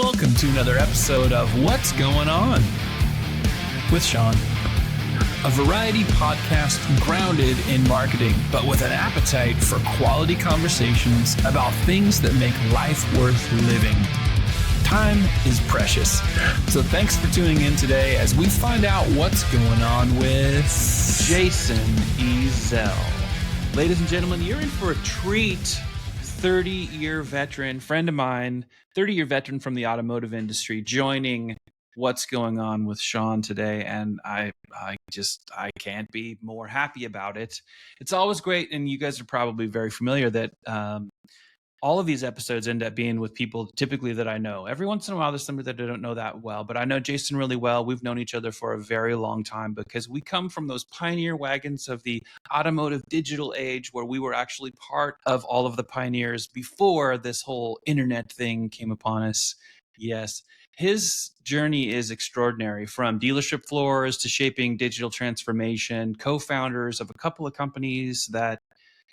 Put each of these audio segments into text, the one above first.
welcome to another episode of What's Going On with Shaun, a variety podcast grounded in marketing, but with an appetite for quality conversations about things that make life worth living. Time is precious, so thanks for tuning in today as we find out what's going on with Jason Ezell. Ladies and gentlemen, you're in for a treat. 30-year veteran, friend of mine, 30-year veteran from the automotive industry, joining What's Going On with Shaun today. And I can't be more happy about it. It's always great. And you guys are probably very familiar that all of these episodes end up being with people typically that I know. Every once in a while, there's somebody that I don't know that well, but I know Jason really well. We've known each other for a very long time because we come from those pioneer wagons of the automotive digital age where we were actually part of all of the pioneers before this whole internet thing came upon us. Yes. His journey is extraordinary, from dealership floors to shaping digital transformation, co-founders of a couple of companies that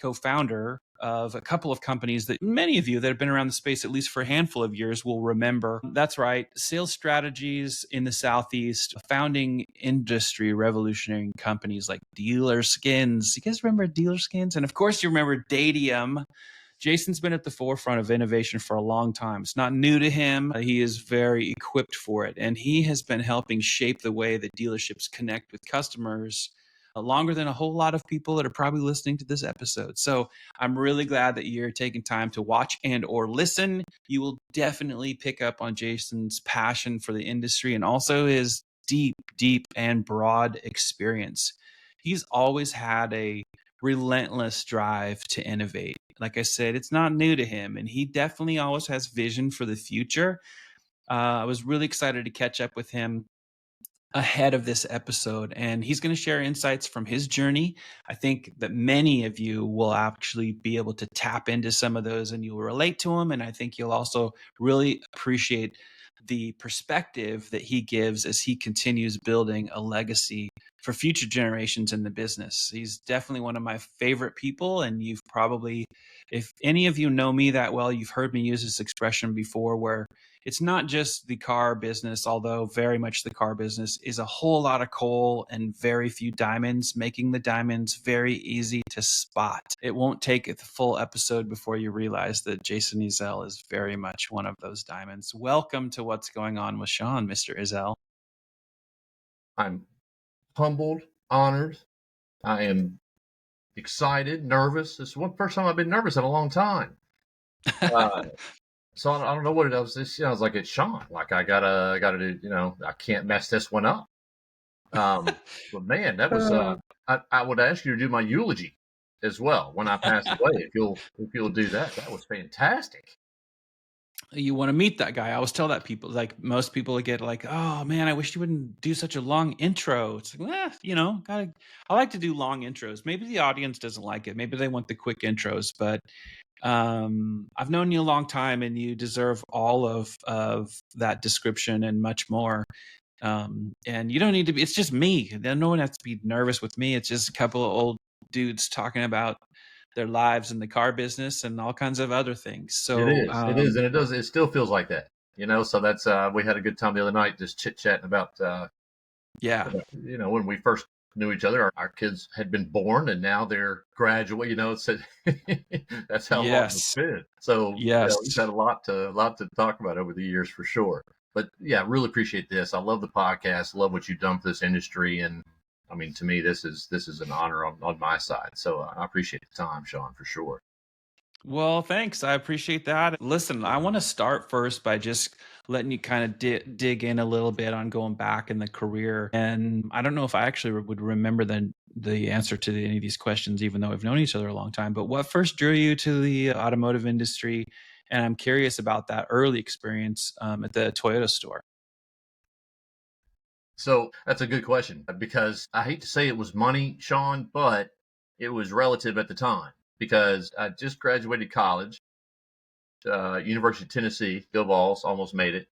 co-founder of a couple of companies that many of you that have been around the space at least for a handful of years will remember. That's right. Sales strategies in the Southeast, founding industry revolutionary companies like DealerSkins. You guys remember DealerSkins? And of course you remember Datium. Jason's been at the forefront of innovation for a long time. It's not new to him. He is very equipped for it. And he has been helping shape the way that dealerships connect with customers longer than a whole lot of people that are probably listening to this episode. So I'm really glad that you're taking time to watch and or listen. You will definitely pick up on Jason's passion for the industry and also his deep and broad experience. He's always had a relentless drive to innovate. Like I said, it's not new to him, and he definitely always has vision for the future. I was really excited to catch up with him ahead of this episode, and he's going to share insights from his journey. I think that many of you will actually be able to tap into some of those and you'll relate to them. And I think you'll also really appreciate the perspective that he gives as he continues building a legacy for future generations in the business. He's definitely one of my favorite people. And you've probably, if any of you know me that well, you've heard me use this expression before, where it's not just the car business, although very much the car business is a whole lot of coal and very few diamonds, making the diamonds very easy to spot. It won't take the full episode before you realize that Jason Ezell is very much one of those diamonds. Welcome to What's Going On with Shaun, Mr. Ezell. I'm humbled, honored. I am excited, nervous. This is the first time I've been nervous in a long time. So I don't know what it was. I was like, it's Shaun. Like I gotta do. I can't mess this one up. But man, that was. I would ask you to do my eulogy as well when I pass away. If you'll do that, that was fantastic. You want to meet that guy. I always tell that people, like most people get like, oh man, I wish you wouldn't do such a long intro. It's like, I like to do long intros. Maybe the audience doesn't like it. Maybe they want the quick intros, but I've known you a long time and you deserve all of that description and much more. And you don't need to be, it's just me. No one has to be nervous with me. It's just a couple of old dudes talking about their lives in the car business and all kinds of other things. So it is. And it still feels like that, so that's, we had a good time the other night, just chit chatting about, when we first knew each other, our kids had been born and now they're graduate, so that's how long it's been. So we've had a lot to talk about over the years for sure. But yeah, really appreciate this. I love the podcast, love what you've done for this industry. And I mean, to me, this is an honor on my side. So I appreciate the time, Shaun, for sure. Well, thanks. I appreciate that. Listen, I want to start first by just letting you kind of dig in a little bit on going back in the career. And I don't know if I actually would remember the answer to any of these questions, even though we've known each other a long time. But what first drew you to the automotive industry? And I'm curious about that early experience at the Toyota store. So that's a good question, because I hate to say it was money, Shaun, but it was relative at the time. Because I just graduated college, University of Tennessee, go Vols, almost made it.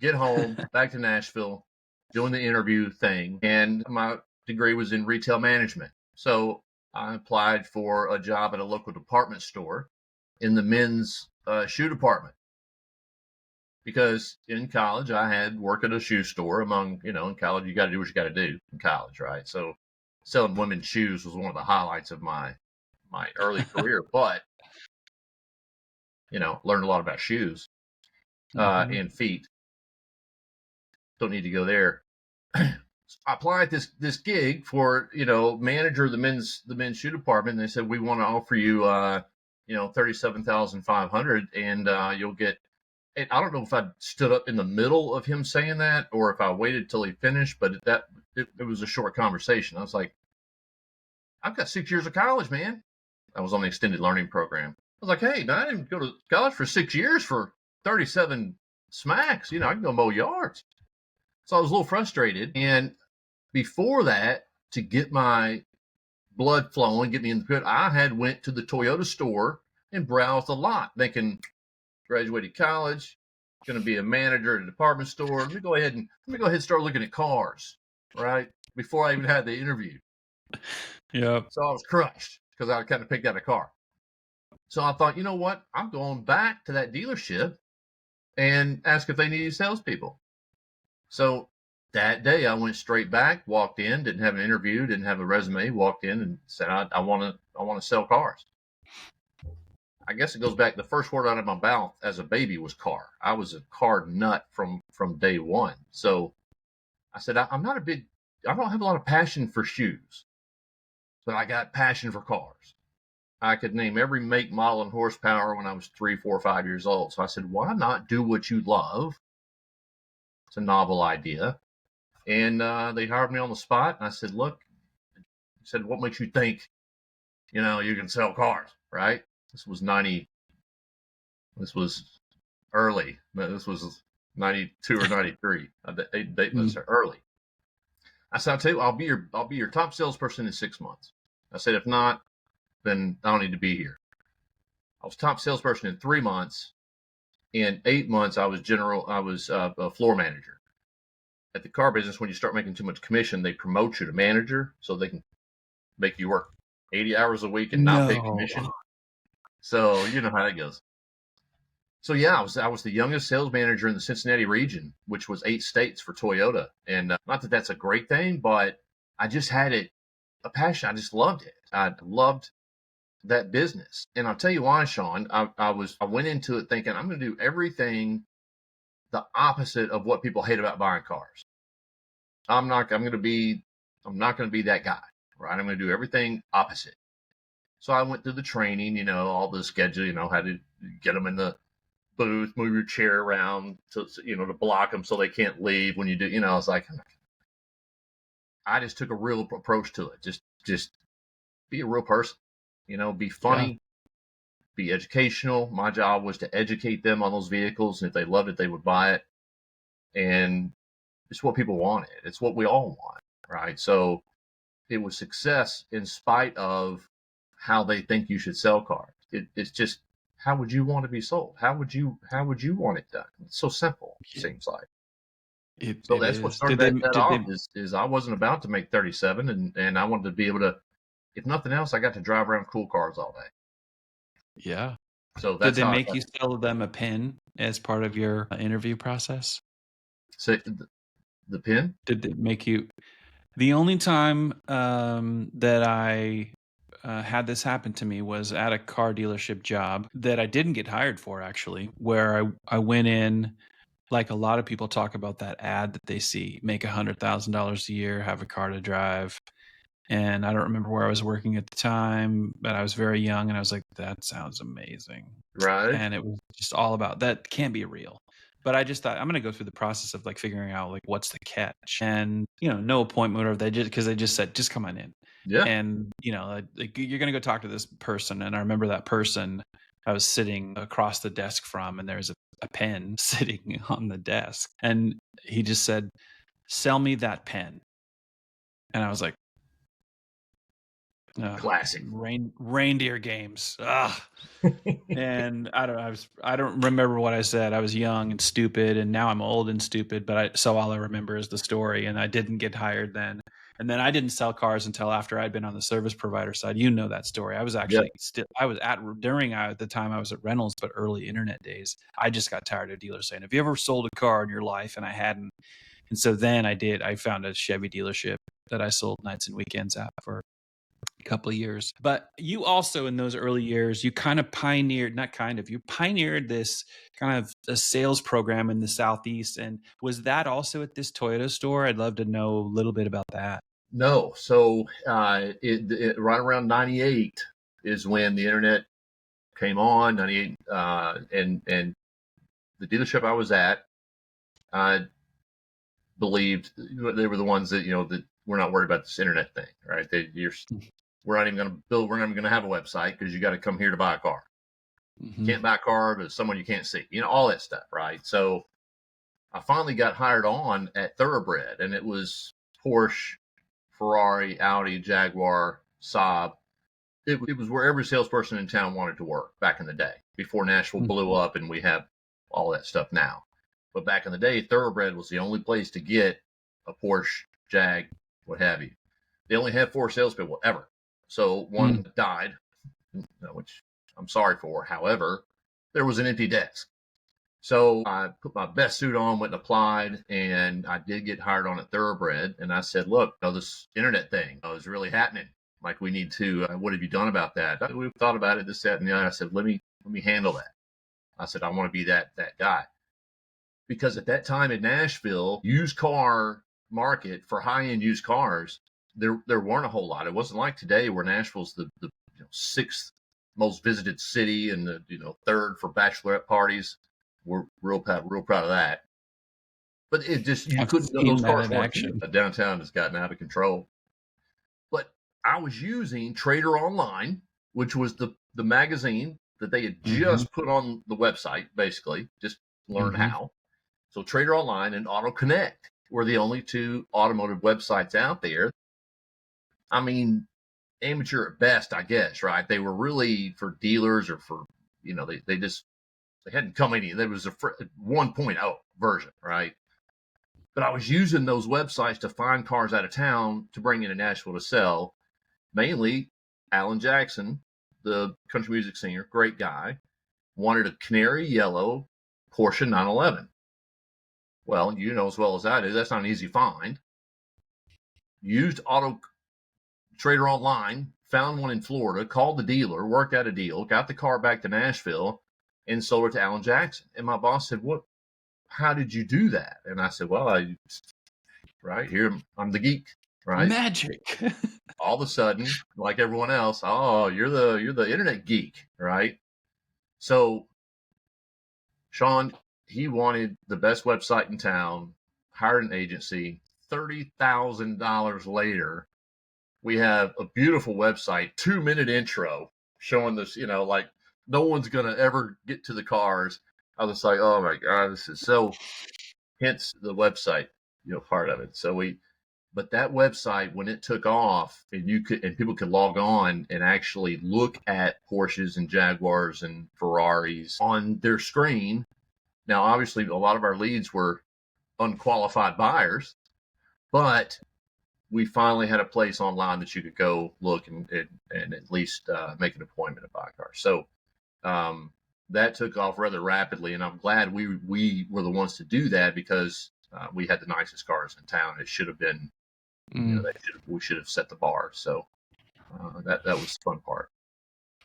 Get home, back to Nashville, doing the interview thing, and my degree was in retail management. So I applied for a job at a local department store in the men's shoe department. because in college I had worked at a shoe store. Among, in college, you got to do what you got to do in college, right? So selling women's shoes was one of the highlights of my early career, but, learned a lot about shoes and feet. Don't need to go there. I applied this gig for, manager of the men's shoe department. And they said, we want to offer you, $37,500, and you'll get. And I don't know if I stood up in the middle of him saying that or if I waited till he finished, but it was a short conversation. I was like, I've got 6 years of college, man. I was on the extended learning program. I was like, hey, man, I didn't go to college for 6 years for 37 smacks. I can go mow yards. So I was a little frustrated. And before that, to get my blood flowing, get me in the pit, I had went to the Toyota store and browsed a lot, thinking, graduated college, going to be a manager at a department store. Let me go ahead and start looking at cars, right? Before I even had the interview. Yeah. So I was crushed because I kind of picked out a car. So I thought, you know what? I'm going back to that dealership and ask if they needed salespeople. So that day I went straight back, walked in, didn't have an interview, didn't have a resume, walked in and said, I want to sell cars. I guess it goes back. The first word out of my mouth as a baby was car. I was a car nut from day one. So I said, I don't have a lot of passion for shoes, but I got passion for cars. I could name every make, model, and horsepower when I was 3, 4, 5 years old. So I said, why not do what you love? It's a novel idea. And they hired me on the spot. And I said, look, what makes you think, you can sell cars, right? This was early. This was 92 or 93. They was early. I said, I'll tell you, I'll be your top salesperson in 6 months. I said, if not, then I don't need to be here. I was top salesperson in 3 months. In 8 months, I was a floor manager. At the car business, when you start making too much commission, they promote you to manager so they can make you work 80 hours a week and not pay commission. So you know how that goes. So yeah, I was the youngest sales manager in the Cincinnati region, which was 8 states for Toyota. And not that that's a great thing, but I just had a passion. I just loved it. I loved that business. And I'll tell you why, Shaun. I went into it thinking I'm going to do everything the opposite of what people hate about buying cars. I'm not going to be that guy, right? I'm going to do everything opposite. So I went through the training, all the schedule, how to get them in the booth, move your chair around to block them so they can't leave when you do, I was like, I just took a real approach to it. Just be a real person, be funny, be educational. My job was to educate them on those vehicles. And if they loved it, they would buy it. And it's what people wanted. It's what we all want, right? So it was success in spite of how they think you should sell cars. It's just, how would you want to be sold? How would you want it done? It's so simple, it seems like. That's what started that off is I wasn't about to make 37 and I wanted to be able to, if nothing else, I got to drive around cool cars all day. Yeah. So that's did they make you sell them a pin as part of your interview process? So the pin? Did it make you? The only time that I had this happen to me was at a car dealership job that I didn't get hired for, actually, where I went in, like a lot of people talk about that ad that they see, make $100,000 a year, have a car to drive. And I don't remember where I was working at the time, but I was very young and I was like, that sounds amazing. Right. And it was just all about that. Can't be real. But I just thought I'm going to go through the process of like figuring out like what's the catch, and no appointment, or because they just said just come on in. Yeah. And like you're going to go talk to this person, and I remember that person I was sitting across the desk from, and there's a pen sitting on the desk, and he just said, "Sell me that pen," and I was like, classic reindeer games. And I don't remember what I said. I was young and stupid, and now I'm old and stupid, but so all I remember is the story, and I didn't get hired then. And then I didn't sell cars until after I'd been on the service provider side. You know that story. I was actually at the time I was at Reynolds, but early internet days. I just got tired of dealers saying, have you ever sold a car in your life? And I hadn't. And so then I found a Chevy dealership that I sold nights and weekends at for a couple of years. But you also, in those early years, you pioneered this kind of a sales program in the Southeast. And was that also at this Toyota store? I'd love to know a little bit about that. No. So right around 98 is when the internet came on, 98. And the dealership I was at, I believed they were the ones that, that we're not worried about this internet thing, right? We're not even going to build, we're not even going to have a website because you got to come here to buy a car. Mm-hmm. Can't buy a car, but someone you can't see, all that stuff, right? So I finally got hired on at Thoroughbred, and it was Porsche, Ferrari, Audi, Jaguar, Saab. It was where every salesperson in town wanted to work back in the day, before Nashville blew up and we have all that stuff now. But back in the day, Thoroughbred was the only place to get a Porsche, Jag, what have you. They only had 4 salespeople ever. So one died, which I'm sorry for. However, there was an empty desk. So I put my best suit on, went and applied, and I did get hired on at Thoroughbred. And I said, look, this internet thing is really happening. Like, we need to, what have you done about that? We've thought about it, this, that, and the other. I said, let me handle that. I said, I want to be that guy. Because at that time in Nashville, used car market for high-end used cars, there weren't a whole lot. It wasn't like today where Nashville's the 6th most visited city and the 3rd for bachelorette parties. We're real proud of that. But it just, you couldn't, those cars weren't cheap. Downtown has gotten out of control. But I was using Trader Online, which was the magazine that they had just put on the website, basically, just learn how. So Trader Online and Auto Connect were the only 2 automotive websites out there. I mean, amateur at best, I guess, right? They were really for dealers or for, they hadn't come any, there was a 1.0 version, right? But I was using those websites to find cars out of town to bring into Nashville to sell. Mainly Alan Jackson, the country music singer, great guy, wanted a canary yellow Porsche 911. Well, as well as I do, that's not an easy find. Used Auto Trader Online, found one in Florida, called the dealer, worked out a deal, got the car back to Nashville, and sold it to Alan Jackson. And my boss said, how did you do that? And I said, well, right here, I'm the geek, right? Magic. All of a sudden, like everyone else, you're the internet geek, right? So Shaun, he wanted the best website in town, hired an agency. $30,000 later, we have a beautiful website, 2-minute intro showing this, like no one's going to ever get to the cars. I was like, oh my God, this is so, hence the website, part of it. But that website, when it took off and people could log on and actually look at Porsches and Jaguars and Ferraris on their screen. Now, obviously, a lot of our leads were unqualified buyers, but we finally had a place online that you could go look and at least make an appointment to buy a car. So that took off rather rapidly, and I'm glad we were the ones to do that because we had the nicest cars in town. It should have been, we should have set the bar. So that was the fun part.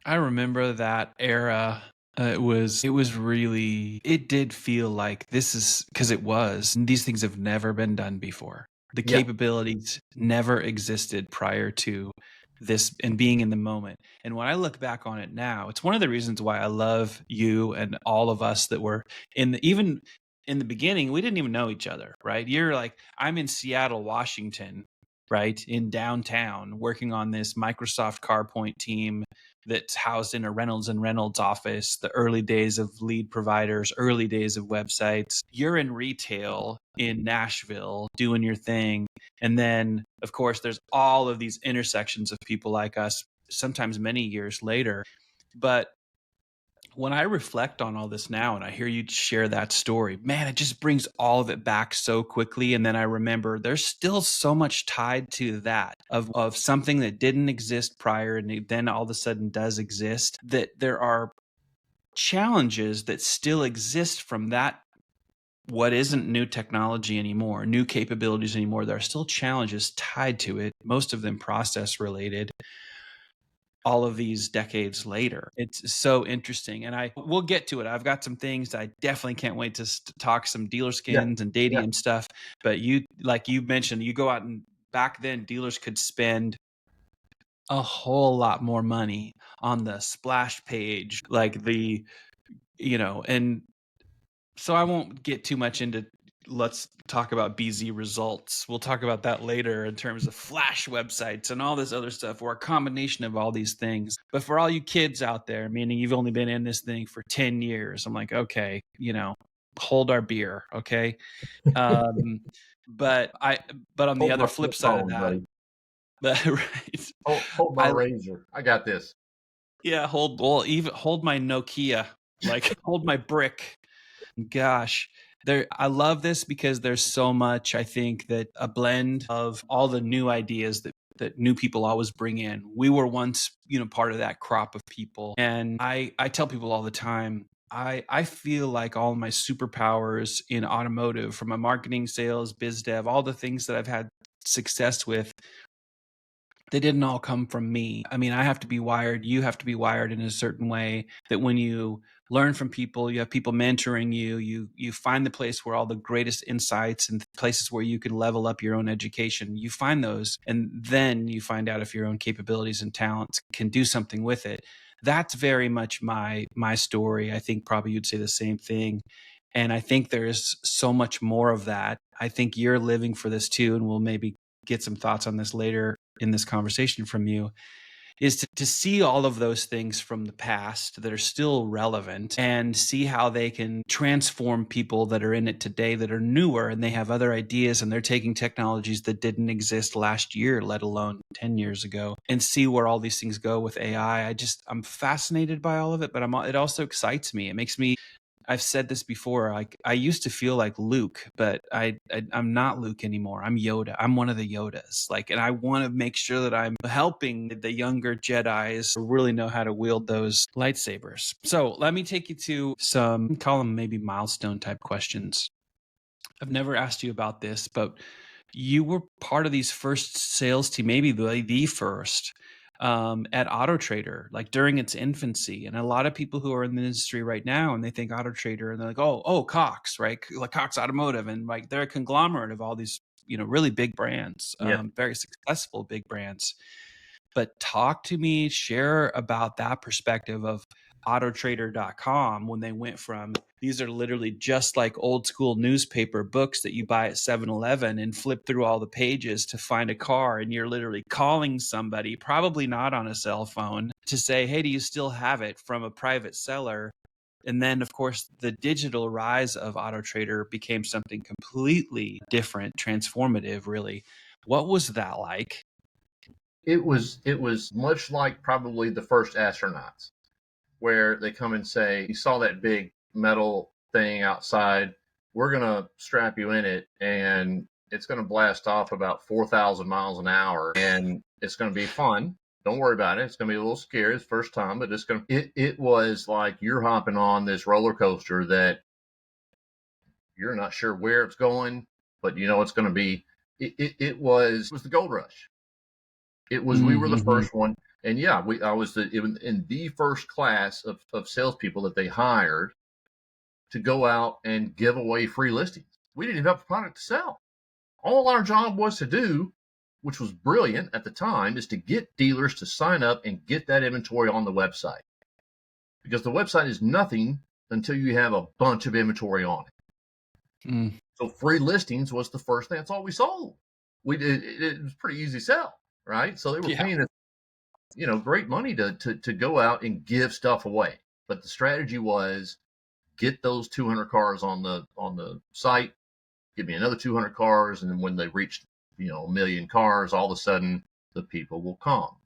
I remember that era. It did feel like this is because these things have never been done before. The capabilities never existed prior to this and being in the moment. And when I look back on it now, it's one of the reasons why I love you and all of us that were even in the beginning, we didn't even know each other, right? You're like, I'm in Seattle, Washington, right? In downtown, working on this Microsoft CarPoint team that's housed in a Reynolds and Reynolds office, the early days of lead providers, early days of websites. You're in retail in Nashville doing your thing. And then, of course, there's all of these intersections of people like us, sometimes many years later. But when I reflect on all this now and I hear you share that story, man, it just brings all of it back so quickly. And then I remember there's still so much tied to that of something that didn't exist prior and then all of a sudden does exist, that there are challenges that still exist from that. What isn't new technology anymore, new capabilities anymore, there are still challenges tied to it, most of them process related, all of these decades later. It's so interesting. And we'll get to it. I've got some things I definitely can't wait to talk some Yeah. DealerSkins and Yeah. Datium stuff. But like you mentioned, you go out and back then dealers could spend a whole lot more money on the splash page, like and so I won't get too much into, let's talk about BZ results. We'll talk about that later in terms of flash websites and all this other stuff, or a combination of all these things. But for all you kids out there, meaning you've only been in this thing for 10 years, I'm like, okay, hold our beer. Okay. But on the Hold other my flip flip side of phone, that, buddy. right. Hold my I, razor. I got this. yeah, even hold my Nokia, like hold my brick. Gosh, I love this because there's so much, I think, that a blend of all the new ideas that new people always bring in. We were once, part of that crop of people. And I tell people all the time, I feel like all my superpowers in automotive, from a marketing, sales, biz dev, all the things that I've had success with, they didn't all come from me. I mean, I have to be wired. You have to be wired in a certain way that when you learn from people, you have people mentoring you, you find the place where all the greatest insights and places where you can level up your own education, you find those. And then you find out if your own capabilities and talents can do something with it. That's very much my story. I think probably you'd say the same thing. And I think there's so much more of that. I think you're living for this too. And we'll maybe get some thoughts on this later in this conversation from you, is to see all of those things from the past that are still relevant and see how they can transform people that are in it today that are newer and they have other ideas and they're taking technologies that didn't exist last year, let alone 10 years ago, and see where all these things go with AI. I'm fascinated by all of it, but it also excites me. It makes me, I've said this before. Like, I used to feel like Luke, but I'm not Luke anymore. I'm Yoda. I'm one of the Yodas. Like, and I want to make sure that I'm helping the younger Jedis really know how to wield those lightsabers. So let me take you to some, call them maybe milestone type questions. I've never asked you about this, but you were part of these first sales team, maybe the first, at AutoTrader, like during its infancy. And a lot of people who are in the industry right now and they think AutoTrader and they're like, oh, Cox, right? Like Cox Automotive. And like they're a conglomerate of all these, really big brands, Yeah. very successful big brands. But talk to me, share about that perspective of autotrader.com when they went from, these are literally just like old school newspaper books that you buy at 7-Eleven and flip through all the pages to find a car, and you're literally calling somebody, probably not on a cell phone, to say, hey, do you still have it, from a private seller. And then, of course, the digital rise of AutoTrader became something completely different, transformative, really. What was that like? It was much like probably the first astronauts, where they come and say, you saw that big metal thing outside, we're going to strap you in it and it's going to blast off about 4,000 miles an hour and it's going to be fun. Don't worry about it. It's going to be a little scary the first time, but it was like you're hopping on this roller coaster that you're not sure where it's going, but it's going to be, it was the gold rush. We were the first one. And yeah, I was in the first class of salespeople that they hired to go out and give away free listings. We didn't even have a product to sell. All our job was to do, which was brilliant at the time, is to get dealers to sign up and get that inventory on the website. Because the website is nothing until you have a bunch of inventory on it. Mm. So free listings was the first thing. That's all we sold. It was pretty easy to sell, right? So they were paying us, great money to go out and give stuff away. But the strategy was, get those 200 cars on the site, give me another 200 cars, and then when they reach, a million cars, all of a sudden the people will come.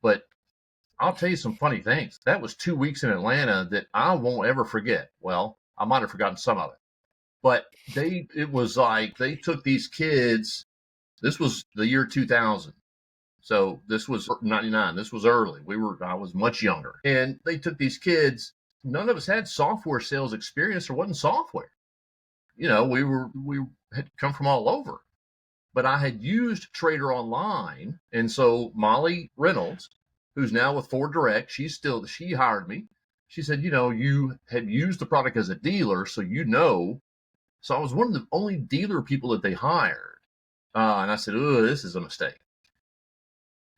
But I'll tell you some funny things. That was 2 weeks in Atlanta that I won't ever forget. Well, I might have forgotten some of it, but it was like they took these kids. This was the year 2000. So this was 99. This was early. I was much younger. And they took these kids. None of us had software sales experience. There wasn't software. We had come from all over. But I had used Trader Online. And so Molly Reynolds, who's now with Ford Direct, she hired me. She said, you had used the product as a dealer, so So I was one of the only dealer people that they hired. And I said, oh, this is a mistake,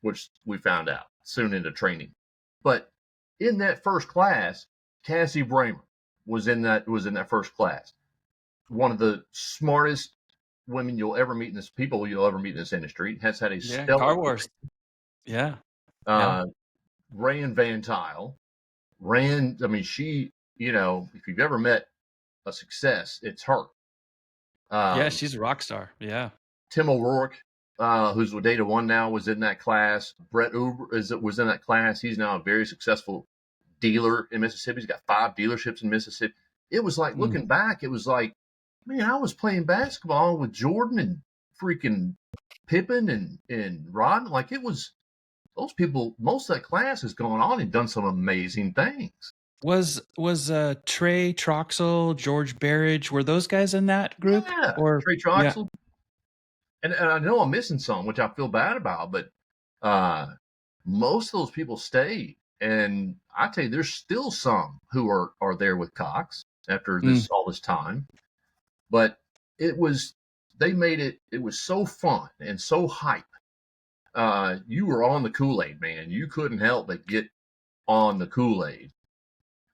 which we found out soon into training. But in that first class, Cassie Bramer was in that first class. One of the smartest women you'll ever meet in this industry, has had a stellar Car Wars. Yeah. Ran Van Tile. She, if you've ever met a success, it's her. She's a rock star. Yeah. Tim O'Rourke, who's with Data One now, was in that class. Brett Uber was in that class. He's now a very successful dealer in Mississippi. He's got 5 dealerships in Mississippi. It was like, looking back, it was like, man, I was playing basketball with Jordan and freaking Pippen and Rod. Like, it was, those people, most of that class has gone on and done some amazing things. Was Trey Troxel, George Barrage, were those guys in that group? Yeah, Trey Troxel. Yeah. And I know I'm missing some, which I feel bad about, but most of those people stayed. And I tell you, there's still some who are there with Cox after all this time. But they made it was so fun and so hype. You were on the Kool-Aid, man. You couldn't help but get on the Kool-Aid,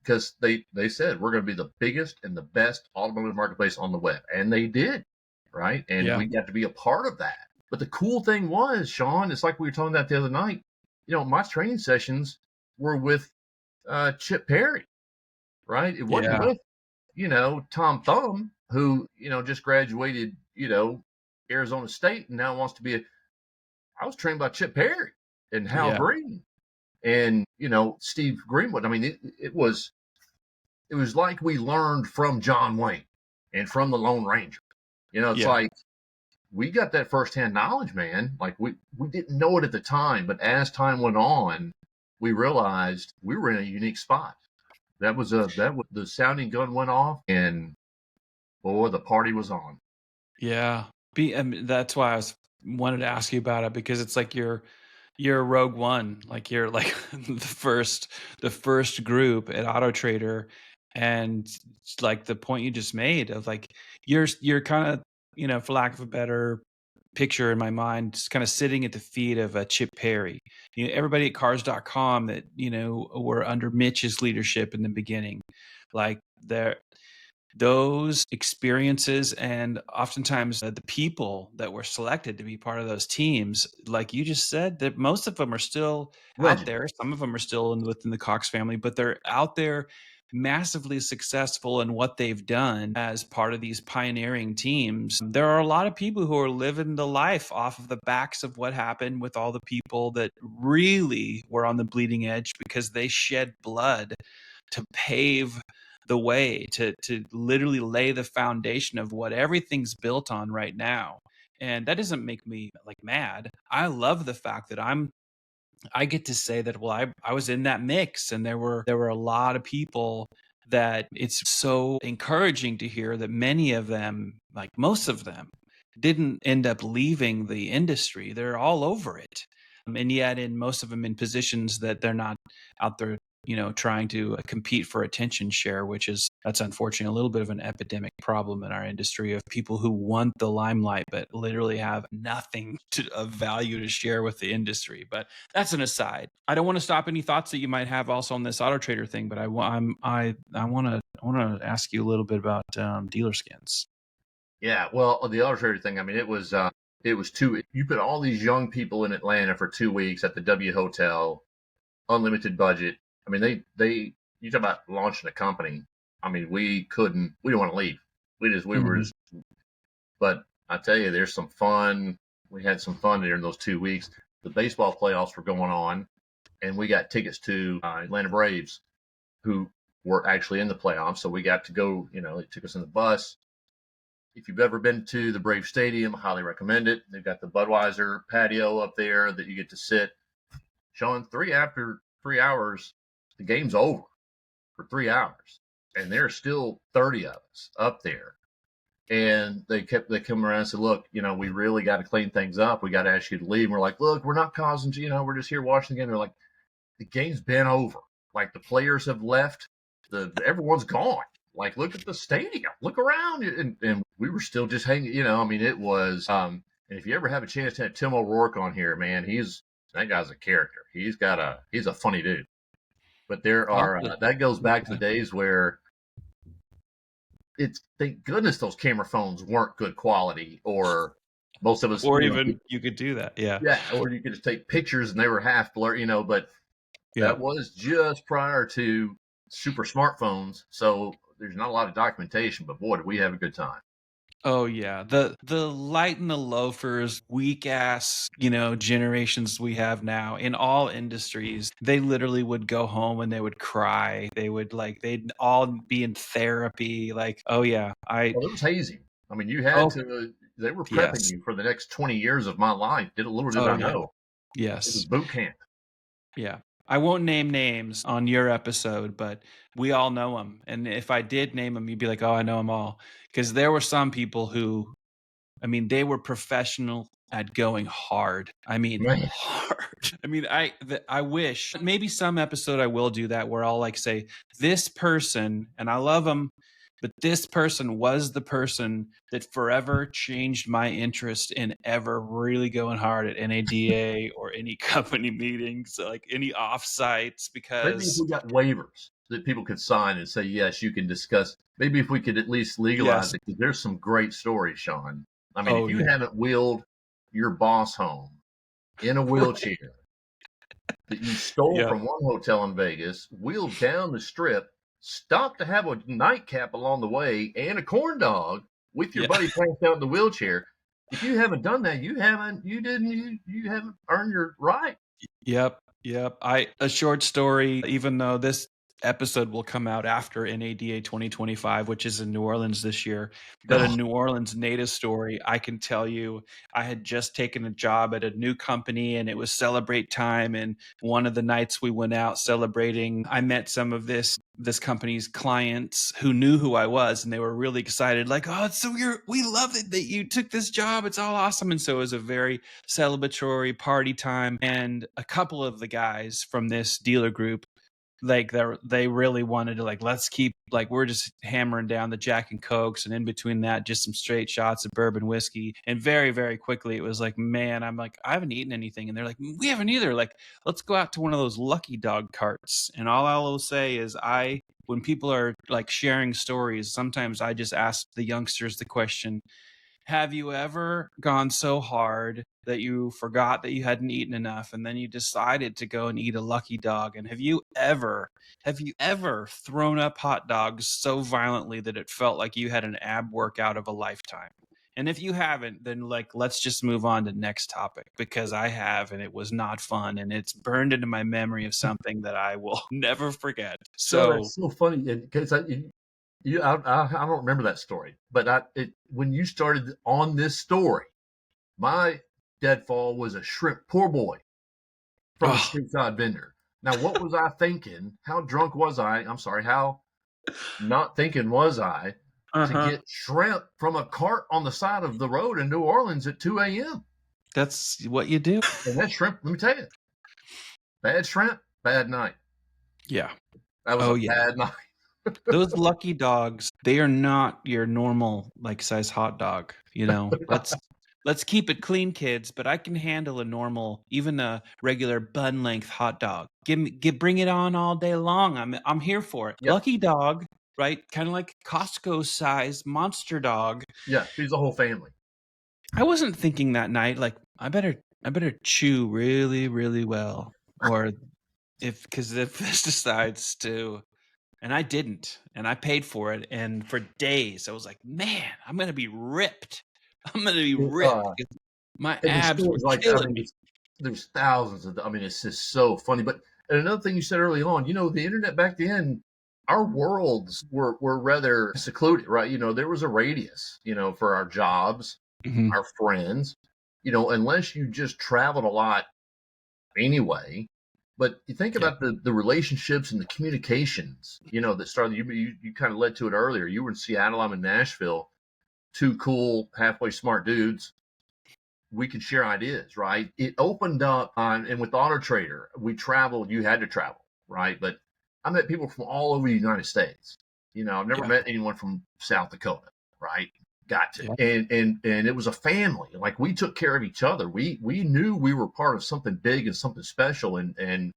because they said, we're going to be the biggest and the best automotive marketplace on the web. And they did, right? And we got to be a part of that. But the cool thing was, Shaun, it's like we were talking about the other night, my training sessions were with Chip Perry, right? It wasn't with, Tom Thumb, who, just graduated, Arizona State and now wants to be I was trained by Chip Perry and Hal Green and, Steve Greenwood. I mean, it was like we learned from John Wayne and from the Lone Ranger. It's like we got that firsthand knowledge, man. Like we didn't know it at the time, but as time went on, we realized we were in a unique spot. That was the sounding gun went off, and boy, the party was on. Yeah. That's why I wanted to ask you about it, because it's like you're Rogue One, like you're like the first group at AutoTrader, and like the point you just made of like you're kind of, for lack of a better picture in my mind, just kind of sitting at the feet of a Chip Perry. Everybody at cars.com that were under Mitch's leadership in the beginning, like those experiences, and oftentimes the people that were selected to be part of those teams, like you just said, that most of them are still out there. Some of them are still within the Cox family, but they're out there massively successful in what they've done as part of these pioneering teams. There are a lot of people who are living the life off of the backs of what happened with all the people that really were on the bleeding edge, because they shed blood to pave the way, to literally lay the foundation of what everything's built on right now. And that doesn't make me like mad. I love the fact that I get to say that, well, I was in that mix, and there were a lot of people that it's so encouraging to hear that many of them, like most of them, didn't end up leaving the industry. They're all over it. And yet in most of them in positions that they're not out there, trying to compete for attention share, that's unfortunately a little bit of an epidemic problem in our industry, of people who want the limelight but literally have nothing of value to share with the industry. But that's an aside. I don't want to stop any thoughts that you might have also on this AutoTrader thing, but I want to ask you a little bit about DealerSkins. Yeah, well, the AutoTrader thing, I mean, it was you put all these young people in Atlanta for 2 weeks at the W Hotel, unlimited budget. I mean, you talk about launching a company. I mean, we didn't want to leave. But I tell you, there's some fun. We had some fun during those 2 weeks. The baseball playoffs were going on. and we got tickets to Atlanta Braves, who were actually in the playoffs. So we got to go. It took us in the bus. If you've ever been to the Brave Stadium, I highly recommend it. They've got the Budweiser patio up there that you get to sit. Shaun, after 3 hours, the game's over for 3 hours, and there's still 30 of us up there. And they come around and said, look, we really got to clean things up. We got to ask you to leave. And we're like, look, we're not causing, we're just here watching the game. They're like, the game's been over. Like, the players have left. Everyone's gone. Like, look at the stadium. Look around. And we were still just hanging, it was, and if you ever have a chance to have Tim O'Rourke on here, man, that guy's a character. He's a funny dude. But there are, that goes back to the days where thank goodness those camera phones weren't good quality, or most of us, or even you could do that. Yeah. Or you could just take pictures and they were half blurred, but that was just prior to super smartphones. So there's not a lot of documentation, but boy, did we have a good time. Oh yeah, the light and the loafers, weak ass, generations we have now in all industries. They literally would go home and they would cry. They'd all be in therapy. Like, oh yeah, it was hazing. I mean, you had to. They were prepping you for the next 20 years of my life. Little did I know. Yes, it was boot camp. Yeah. I won't name names on your episode, but we all know them. And if I did name them, you'd be like, oh, I know them all. Because there were some people who, they were professional at going hard. Hard. I wish maybe some episode I will do that where I'll say this person, and I love them, but this person was the person that forever changed my interest in ever really going hard at NADA or any company meetings, like any offsites, because maybe if we got waivers that people could sign and say, yes, you can discuss. Maybe if we could at least legalize it, because there's some great stories, Shaun. If you haven't wheeled your boss home in a wheelchair that you stole from one hotel in Vegas, wheeled down the strip, stopped to have a nightcap along the way and a corn dog with your buddy passed out in the wheelchair. If you haven't done that, you haven't earned your right. Yep. A short story, even though this episode will come out after NADA 2025, which is in New Orleans this year. But a New Orleans native story, I can tell you, I had just taken a job at a new company and it was celebrate time. And one of the nights we went out celebrating, I met some of this company's clients who knew who I was, and they were really excited. Like, oh, we love it that you took this job. It's all awesome. And so it was a very celebratory party time. And a couple of the guys from this dealer group, they really wanted to let's keep we're just hammering down the Jack and Cokes, and in between that just some straight shots of bourbon whiskey. And very, very quickly it was man, I'm I haven't eaten anything, and they're like, we haven't either. Let's go out to one of those Lucky Dog carts. And all I will say is when people are sharing stories, sometimes I just ask the youngsters the question, have you ever gone so hard that you forgot that you hadn't eaten enough, and then you decided to go and eat a Lucky Dog? And have you ever thrown up hot dogs so violently that it felt like you had an ab workout of a lifetime? And if you haven't, then let's just move on to next topic, because I have, and it was not fun, and it's burned into my memory of something that I will never forget. So that's so funny, because I don't remember that story, but when you started on this story, my deadfall was a shrimp poor boy from a street side vendor. Now, what was I thinking? How drunk was I? I'm sorry, how not thinking was I to get shrimp from a cart on the side of the road in New Orleans at 2 a.m.? That's what you do. And that shrimp, let me tell you, bad shrimp, bad night. Yeah. That was bad night. Those Lucky Dogs, they are not your normal size hot dog. Let's keep it clean, kids. But I can handle a normal, even a regular bun length hot dog. Bring it on all day long. I'm here for it. Yep. Lucky Dog, right? Kind of like Costco size monster dog. Yeah, feeds the whole family. I wasn't thinking that night I better chew really, really well, or because if this decides to. And I didn't, and I paid for it. And for days, I was like, man, I'm going to be ripped. My abs were killing me. There's thousands of, it's just so funny. But And another thing you said early on, the internet back then, our worlds were rather secluded, right? There was a radius, for our jobs, Mhm. our friends, unless you just traveled a lot anyway. But you think Yeah. about the relationships and the communications, that started. You kind of led to it earlier. You were in Seattle, I'm in Nashville. Two cool, halfway smart dudes. We could share ideas, right? It opened up on, and with AutoTrader, we traveled. You had to travel, right? But I met people from all over the United States. I've never Yeah. met anyone from South Dakota, right? Got to, Yeah. and it was a family. Like, we took care of each other. We knew we were part of something big and something special, and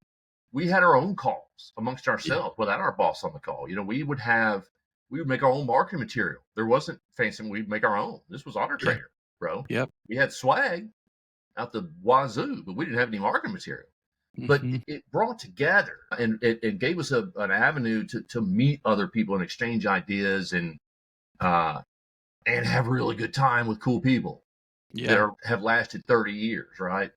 we had our own calls amongst Yeah. ourselves without our boss on the call. We would make our own marketing material. There wasn't fancy. We'd make our own. This was Yeah. AutoTrader, bro. Yep. We had swag out the wazoo, but we didn't have any marketing material. But Mhm. it brought together, and it gave us an avenue to meet other people and exchange ideas, and have a really good time with cool people that Yeah. have lasted 30 years, right?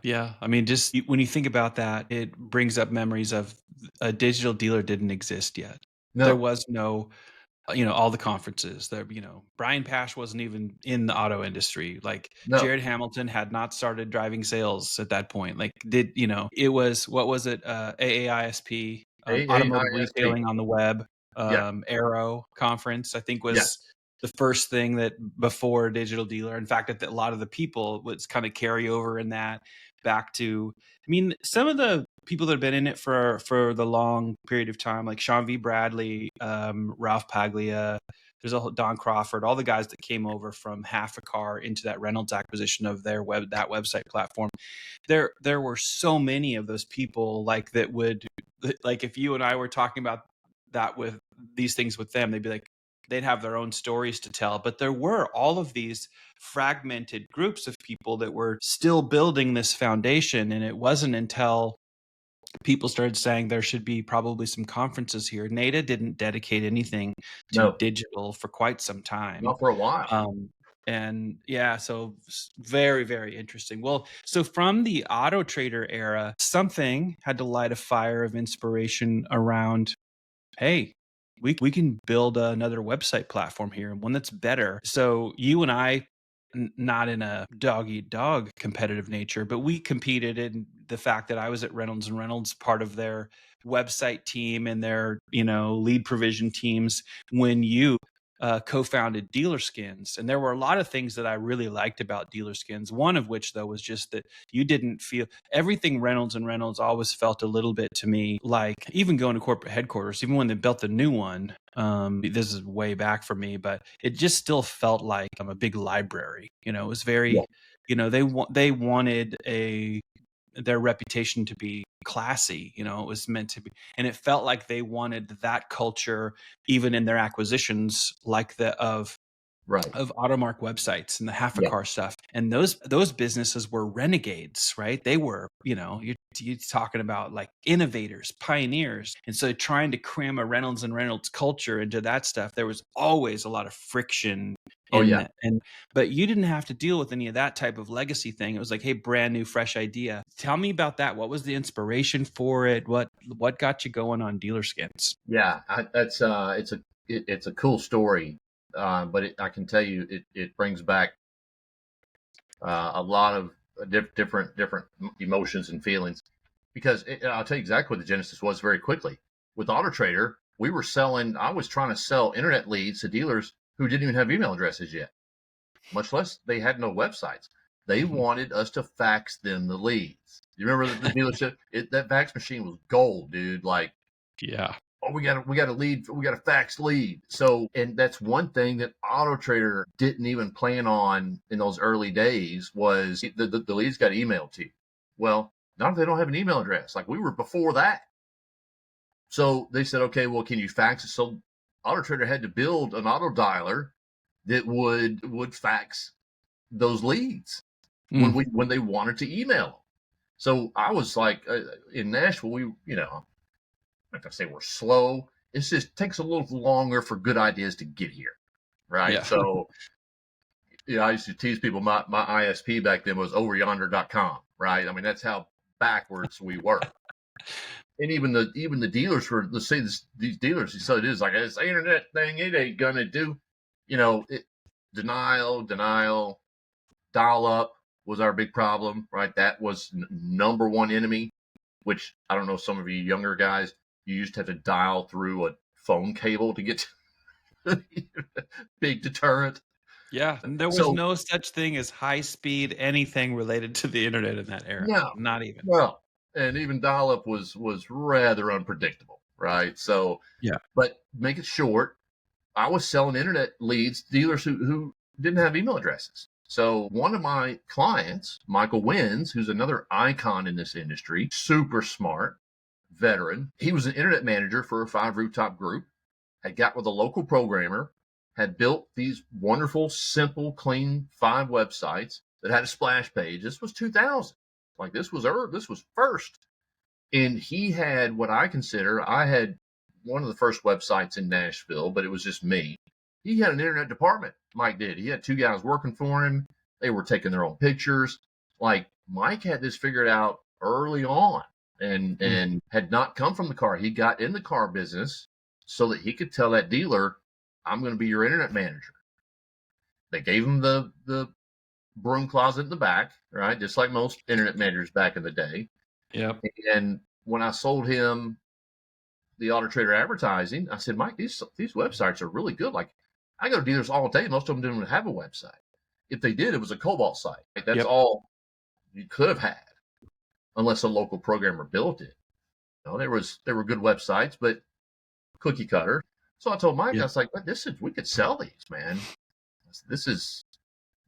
Yeah. I mean, just when you think about that, it brings up memories of a digital dealer didn't exist yet. There No, was no, all the conferences there, Brian Pash wasn't even in the auto industry. Like no. Jared Hamilton had not started driving sales at that point. Like it was, what was it? AAISP, Automotive AAISP. Retailing on the Web, Yeah, Aero conference, I think yeah. was the first thing that before digital dealer. In fact, that a lot of the people was kind of carry over in that back to, some of the people that have been in it for the long period of time, like Sean V. Bradley, Ralph Paglia, there's a Don Crawford, all the guys that came over from half a car into that Reynolds acquisition of that website platform. There were so many of those people, like that would, like, if you and I were talking about that with these things with them, they'd be like, they'd have their own stories to tell. But there were all of these fragmented groups of people that were still building this foundation. And it wasn't until people started saying there should be probably some conferences here. NADA didn't dedicate anything to No, digital for quite some time. not for a while. And yeah, so very, very interesting. Well, so from the AutoTrader era, something had to light a fire of inspiration around, hey, we can build another website platform here, and one that's better. So you and I, not in a dog eat dog competitive nature, but we competed in the fact that I was at Reynolds and Reynolds, part of their website team and their lead provision teams when you co-founded DealerSkins. And there were a lot of things that I really liked about DealerSkins. One of which, though, was just that you didn't feel everything Reynolds and Reynolds always felt a little bit to me like, even going to corporate headquarters, even when they built the new one. This is way back for me, but it just still felt like a big library. It was Yeah. very, they wanted their reputation to be classy. It was meant to be, and it felt like they wanted that culture even in their acquisitions, like of Right. Automark websites and the half a Yeah. car stuff. And those businesses were renegades, right? They were, you're talking about like innovators, pioneers. And so trying to cram a Reynolds and Reynolds culture into that stuff, there was always a lot of friction Oh, in yeah. that. But you didn't have to deal with any of that type of legacy thing. It was like, hey, brand new, fresh idea. Tell me about that. What was the inspiration for it? What got you going on DealerSkins? Yeah. It's a cool story. But I can tell you, it brings back a lot of different emotions and feelings, because I'll tell you exactly what the genesis was very quickly. With AutoTrader, I was trying to sell internet leads to dealers who didn't even have email addresses yet, much less they had no websites. They Mhm. wanted us to fax them the leads. You remember the dealership? That fax machine was gold, dude. Like, Yeah. oh, we got a lead, we got a fax lead. So, and that's one thing that AutoTrader didn't even plan on in those early days, was the leads got emailed to you. Well, not if they don't have an email address. Like, we were before that. So they said, okay, well, can you fax it? So AutoTrader had to build an auto dialer that would fax those leads when they wanted to email them. So I was like, in Nashville, I'm not gonna say we're slow. It just takes a little longer for good ideas to get here, right? Yeah. So, I used to tease people. My ISP back then was overyonder.com, right? I mean, that's how backwards we were. And even the dealers for, let's say these dealers, so it is like this internet thing, it ain't gonna do, denial, dial up was our big problem, right? That was number one enemy, which I don't know, some of you younger guys, you used to have to dial through a phone cable to get to big deterrent. Yeah, there was So no such thing as high speed anything related to the internet in that era. no, Not even. no, and even dial up was rather unpredictable, right? So Yeah. but make it short, I was selling internet leads to dealers who didn't have email addresses. So one of my clients, Michael Wins, who's another icon in this industry, super smart veteran, he was an internet manager for a 5 rooftop group, had got with a local programmer, had built these wonderful, simple, clean 5 websites that had a splash page. This was 2000. Like this was first. And he had what I had one of the first websites in Nashville, but it was just me. He had an internet department. Mike did. He had 2 guys working for him. They were taking their own pictures. Like Mike had this figured out early on and had not come from the car. He got in the car business so that he could tell that dealer, I'm going to be your internet manager. They gave him the broom closet in the back, right? Just like most internet managers back in the day. Yep. And when I sold him the AutoTrader advertising, I said, Mike, these websites are really good. Like I go to dealers all day. Most of them didn't even have a website. If they did, it was a Cobalt site. Like, that's all you could have had, unless a local programmer built it. There were good websites, but cookie cutter. So I told Mike, I was like, we could sell these, man. This is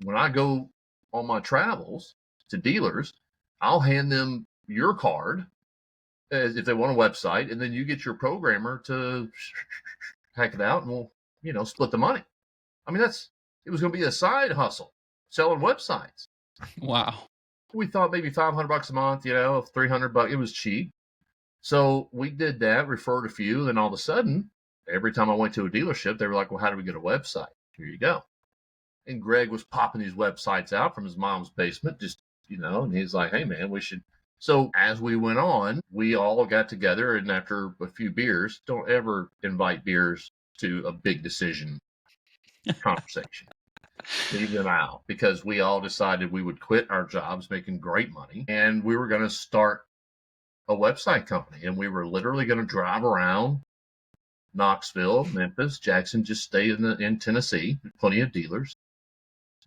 when I go on my travels to dealers, I'll hand them your card if they want a website, and then you get your programmer to hack it out, and we'll, split the money. I mean, it was going to be a side hustle, selling websites. Wow. We thought maybe $500 a month, $300. It was cheap. So we did that, referred a few, then all of a sudden, every time I went to a dealership, they were like, well, how do we get a website? Here you go. And Greg was popping these websites out from his mom's basement, just, and he's like, hey, man, we should. So as we went on, we all got together, and after a few beers, don't ever invite beers to a big decision conversation. Leave them out, because we all decided we would quit our jobs making great money, and we were going to start a website company. And we were literally going to drive around Knoxville, Memphis, Jackson, just stay in Tennessee, plenty of dealers,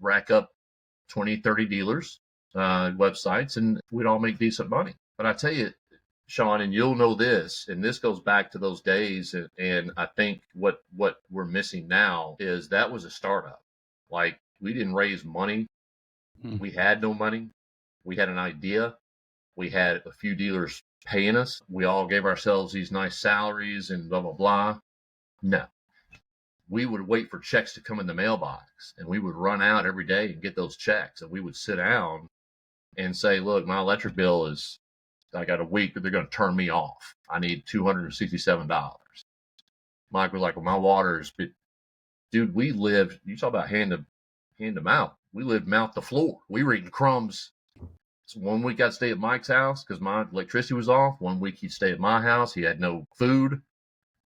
rack up 20, 30 dealers, websites, and we'd all make decent money. But I tell you, Shaun, and you'll know this, and this goes back to those days, and I think what we're missing now is that was a startup. Like, we didn't raise money. We had no money. We had an idea. We had a few dealers paying us. We all gave ourselves these nice salaries and blah, blah, blah. No. We would wait for checks to come in the mailbox, and we would run out every day and get those checks. And we would sit down and say, look, my electric bill is, I got a week that they're going to turn me off. I need $267. Mike was like, well, my water's, dude, we lived, you talk about hand to mouth. We lived mouth to floor. We were eating crumbs. So 1 week I'd stay at Mike's house because my electricity was off. 1 week he'd stay at my house. He had no food.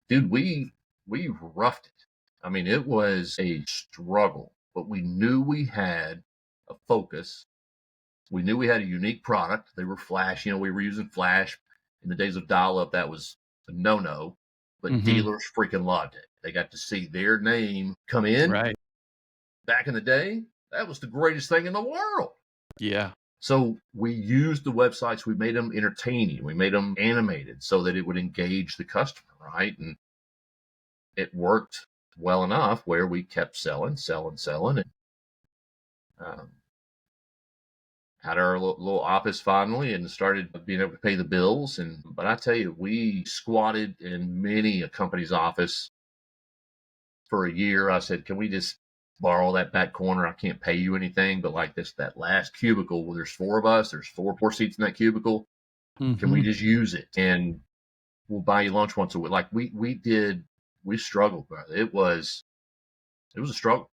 Dude, we roughed it. I mean, it was a struggle, but we knew we had a focus. We knew we had a unique product. They were Flash. We were using Flash in the days of dial-up. That was a no-no, but dealers freaking loved it. They got to see their name come in. Right. Back in the day, that was the greatest thing in the world. Yeah. So we used the websites. We made them entertaining. We made them animated so that it would engage the customer, right? And it worked well enough where we kept selling, and had our little office finally, and started being able to pay the bills. But I tell you, we squatted in many a company's office for a year. I said, can we just borrow that back corner? I can't pay you anything, but like that last cubicle where there's 4 of us, there's four seats in that cubicle. Can we just use it? And we'll buy you lunch once a week. Like we struggled, brother. It was a struggle.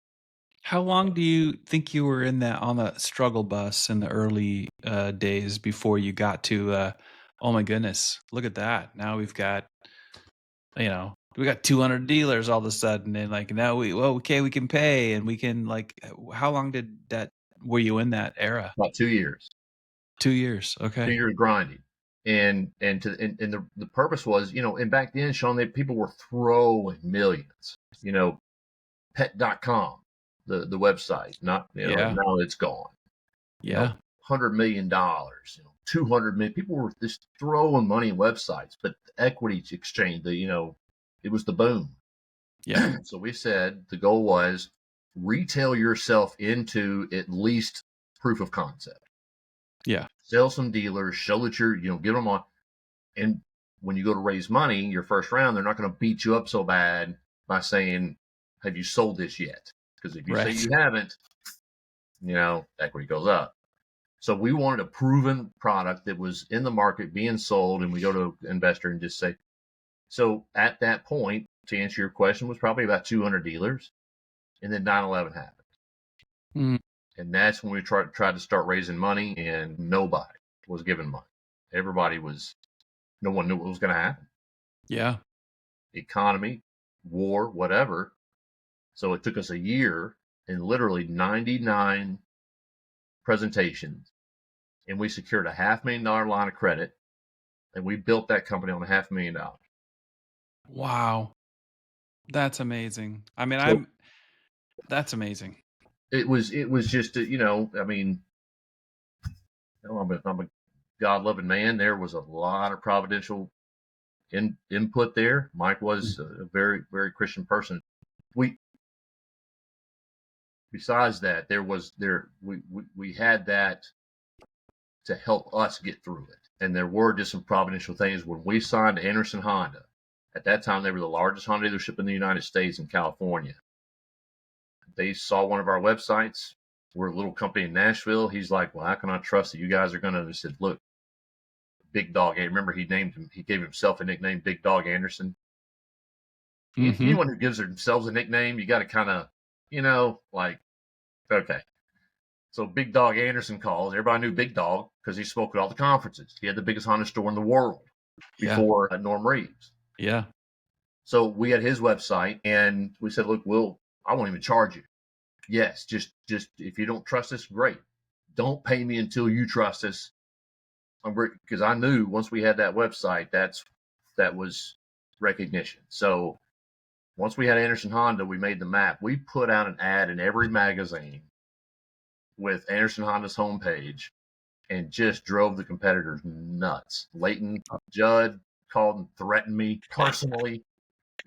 How long do you think you were on the struggle bus in the early days before you got to Oh my goodness. Look at that. Now we've got, we got 200 dealers all of a sudden. And like now we can pay and we can like, how long were you in that era? About 2 years. 2 years. Okay. 2 years grinding. And the purpose was, and back then, Shaun, people were throwing millions, pet.com, the website, not, Yeah. now it's gone. Yeah. $100 million, 200 million. People were just throwing money in websites, but the equity exchange, it was the boom. Yeah. So we said the goal was retail yourself into at least proof of concept. Yeah. Sell some dealers, show that you're, get them on. And when you go to raise money, your first round, they're not going to beat you up so bad by saying, have you sold this yet? Because if you say you haven't, equity goes up. So we wanted a proven product that was in the market being sold, and we go to an investor and just say, so at that point, to answer your question, was probably about 200 dealers. And then 9/11 happened. Mm. And that's when we tried to start raising money, and nobody was giving money. No one knew what was going to happen. Yeah. Economy, war, whatever. So it took us a year and literally 99 presentations, and we secured a $500,000 line of credit, and we built that company on $500,000. Wow. That's amazing. I mean, that's amazing. It was just, I'm a God-loving man. There was a lot of providential input there. Mike was a very, very Christian person. Besides that, we had that to help us get through it. And there were just some providential things. When we signed Anderson Honda, at that time, they were the largest Honda dealership in the United States in California. They saw one of our websites. We're a little company in Nashville. He's like, well, how can I trust that you guys are going to? I said, look, Big Dog. I remember he gave himself a nickname, Big Dog Anderson. Mm-hmm. Anyone who gives themselves a nickname, you got to kind of, okay. So Big Dog Anderson calls. Everybody knew Big Dog because he spoke at all the conferences. He had the biggest Honda store in the world before Norm Reeves. Yeah. So we had his website, and we said, look, I won't even charge you. Yes, just if you don't trust us, great. Don't pay me until you trust us. Because I knew once we had that website, that was recognition. So once we had Anderson Honda, we made the map. We put out an ad in every magazine with Anderson Honda's homepage and just drove the competitors nuts. Leighton Judd called and threatened me personally.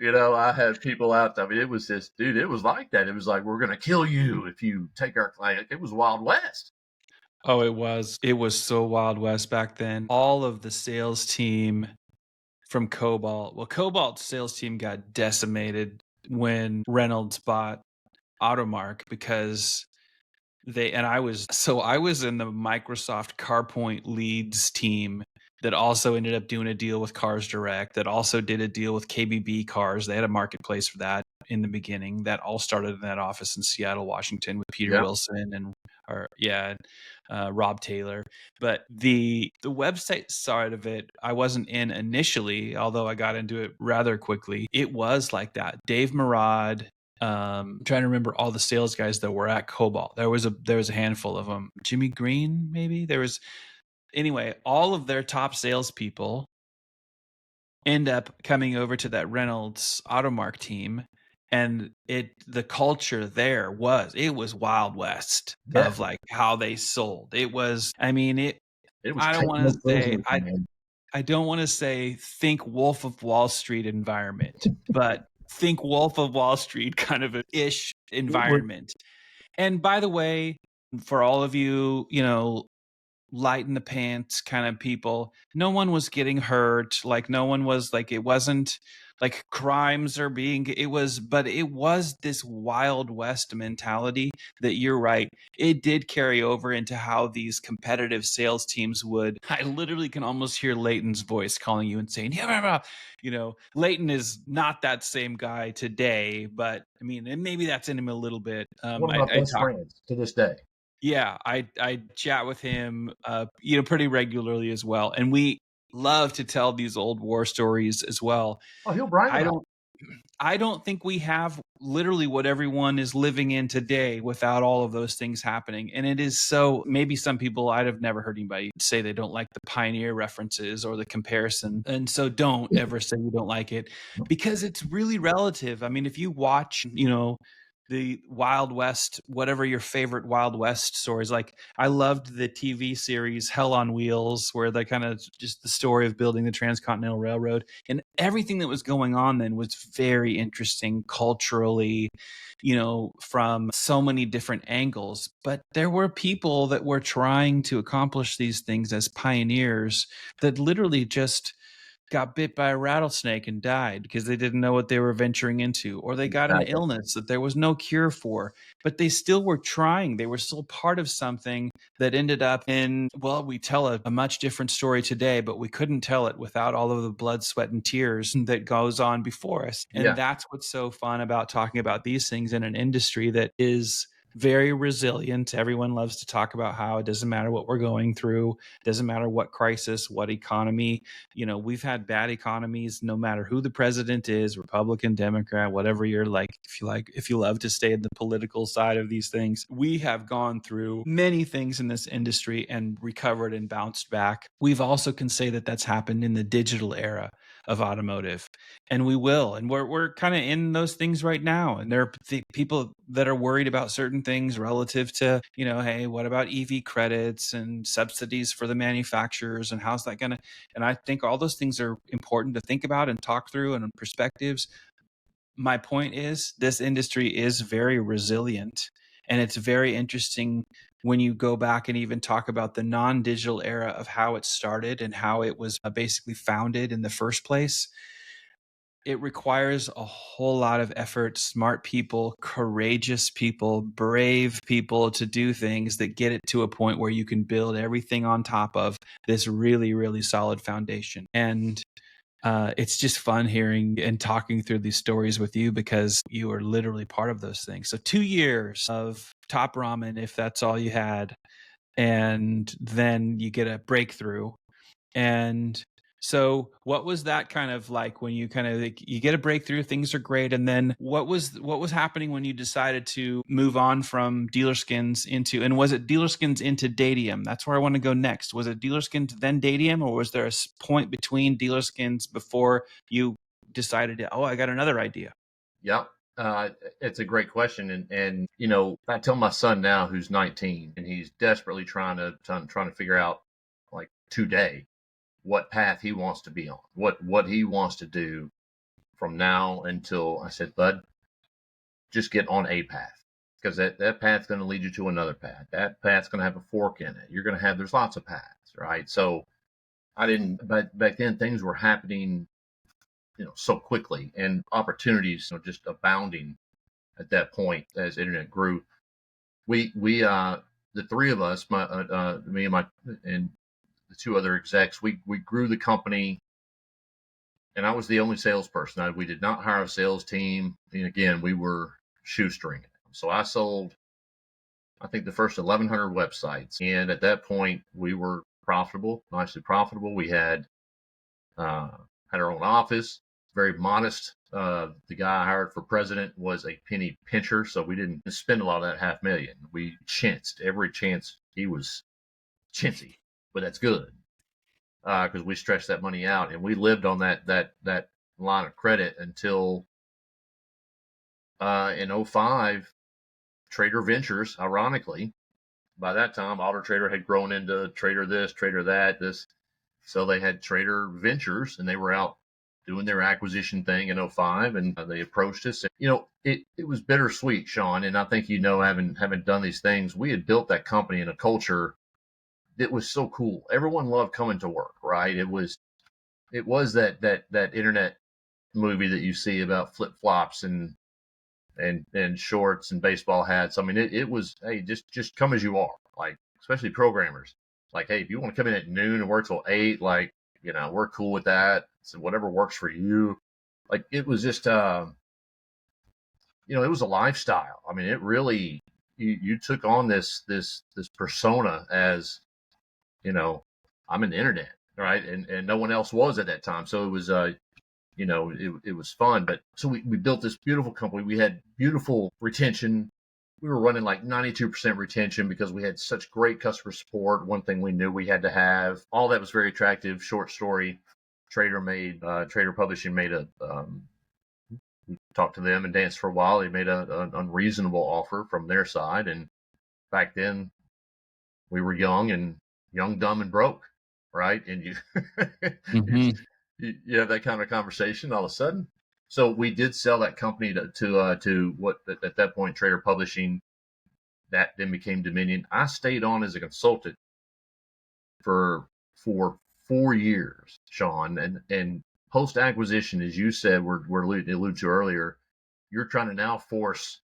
I had people out. I mean, it was just, dude, it was like that. It was like, we're going to kill you if you take our client. It was Wild West. Oh, it was. It was so Wild West back then. All of the sales team from Cobalt. Well, Cobalt's sales team got decimated when Reynolds bought Automark because I was in the Microsoft CarPoint leads team that also ended up doing a deal with Cars Direct, that also did a deal with KBB Cars. They had a marketplace for that in the beginning. That all started in that office in Seattle, Washington, with Peter Wilson and Rob Taylor. But the website side of it, I wasn't in initially, although I got into it rather quickly. It was like that. Dave Murad. I'm trying to remember all the sales guys that were at Cobalt. There was a handful of them. Jimmy Green, maybe. Anyway, all of their top salespeople end up coming over to that Reynolds Automark team, and the culture there was Wild West of like how they sold. It was. I mean, it was. I don't want to say think Wolf of Wall Street environment, but think Wolf of Wall Street kind of ish environment. And by the way, for all of you, light in the pants kind of people, no one was getting hurt. Like no one was like, it wasn't like crimes are being, but it was this Wild West mentality that you're right. It did carry over into how these competitive sales teams would. I literally can almost hear Leighton's voice calling you and saying, yeah, Leighton is not that same guy today, but I mean, and maybe that's in him a little bit. One of my best friends to this day. Yeah, I chat with him, pretty regularly as well. And love to tell these old war stories as well. Oh, he'll brag I about don't I don't think we have literally what everyone is living in today without all of those things happening. And it is so, maybe some people, I'd have never heard anybody say they don't like the Pioneer references or the comparison. And so don't ever say you don't like it, because it's really relative. I mean, if you watch, the Wild West, whatever your favorite Wild West stories, like I loved the TV series Hell on Wheels, where they kind of just the story of building the Transcontinental Railroad, and everything that was going on then was very interesting culturally, from so many different angles. But there were people that were trying to accomplish these things as pioneers that literally just got bit by a rattlesnake and died because they didn't know what they were venturing into, or they got an exactly. illness that there was no cure for, but they still were trying. They were still part of something that ended up in, well, we tell a much different story today, but we couldn't tell it without all of the blood, sweat, and tears that goes on before us. And Yeah. that's what's so fun about talking about these things in an industry that is very resilient. Everyone loves to talk about how it doesn't matter what we're going through, doesn't matter what crisis, what economy. We've had bad economies no matter who the president is, Republican, Democrat, whatever you're like, if you love to stay in the political side of these things. We have gone through many things in this industry and recovered and bounced back. We've also can say that that's happened in the digital era of automotive, and we will, and we're kind of in those things right now. And there are people that are worried about certain things relative to, hey, what about EV credits and subsidies for the manufacturers, and how's that gonna, and I think all those things are important to think about and talk through and perspectives. My point is, this industry is very resilient, and it's very interesting when you go back and even talk about the non-digital era of how it started and how it was basically founded in the first place. It requires a whole lot of effort, smart people, courageous people, brave people to do things that get it to a point where you can build everything on top of this really, really solid foundation. And it's just fun hearing and talking through these stories with you, because you are literally part of those things. So 2 years of top ramen, if that's all you had, and then you get a breakthrough. And so what was that kind of like when you kind of you get a breakthrough, things are great, and then what was happening when you decided to move on from DealerSkins into, and was it DealerSkins into Datium? That's where I want to go next. Was it DealerSkins then Datium, or was there a point between DealerSkins before you decided to, I got another idea? Yep. It's a great question. And I tell my son now, who's 19, and he's desperately trying to figure out, like, today, what path he wants to be on, what he wants to do from now until, I said, bud, just get on a path, because that path's going to lead you to another path. That path's going to have a fork in it. There's lots of paths, right? So but back then things were happening, so quickly, and opportunities, just abounding at that point as internet grew. We the three of us, me and the two other execs, we grew the company, and I was the only salesperson. We did not hire a sales team. And again, we were shoestringing it. So I sold, I think, the first 1,100 websites, and at that point we were profitable, nicely profitable. We had our own office, very modest. The guy I hired for president was a penny pincher, so we didn't spend a lot of that $500,000. We chanced every chance. He was chintzy, but that's good, because we stretched that money out, and we lived on that line of credit until in 2005, Trader Ventures, ironically, by that time, AutoTrader had grown into Trader this, Trader that, this. So they had Trader Ventures, and they were out doing their acquisition thing in 2005, and they approached us. And, it was bittersweet, Shaun, and I think, having done these things, we had built that company in a culture that was so cool. Everyone loved coming to work, right? It was that internet movie that you see about flip flops and shorts and baseball hats. I mean, it was, hey, just come as you are, like, especially programmers. Like, hey, if you want to come in at noon and work till 8, like, we're cool with that. So whatever works for you. Like, it was just, it was a lifestyle. I mean, it really, you took on this persona as, I'm in the internet. right? And no one else was at that time. So it was, it was fun. But so we built this beautiful company. We had beautiful retention. We were running like 92% retention because we had such great customer support. One thing we knew we had to have. All that was very attractive. Short story. Trader Publishing made we talked to them and danced for a while. They made an unreasonable offer from their side. And back then we were young, dumb, and broke, right? And Mm-hmm. you have that kind of conversation all of a sudden. So we did sell that company to what at that point Trader Publishing, that then became Dominion. I stayed on as a consultant for 4 years, Shaun, and post acquisition, as you said, we're alluded to earlier. You're trying to now force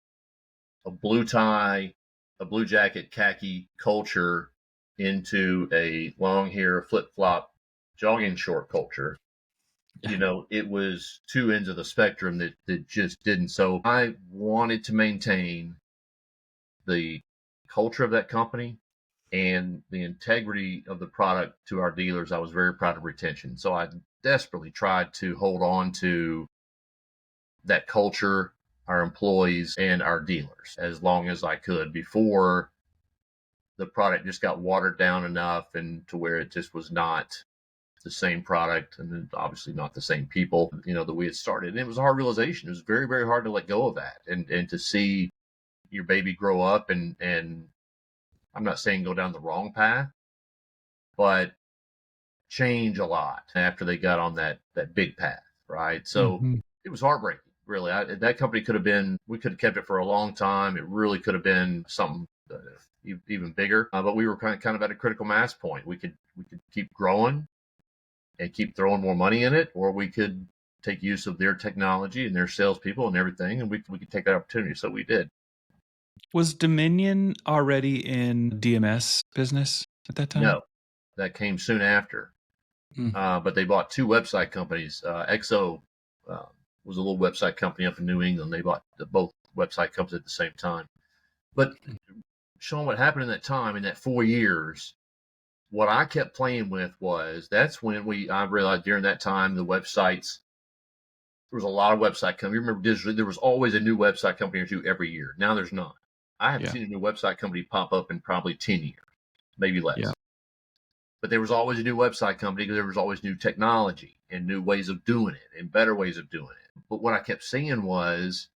a blue tie, a blue jacket, khaki culture into a long hair, flip flop, jogging short culture. It was two ends of the spectrum that just didn't. So I wanted to maintain the culture of that company and the integrity of the product to our dealers. I was very proud of retention. So I desperately tried to hold on to that culture, our employees, and our dealers as long as I could before the product just got watered down enough and to where it just was not the same product, and then obviously not the same people, that we had started. And it was a hard realization. It was very, very hard to let go of that and to see your baby grow up and I'm not saying go down the wrong path, but change a lot after they got on that big path, right? So It was heartbreaking, really. That company we could have kept it for a long time. It really could have been something even bigger, but we were kind of at a critical mass point. We could keep growing and keep throwing more money in it, or we could take use of their technology and their salespeople and everything, and we could take that opportunity. So we did. Was Dominion already in DMS business at that time? No, that came soon after. But they bought two website companies. XO was a little website company up in New England. They bought both website companies at the same time. But Shaun, what happened in that time, in that 4 years, what I kept playing with that's when I realized during that time, the websites, there was a lot of website companies. Remember digitally, there was always a new website company or two every year. Now there's not. I haven't seen a new website company pop up in probably 10 years, maybe less. Yeah. But there was always a new website company because there was always new technology and new ways of doing it and better ways of doing it. But what I kept seeing was,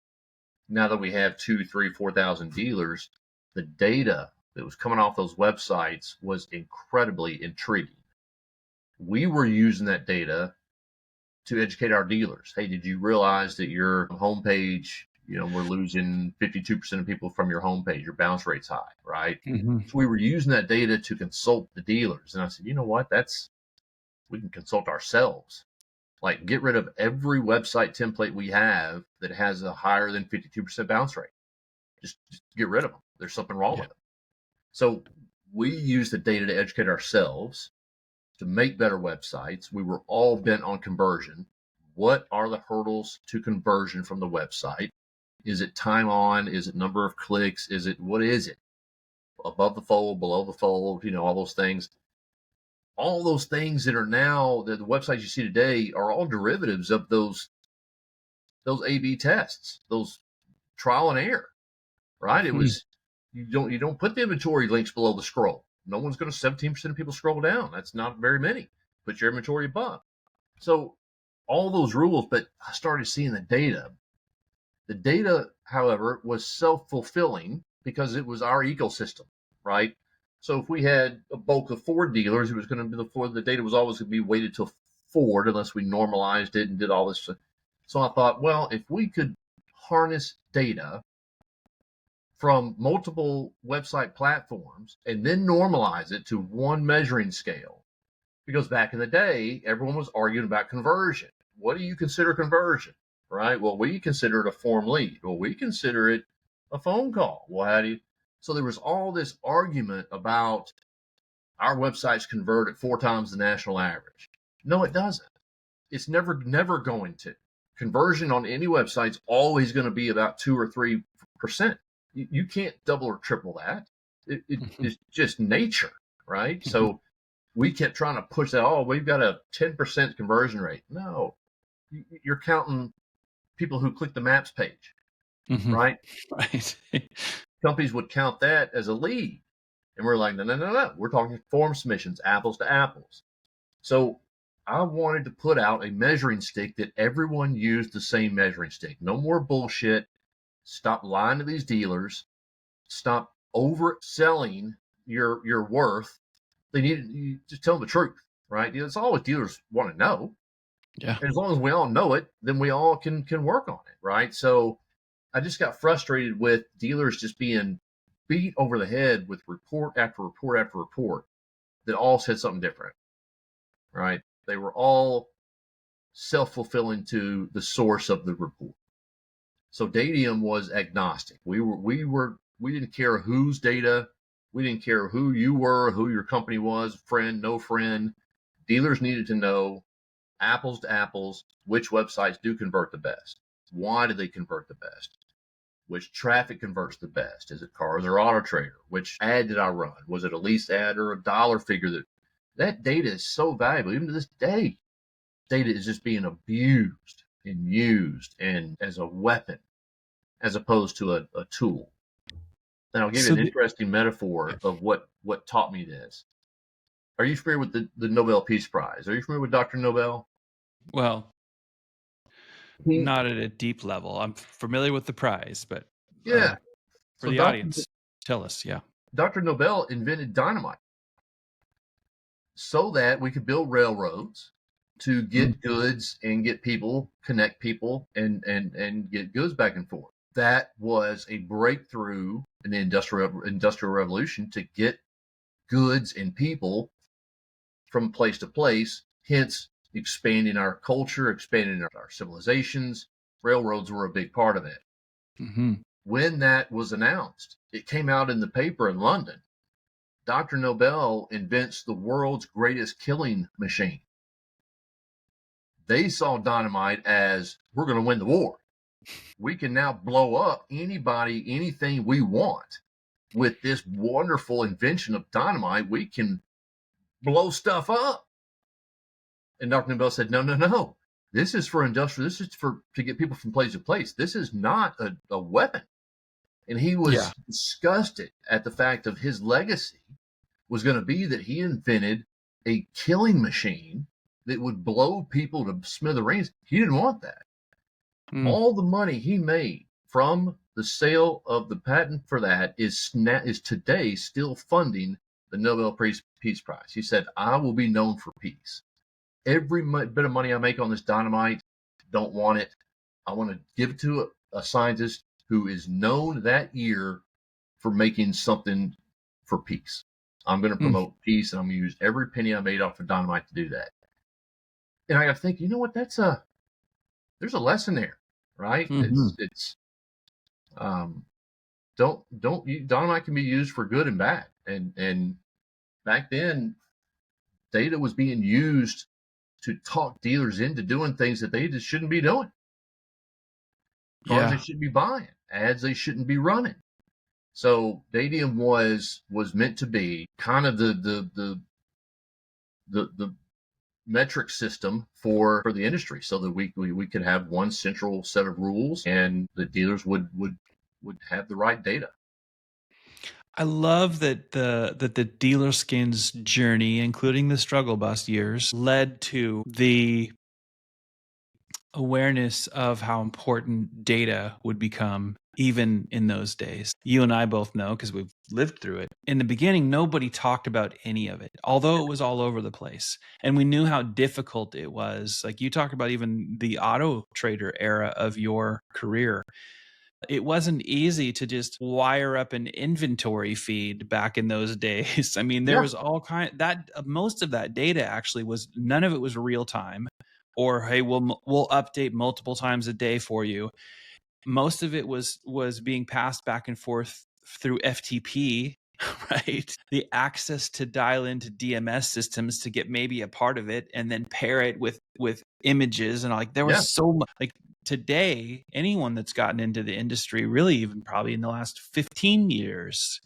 now that we have 2,000, 3,000, 4,000 dealers, the data that was coming off those websites was incredibly intriguing. We were using that data to educate our dealers. Hey, did you realize that your homepage, we're losing 52% of people from your homepage, your bounce rate's high, right? So we were using that data to consult the dealers. And I said, you know what, we can consult ourselves. Like, get rid of every website template we have that has a higher than 52% bounce rate. Just get rid of them. There's something wrong with them. So we use the data to educate ourselves, to make better websites. We were all bent on conversion. What are the hurdles to conversion from the website? Is it time on? Is it number of clicks? What is it? Above the fold, below the fold, all those things. All those things that are now, the websites you see today are all derivatives of those A/B tests, those trial and error, right? It was, you don't put the inventory links below the scroll. No one's going to, 17% of people scroll down. That's not very many. Put your inventory above. So all those rules, but I started seeing the data. The data, however, was self-fulfilling because it was our ecosystem, right? So if we had a bulk of Ford dealers, it was going to be the data was always going to be weighted to Ford unless we normalized it and did all this. So I thought, well, if we could harness data from multiple website platforms and then normalize it to one measuring scale, because back in the day, everyone was arguing about conversion. What do you consider conversion, right? Well, we consider it a form lead. Well, we consider it a phone call. Well, how do you? So there was all this argument about our websites convert at 4 times the national average. No, it doesn't. It's never going to. Conversion on any website is always going to be about 2 or 3%. You can't double or triple that. It's just nature, right? So we kept trying to push that. Oh, we've got a 10% conversion rate. No, you're counting people who click the maps page, right? Right. Companies would count that as a lead. And we're like, no. We're talking form submissions, apples to apples. So I wanted to put out a measuring stick that everyone used the same measuring stick. No more bullshit. Stop lying to these dealers. Stop overselling your worth. They need you just tell them the truth, right? That's all what dealers want to know. Yeah. And as long as we all know it, then we all can work on it, right? So I just got frustrated with dealers just being beat over the head with report after report after report that all said something different, right? They were all self-fulfilling to the source of the report. So Datium was agnostic. We didn't care whose data, we didn't care who you were, who your company was, friend, no friend. Dealers needed to know, apples to apples, which websites do convert the best. Why do they convert the best? Which traffic converts the best? Is it Cars or AutoTrader? Which ad did I run? Was it a lease ad or a dollar figure? That data is so valuable. Even to this day, data is just being abused and used and as a weapon as opposed to a tool. And I'll give you an interesting metaphor of what taught me this. Are you familiar with the Nobel Peace Prize? Are you familiar with Dr. Nobel? Well, not at a deep level. I'm familiar with the prize, but yeah. For the audience, tell us. Yeah. Dr. Nobel invented dynamite so that we could build railroads to get goods and get people, connect people, and get goods back and forth. That was a breakthrough in the industrial revolution to get goods and people from place to place, hence expanding our culture, expanding our civilizations. Railroads were a big part of it. Mm-hmm. When that was announced, it came out in the paper in London. Dr. Nobel invents the world's greatest killing machine. They saw dynamite as, we're going to win the war. We can now blow up anybody, anything we want. With this wonderful invention of dynamite, we can blow stuff up. And Dr. Nobel said, no. This is for industrial. This is to get people from place to place. This is not a weapon. And he was disgusted at the fact of his legacy was going to be that he invented a killing machine that would blow people to smithereens. He didn't want that. All the money he made from the sale of the patent for that is today still funding the Nobel Peace Prize. He said, I will be known for peace. Every bit of money I make on this dynamite, don't want it. I want to give it to a scientist who is known that year for making something for peace. I'm going to promote peace, and I'm going to use every penny I made off of dynamite to do that. And I got to think, you know what? There's a lesson there, right? Dynamite can be used for good and bad. And back then, data was being used to talk dealers into doing things that they just shouldn't be doing. Cars they shouldn't be buying, ads they shouldn't be running. So Datium was meant to be kind of the metric system for the industry, so that we could have one central set of rules, and the dealers would have the right data. I love that the DealerSkins journey, including the struggle bus years, led to the awareness of how important data would become even in those days. You and I both know, because we've lived through it. In the beginning, nobody talked about any of it, although it was all over the place. And we knew how difficult it was. Like you talked about even the AutoTrader era of your career. It wasn't easy to just wire up an inventory feed back in those days. I mean, there was all most of that data actually was, none of it was real time, or, hey, we'll update multiple times a day for you. Most of it was being passed back and forth through FTP, right? The access to dial into DMS systems to get maybe a part of it and then pair it with images. And like, there was so much, like, today, anyone that's gotten into the industry, really even probably in the last 15 years,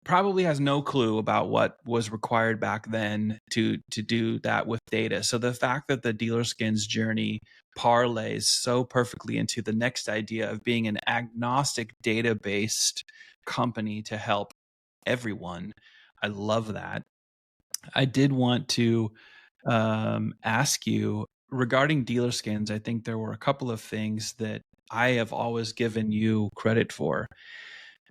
probably has no clue about what was required back then to do that with data. So the fact that the DealerSkins journey parlays so perfectly into the next idea of being an agnostic data-based company to help everyone, I love that. I did want to ask you regarding DealerSkins. I think there were a couple of things that I have always given you credit for.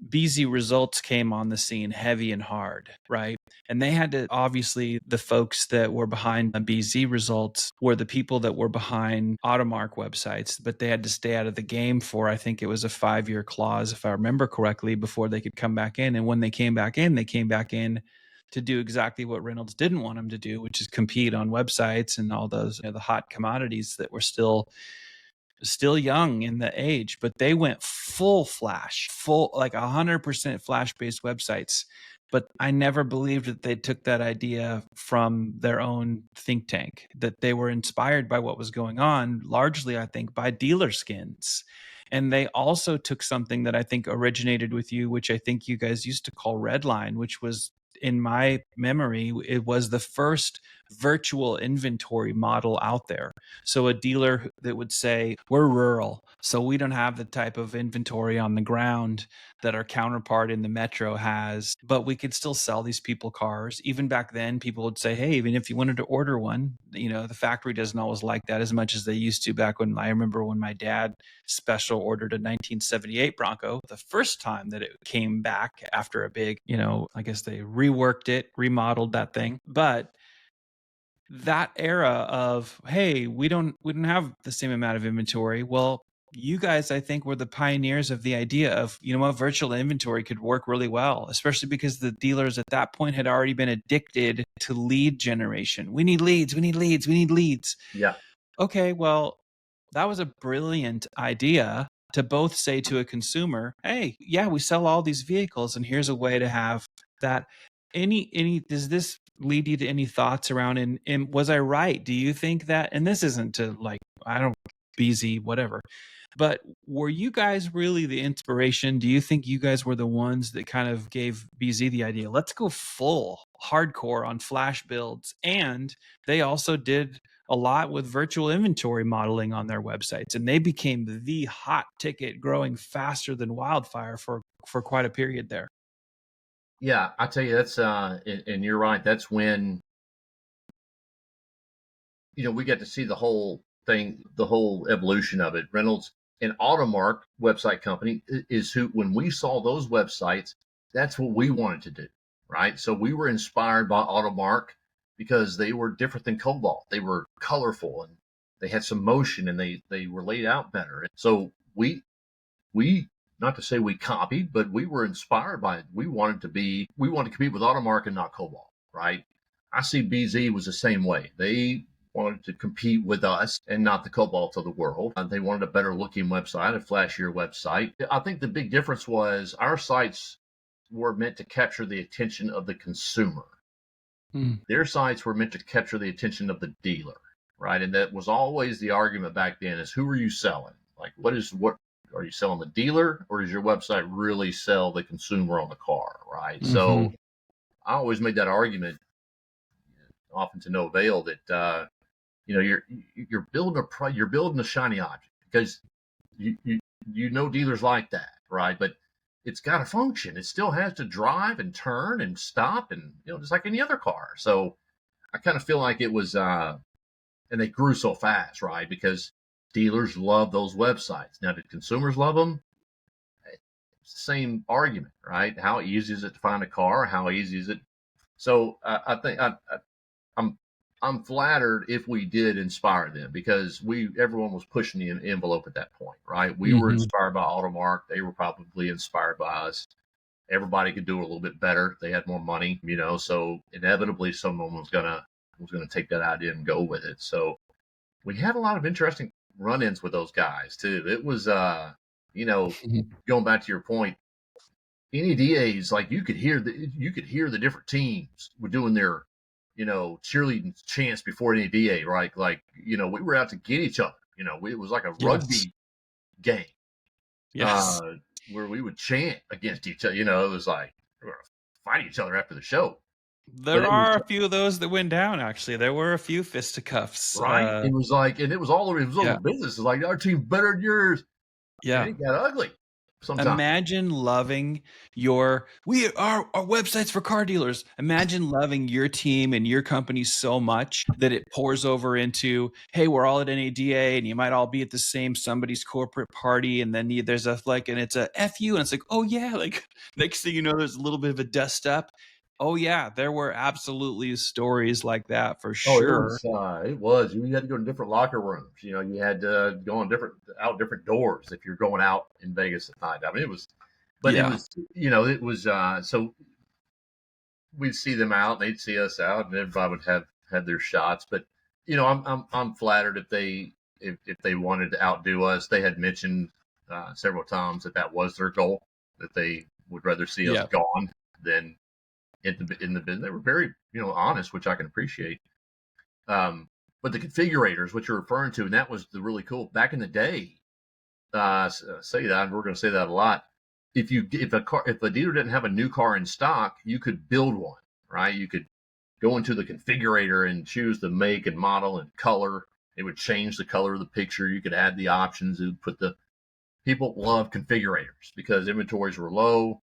BZ Results came on the scene heavy and hard, right? And they had to, obviously, the folks that were behind BZ Results were the people that were behind Automark websites, but they had to stay out of the game for, I think it was a 5-year clause, if I remember correctly, before they could come back in. And when they came back in to do exactly what Reynolds didn't want them to do, which is compete on websites and all those, the hot commodities that were still young in the age, but they went full flash, full like 100% flash based websites. But I never believed that they took that idea from their own think tank, that they were inspired by what was going on, largely, I think, by DealerSkins. And they also took something that I think originated with you, which I think you guys used to call Redline, which was, in my memory, it was the first virtual inventory model out there. So a dealer that would say, we're rural, so we don't have the type of inventory on the ground that our counterpart in the metro has, but we could still sell these people cars. Even back then, people would say, hey, even if you wanted to order one, the factory doesn't always like that as much as they used to back when I remember when my dad special ordered a 1978 Bronco, the first time that it came back after a big, I guess they reworked it, remodeled that thing. But that era of, hey, we don't have the same amount of inventory. Well, you guys, I think, were the pioneers of the idea of, virtual inventory could work really well, especially because the dealers at that point had already been addicted to lead generation. We need leads, we need leads, we need leads. Yeah. Okay, well, that was a brilliant idea to both say to a consumer, hey, yeah, we sell all these vehicles and here's a way to have that. Does this lead you to any thoughts around, and was I right? Do you think that, and this isn't to BZ, whatever, but were you guys really the inspiration? Do you think you guys were the ones that kind of gave BZ the idea, let's go full hardcore on flash builds? And they also did a lot with virtual inventory modeling on their websites, and they became the hot ticket, growing faster than wildfire for quite a period there. Yeah, I tell you, that's and you're right. That's when we get to see the whole thing, the whole evolution of it. Reynolds and Automark website company is who, when we saw those websites, that's what we wanted to do, right? So we were inspired by Automark because they were different than Cobalt. They were colorful and they had some motion and they were laid out better. So we not to say we copied, but we were inspired by it. We wanted to compete with Automark and not Cobalt, right? I see BZ was the same way. They wanted to compete with us and not the Cobalt of the world. They wanted a better looking website, a flashier website. I think the big difference was our sites were meant to capture the attention of the consumer. Their sites were meant to capture the attention of the dealer, right? And that was always the argument back then, is who are you selling? Like, what are you selling, the dealer, or does your website really sell the consumer on the car, right? Mm-hmm. So I always made that argument, often to no avail, that you're building a shiny object, because you dealers like that, right? But it's got to function. It still has to drive and turn and stop, and just like any other car. So I kind of feel like it was, and they grew so fast, right? Because dealers love those websites. Now, did consumers love them? It's the same argument, right? How easy is it to find a car? How easy is it? So I think I'm flattered if we did inspire them, because everyone was pushing the envelope at that point, right? We were inspired by Automark. They were probably inspired by us. Everybody could do it a little bit better. They had more money, so inevitably someone was gonna take that idea and go with it. So we had a lot of interesting run-ins with those guys too. It was going back to your point, NEDAs, like you could hear the different teams were doing their cheerleading chants before NEDA, right? Like we were out to get each other. It was like a rugby game, where we would chant against each other. It was like fight each other after the show. But There it was are a few of those that went down, actually. There were a few fisticuffs. right. It was like, and it was all over. It was all Yeah. the business. It's like our team's better than yours, and Yeah. it got ugly sometimes. Imagine loving our websites for car dealers. Imagine loving your team and your company so much that it pours over into, hey, we're all at NADA and you might all be at the same somebody's corporate party. And then there's a and it's a FU. And it's like, oh yeah. Like next thing you know, there's a little bit of a dust up. Oh yeah. There were absolutely stories like that for sure. It was. You had to go to different locker rooms. You had to go on different doors if you're going out in Vegas at night. I mean, it was, it was. So we'd see them out, and they'd see us out, and everybody would have their shots. But I'm flattered if they wanted to outdo us. They had mentioned several times that was their goal, that they would rather see us gone than in the business. They were very honest, which I can appreciate. But the configurators, which you're referring to, and that was the really cool back in the day. Say that, and we're going to say that a lot. If a dealer didn't have a new car in stock, you could build one, right? You could go into the configurator and choose the make and model and color. It would change the color of the picture. You could add the options. It would put people love configurators because inventories were low.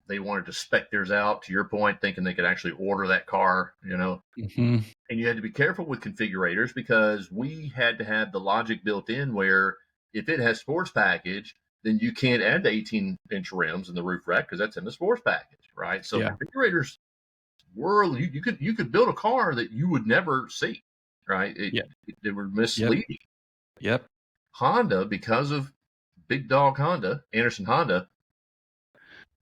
They wanted to spec theirs out, to your point, thinking they could actually order that car, Mm-hmm. And you had to be careful with configurators because we had to have the logic built in where if it has sports package, then you can't add the 18-inch rims in the roof rack because that's in the sports package, right? So configurators were, you could build a car that you would never see, right? They were misleading. Yep. Honda, because of Big Dog Honda, Anderson Honda,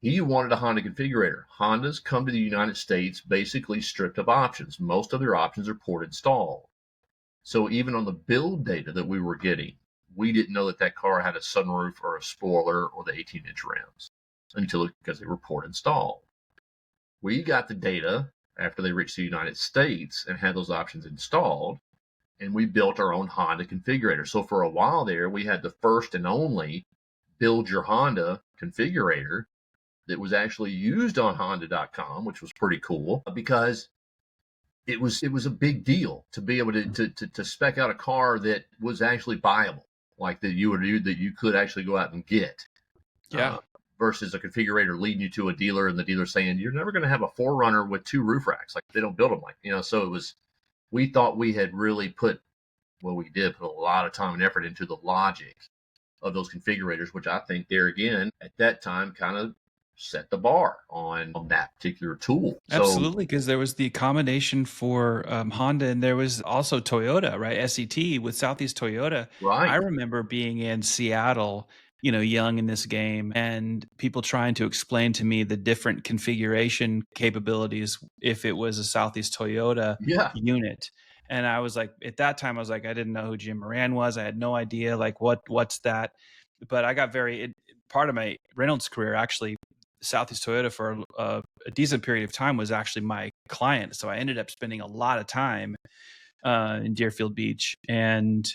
he wanted a Honda configurator. Hondas come to the United States basically stripped of options. Most of their options are port installed. So even on the build data that we were getting, we didn't know that car had a sunroof or a spoiler or the 18-inch rims because they were port installed. We got the data after they reached the United States and had those options installed, and we built our own Honda configurator. So for a while there, we had the first and only build your Honda configurator that was actually used on Honda.com, which was pretty cool because it was a big deal to be able to spec out a car that was actually buyable, like that you could actually go out and get. Versus a configurator leading you to a dealer and the dealer saying you're never going to have a 4Runner with 2 roof racks. Like they don't build them so we thought we had really put a lot of time and effort into the logic of those configurators, which I think there again at that time kind of set the bar on that particular tool. Absolutely, because there was the accommodation for Honda, and there was also Toyota, right? SET with Southeast Toyota. Right. I remember being in Seattle, young in this game, and people trying to explain to me the different configuration capabilities if it was a Southeast Toyota unit. And I was like, at that time, I didn't know who Jim Moran was. I had no idea, like, what's that? But I got part of my Reynolds career, actually, Southeast Toyota for a decent period of time was actually my client. So I ended up spending a lot of time in Deerfield Beach. And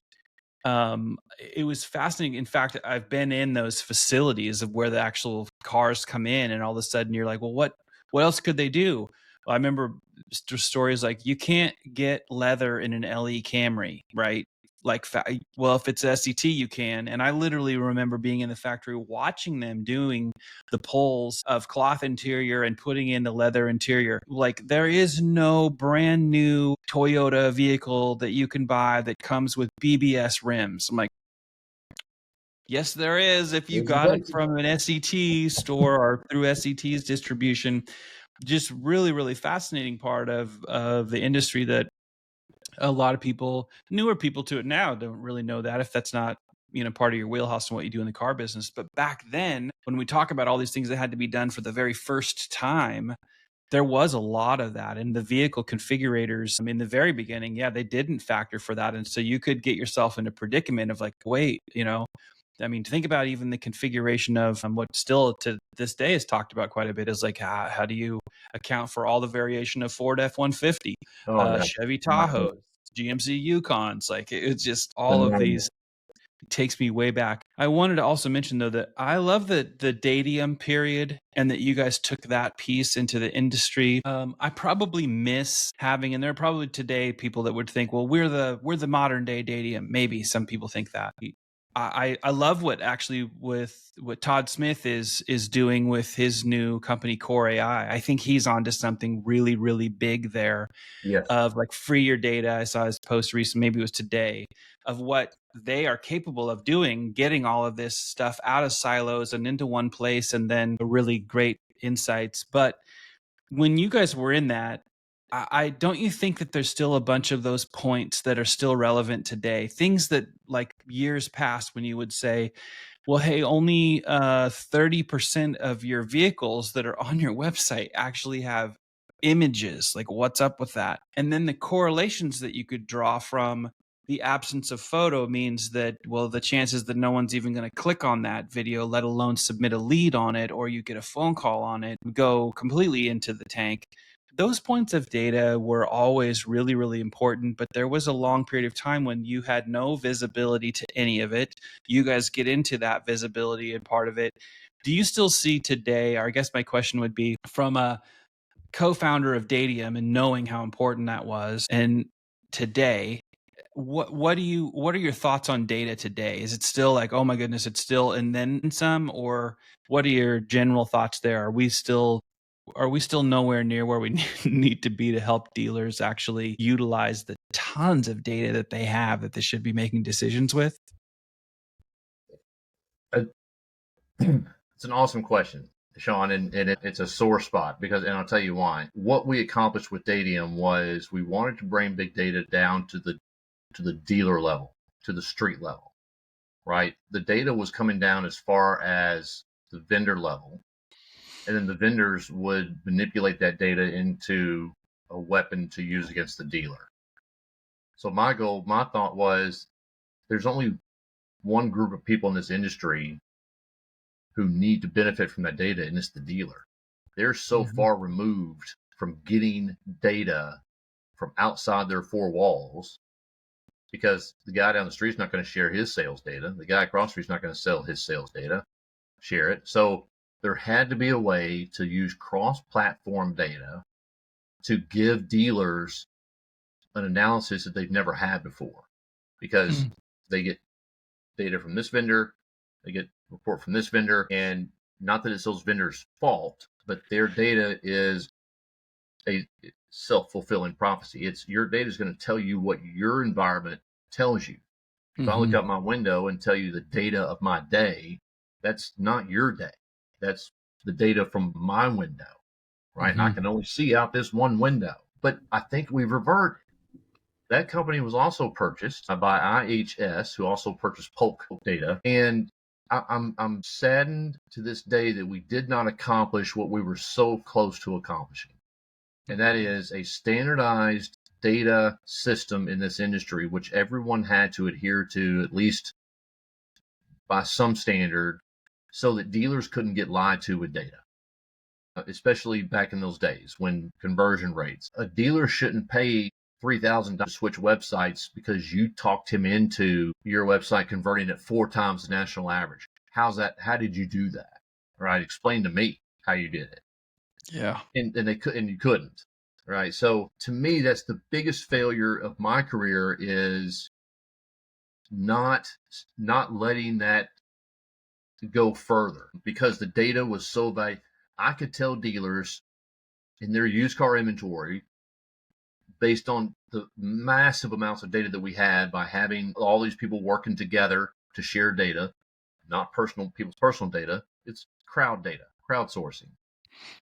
it was fascinating. In fact, I've been in those facilities of where the actual cars come in, and all of a sudden you're like, well, what else could they do? Well, I remember stories like you can't get leather in an LE Camry, right? Like, if it's SET, you can. And I literally remember being in the factory watching them doing the pulls of cloth interior and putting in the leather interior. Like, there is no brand new Toyota vehicle that you can buy that comes with BBS rims. I'm like, yes, there is. If you got it from an SET store or through SET's distribution. Just really, really fascinating part of the industry that a lot of people, newer people to it now, don't really know that if that's not part of your wheelhouse and what you do in the car business. But back then, when we talk about all these things that had to be done for the very first time, there was a lot of that. And the vehicle configurators in the very beginning, they didn't factor for that. And so you could get yourself in a predicament of like, wait, think about even the configuration of what still to this day is talked about quite a bit is like, how do you account for all the variation of Ford F-150, Chevy Tahoe, GMC Yukons? Like, it's just all of these. It takes me way back. I wanted to also mention, though, that I love the Datium period and that you guys took that piece into the industry. I probably miss having, and there are probably today people that would think, well, we're the modern day Datium. Maybe some people think that. I love what Todd Smith is doing with his new company Core AI. I think he's onto something really, really big there. Yes. Of like free your data. I saw his post recently, maybe it was today, of what they are capable of doing, getting all of this stuff out of silos and into one place, and then really great insights. But when you guys were in that, I don't you think that there's still a bunch of those points that are still relevant today? Things that like years past when you would say, well, hey, only 30% of your vehicles that are on your website actually have images. Like, what's up with that? And then the correlations that you could draw from the absence of photo means that, well, the chances that no one's even going to click on that video, let alone submit a lead on it, or you get a phone call on it, go completely into the tank. Those points of data were always really, really important, but there was a long period of time when you had no visibility to any of it. You guys get into that visibility and part of it. Do you still see today, or I guess my question would be, from a co-founder of Datium and knowing how important that was, and today, what are your thoughts on data today? Is it still like, oh my goodness, it's still and then some, or what are your general thoughts there? Are we still nowhere near where we need to be to help dealers actually utilize the tons of data that they have that they should be making decisions with? It's an awesome question, Shaun, and it's a sore spot and I'll tell you why. What we accomplished with Datium was we wanted to bring big data down to the dealer level, to the street level, right? The data was coming down as far as the vendor level, and then the vendors would manipulate that data into a weapon to use against the dealer. So my thought was, there's only one group of people in this industry who need to benefit from that data, and it's the dealer. They're so far removed from getting data from outside their four walls, because the guy down the street is not going to share his sales data. The guy across the street is not going to sell his sales data, share it. So there had to be a way to use cross-platform data to give dealers an analysis that they've never had before, because they get data from this vendor, they get report from this vendor, and not that it's those vendors' fault, but their data is a self-fulfilling prophecy. It's your data is going to tell you what your environment tells you. If I look out my window and tell you the data of my day, that's not your day. That's the data from my window, right? And I can only see out this one window. But I think we've reverted. That company was also purchased by IHS, who also purchased Polk Data. And I'm saddened to this day that we did not accomplish what we were so close to accomplishing. And that is a standardized data system in this industry, which everyone had to adhere to, at least by some standard, so that dealers couldn't get lied to with data, especially back in those days when conversion rates. A dealer shouldn't pay $3,000 to switch websites because you talked him into your website converting at 4 times the national average. How's that? How did you do that? Right? Explain to me how you did it. Yeah. And you couldn't. Right. So to me, that's the biggest failure of my career, is not letting that go further, because the data was so vague. I could tell dealers in their used car inventory, based on the massive amounts of data that we had by having all these people working together to share data, not people's personal data, it's crowd data, crowdsourcing.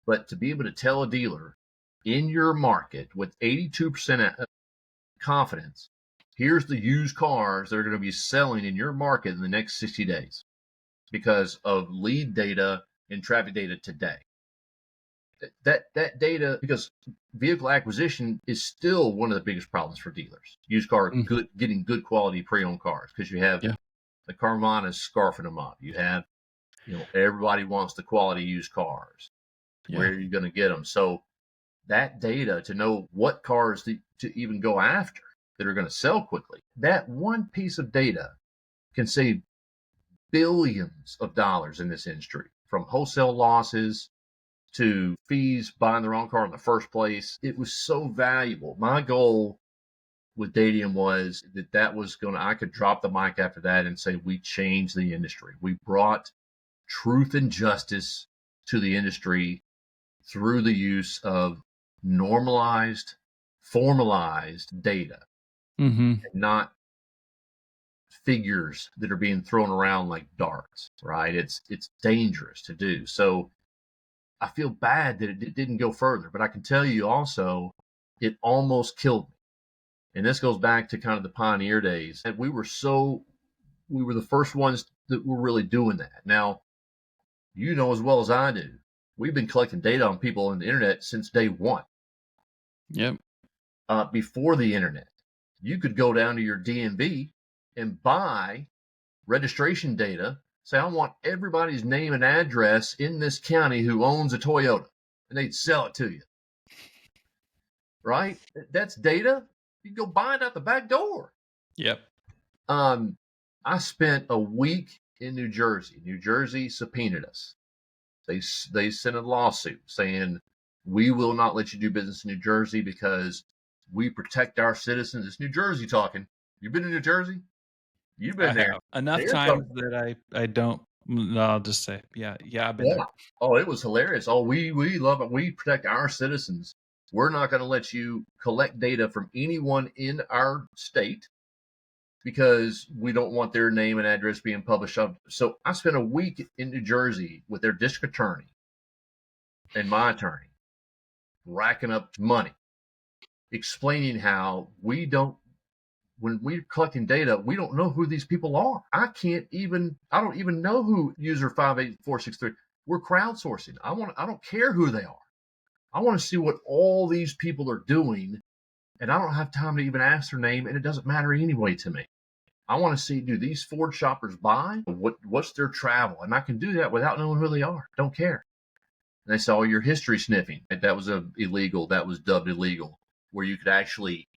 But to be able to tell a dealer in your market with 82% confidence, here's the used cars that are going to be selling in your market in the next 60 days because of lead data and traffic data today. That data, because vehicle acquisition is still one of the biggest problems for dealers. Used car, getting good quality pre-owned cars, because you have the Carvana's scarfing them up. You have, everybody wants the quality used cars. Where are you going to get them? So that data, to know what cars to even go after that are going to sell quickly, that one piece of data can save billions of dollars in this industry, from wholesale losses to fees buying the wrong car in the first place. It was so valuable. My goal with Datium was I could drop the mic after that and say, we changed the industry. We brought truth and justice to the industry through the use of normalized, formalized data, Mm-hmm. and not figures that are being thrown around like darts, right? It's dangerous to do. So I feel bad that it didn't go further, but I can tell you also, it almost killed me. And this goes back to kind of the pioneer days. And we were the first ones that were really doing that. Now, you know as well as I do, we've been collecting data on people on the internet since day one. Yep. Before the internet, you could go down to your DMV and buy registration data. Say, I want everybody's name and address in this county who owns a Toyota, and they'd sell it to you. Right? That's data. You can go buy it out the back door. Yep. I spent a week in New Jersey. New Jersey subpoenaed us. They sent a lawsuit saying, we will not let you do business in New Jersey because we protect our citizens. It's New Jersey talking. You've been in New Jersey? You've been there. Enough times that I don't. I'll just say, yeah, I've been there. Oh, it was hilarious. Oh, we love it. We protect our citizens. We're not going to let you collect data from anyone in our state because we don't want their name and address being published. So I spent a week in New Jersey with their district attorney and my attorney, racking up money, explaining how when we're collecting data, we don't know who these people are. I don't even know who user 58463. We're crowdsourcing. I don't care who they are. I want to see what all these people are doing, and I don't have time to even ask their name, and it doesn't matter anyway to me. I want to see, do these Ford shoppers buy? What's their travel? And I can do that without knowing who they are. Don't care. And they say, oh, you're history sniffing. That was illegal. That was dubbed illegal, where you could actually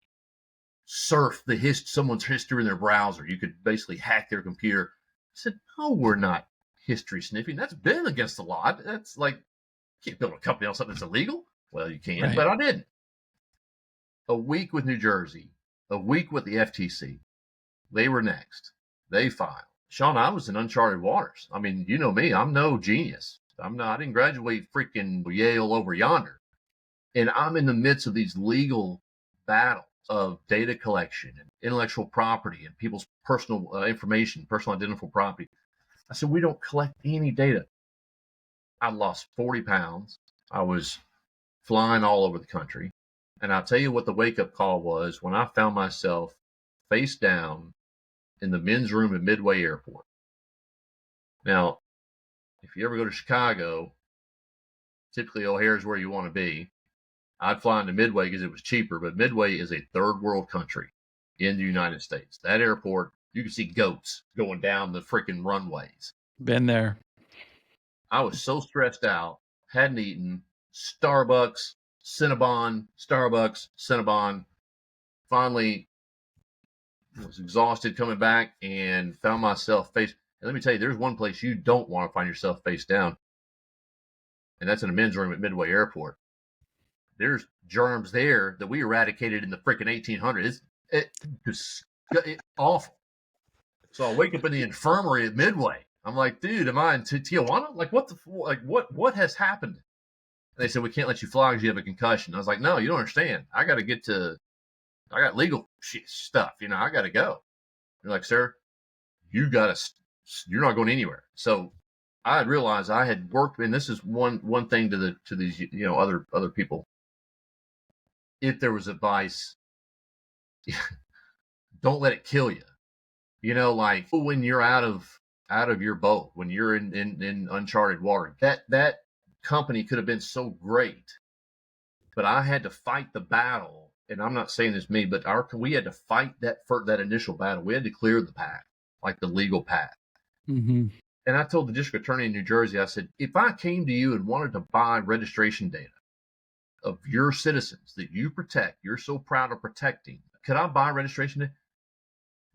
surf someone's history in their browser. You could basically hack their computer. I said, no, we're not history sniffing. That's been against the law. That's like, you can't build a company on something that's illegal. Well, you can, Right. but I didn't. A week with New Jersey, a week with the FTC. They were next. They filed. Shaun, I was in uncharted waters. I mean, you know me, I'm no genius. I didn't graduate freaking Yale over yonder. And I'm in the midst of these legal battles of data collection and intellectual property and people's personal information, personal identifiable property. I said, we don't collect any data. I lost 40 pounds. I was flying all over the country. And I'll tell you what the wake-up call was when I found myself face down in the men's room at Midway Airport. Now, if you ever go to Chicago, typically O'Hare is where you want to be. I'd fly into Midway because it was cheaper, but Midway is a third world country in the United States. That airport, you can see goats going down the freaking runways. Been there. I was so stressed out, hadn't eaten. Starbucks, Cinnabon, Starbucks, Cinnabon. Finally, was exhausted coming back and found myself face. And let me tell you, there's one place you don't want to find yourself face down, and that's in a men's room at Midway Airport. There's germs there that we eradicated in the freaking 1800s. It's awful. So I wake up in the infirmary at Midway. I'm like, dude, am I in Tijuana? Like, what has happened? And they said, we can't let you fly because you have a concussion. I was like, no, you don't understand. I got legal stuff. I got to go. They're like, sir, you're not going anywhere. So I had realized I had worked, and this is one thing to these, other people. If there was advice, don't let it kill you. Like when you're out of your boat, when you're in uncharted water, that company could have been so great, but I had to fight the battle. And I'm not saying this me, but we had to fight that initial battle. We had to clear the path, like the legal path. Mm-hmm. And I told the district attorney in New Jersey, I said, if I came to you and wanted to buy registration data of your citizens that you protect, you're so proud of protecting, could I buy registration data?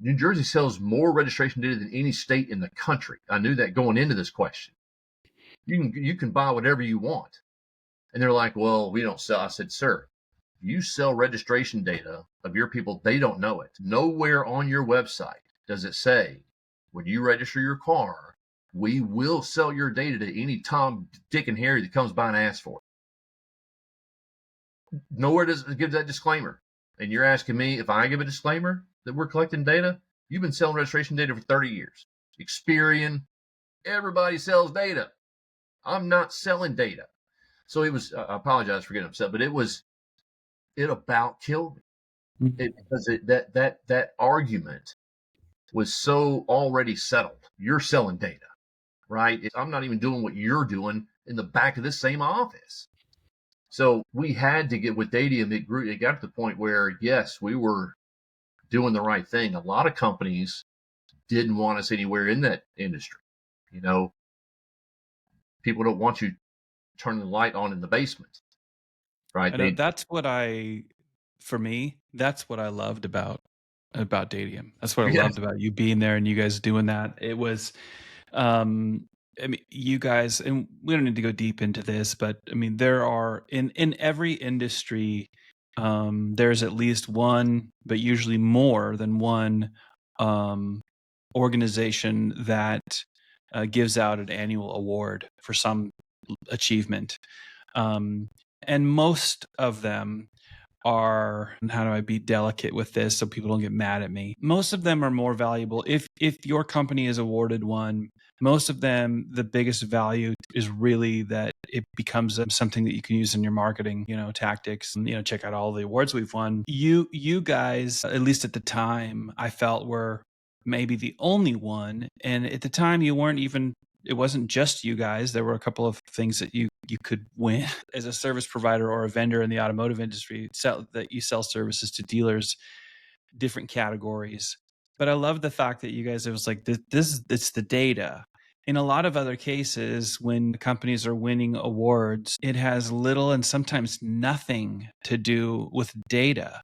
New Jersey sells more registration data than any state in the country. I knew that going into this question. You can buy whatever you want. And they're like, well, we don't sell. I said, sir, you sell registration data of your people. They don't know it. Nowhere on your website does it say, when you register your car, we will sell your data to any Tom, Dick, and Harry that comes by and asks for it. Nowhere does it give that disclaimer. And you're asking me if I give a disclaimer that we're collecting data? You've been selling registration data for 30 years. Experian, everybody sells data. I'm not selling data. So it was, I apologize for getting upset, but it about killed me. Because that argument was so already settled. You're selling data, right? I'm not even doing what you're doing in the back of this same office. So we had to get with Datium. It got to the point where, yes, we were doing the right thing. A lot of companies didn't want us anywhere in that industry. People don't want you turning the light on in the basement, right? And that's what for me, that's what I loved about Datium. That's what I loved about you being there and you guys doing that. It was, I mean, you guys, and we don't need to go deep into this, but I mean, there are in every industry, there's at least one, but usually more than one, organization that gives out an annual award for some achievement. And most of them are, and how do I be delicate with this so people don't get mad at me? Most of them are more valuable. If your company is awarded one, most of them, the biggest value is really that it becomes something that you can use in your marketing, tactics, and, check out all the awards we've won. You guys, at least at the time, I felt were maybe the only one. And at the time you weren't even, it wasn't just you guys. There were a couple of things that you could win as a service provider or a vendor in the automotive industry, that you sell services to dealers, different categories. But I love the fact that you guys, it was like, it's the data. In a lot of other cases, when companies are winning awards, it has little and sometimes nothing to do with data.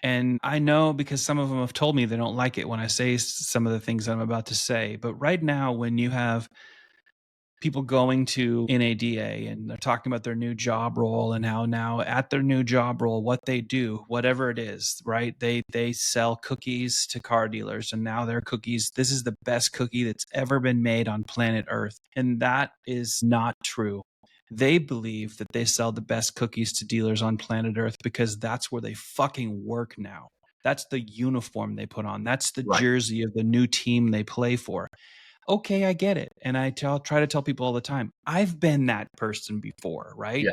And I know because some of them have told me they don't like it when I say some of the things I'm about to say. But right now, when you have people going to NADA and they're talking about their new job role and how now at their new job role, what they do, whatever it is, right? They sell cookies to car dealers, and now their cookies, this is the best cookie that's ever been made on planet Earth. And that is not true. They believe that they sell the best cookies to dealers on planet Earth because that's where they fucking work now. That's the uniform they put on. That's the jersey of the new team they play for. Okay, I get it. And I try to tell people all the time, I've been that person before, right? Yeah.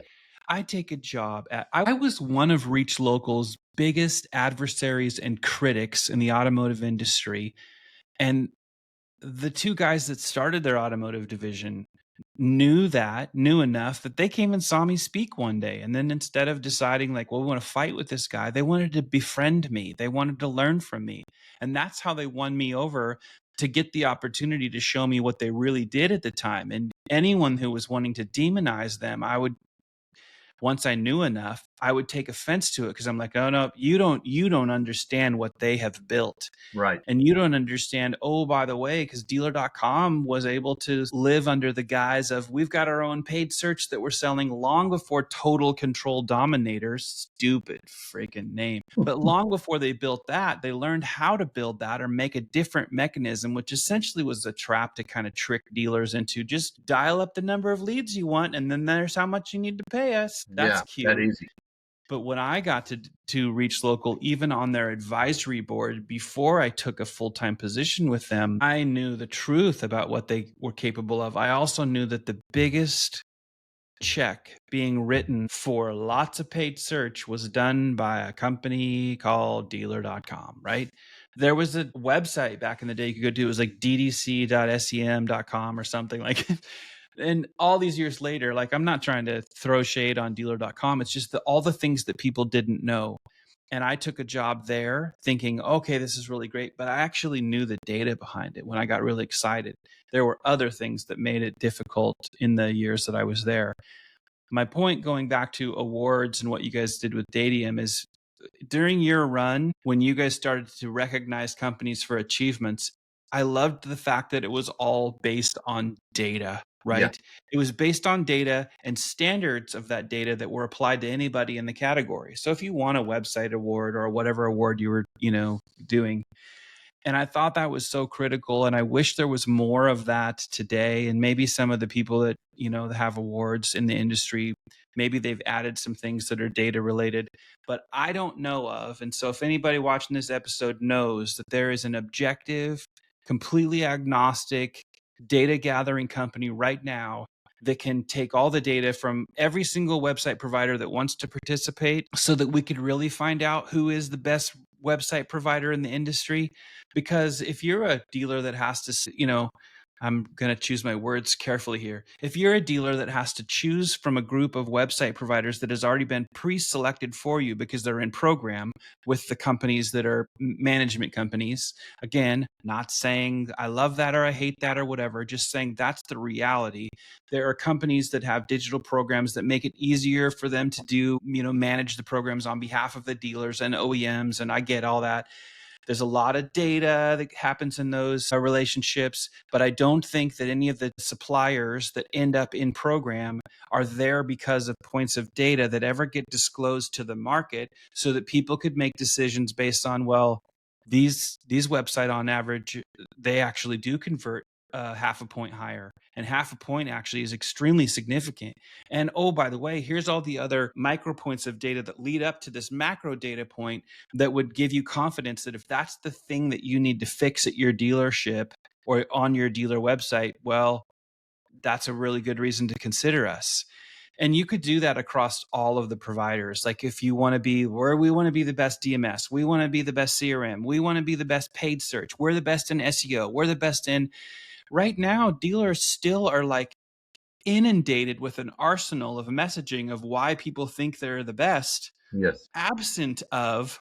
I take a job I was one of Reach Local's biggest adversaries and critics in the automotive industry. And the two guys that started their automotive division knew enough that they came and saw me speak one day. And then instead of deciding like, well, we want to fight with this guy, they wanted to befriend me. They wanted to learn from me. And that's how they won me over, to get the opportunity to show me what they really did at the time. And anyone who was wanting to demonize them, once I knew enough, I would take offense to it because I'm like, oh no, you don't understand what they have built. Right. And you don't understand, oh, by the way, because dealer.com was able to live under the guise of, we've got our own paid search that we're selling long before Total Control Dominator, stupid freaking name. But long before they built that, they learned how to build that or make a different mechanism, which essentially was a trap to kind of trick dealers into just dial up the number of leads you want, and then there's how much you need to pay us. That's cute. That easy. But when I got to Reach Local, even on their advisory board, before I took a full-time position with them, I knew the truth about what they were capable of. I also knew that the biggest check being written for lots of paid search was done by a company called dealer.com, right? There was a website back in the day you could go to. It was like ddc.sem.com or something like it. And all these years later, like, I'm not trying to throw shade on dealer.com. It's just all the things that people didn't know. And I took a job there thinking, okay, this is really great. But I actually knew the data behind it when I got really excited. There were other things that made it difficult in the years that I was there. My point, going back to awards and what you guys did with Datium, is during your run, when you guys started to recognize companies for achievements, I loved the fact that it was all based on data, right? It was based on data and standards of that data that were applied to anybody in the category. So if you won a website award or whatever award you were, doing, and I thought that was so critical. And I wish there was more of that today. And maybe some of the people that, that have awards in the industry, maybe they've added some things that are data related, but I don't know of. And so if anybody watching this episode knows that there is an objective, completely agnostic data gathering company right now that can take all the data from every single website provider that wants to participate so that we could really find out who is the best website provider in the industry. Because if you're a dealer that has to, I'm going to choose my words carefully here. If you're a dealer that has to choose from a group of website providers that has already been pre-selected for you because they're in program with the companies that are management companies, again, not saying I love that or I hate that or whatever, just saying that's the reality. There are companies that have digital programs that make it easier for them to do, manage the programs on behalf of the dealers and OEMs. And I get all that. There's a lot of data that happens in those relationships, but I don't think that any of the suppliers that end up in program are there because of points of data that ever get disclosed to the market so that people could make decisions based on, well, these website on average, they actually do convert half a point higher, and half a point actually is extremely significant. And oh, by the way, here's all the other micro points of data that lead up to this macro data point that would give you confidence that if that's the thing that you need to fix at your dealership or on your dealer website, well, that's a really good reason to consider us. And you could do that across all of the providers. Like if you want to be where we want to be the best DMS, we want to be the best CRM, we want to be the best paid search, we're the best in SEO, we're the best in. Right now, dealers still are like inundated with an arsenal of messaging of why people think they're the best, absent of,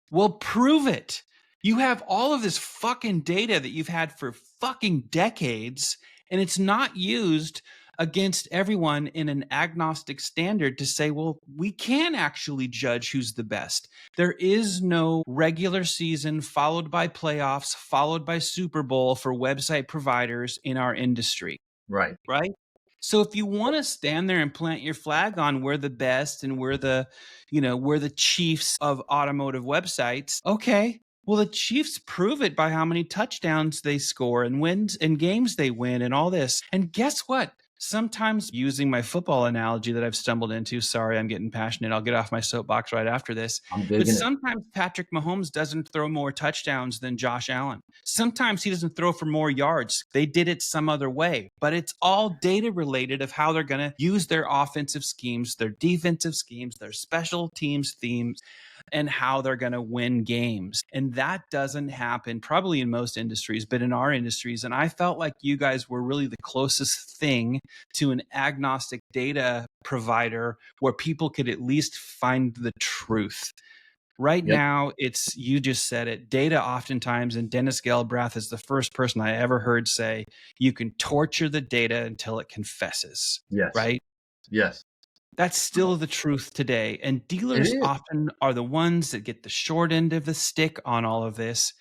well, prove it. You have all of this fucking data that you've had for fucking decades, and it's not used against everyone in an agnostic standard to say, well, we can actually judge who's the best. There is no regular season followed by playoffs, followed by Super Bowl for website providers in our industry. Right. So if you want to stand there and plant your flag on we're the best and we're the chiefs of automotive websites, okay. Well, the Chiefs prove it by how many touchdowns they score and wins and games they win and all this. And guess what? Sometimes, using my football analogy that I've stumbled into, sorry, I'm getting passionate. I'll get off my soapbox right after this. But sometimes Patrick Mahomes doesn't throw more touchdowns than Josh Allen. Sometimes he doesn't throw for more yards. They did it some other way. But it's all data related of how they're going to use their offensive schemes, their defensive schemes, their special teams themes, and how they're going to win games. And that doesn't happen probably in most industries, but in our industries. And I felt like you guys were really the closest thing to an agnostic data provider where people could at least find the truth. Right now, it's, you just said it, data oftentimes, and Dennis Gelbrath is the first person I ever heard say, you can torture the data until it confesses. Right? Yes. That's still the truth today. And dealers often are the ones that get the short end of the stick on all of this.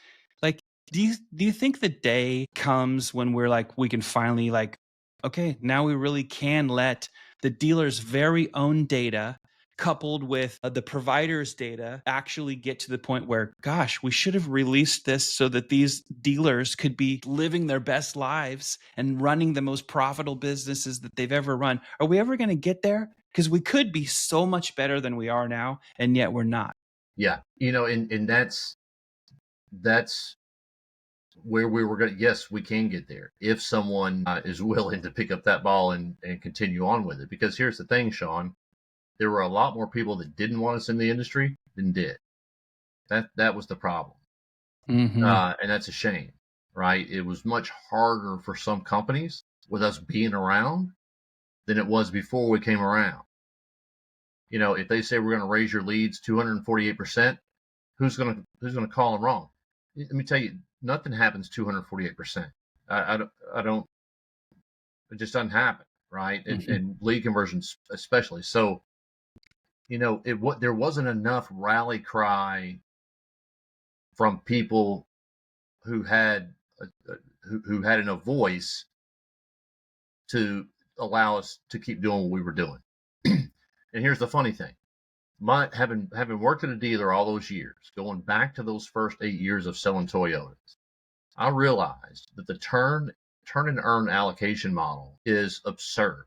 Like, do you think the day comes when we're like, we can finally like, okay, now we really can let the dealer's very own data coupled with the provider's data actually get to the point where, gosh, we should have released this so that these dealers could be living their best lives and running the most profitable businesses that they've ever run. Are we ever going to get there? Because we could be so much better than we are now, and yet we're not. Yeah. And that's where we were going to, yes, we can get there if someone is willing to pick up that ball and continue on with it. Because here's the thing, Shaun, there were a lot more people that didn't want us in the industry than did. That was the problem. Mm-hmm. And that's a shame, right? It was much harder for some companies with us being around than it was before we came around. If they say we're going to raise your leads 248%, who's going to call them wrong? Let me tell you, nothing happens 248%. I don't. It just doesn't happen, right? And lead conversions especially. So there wasn't enough rally cry from people who had who had a voice to allow us to keep doing what we were doing. And here's the funny thing. Having worked at a dealer all those years, going back to those first 8 years of selling Toyotas, I realized that the turn and earn allocation model is absurd.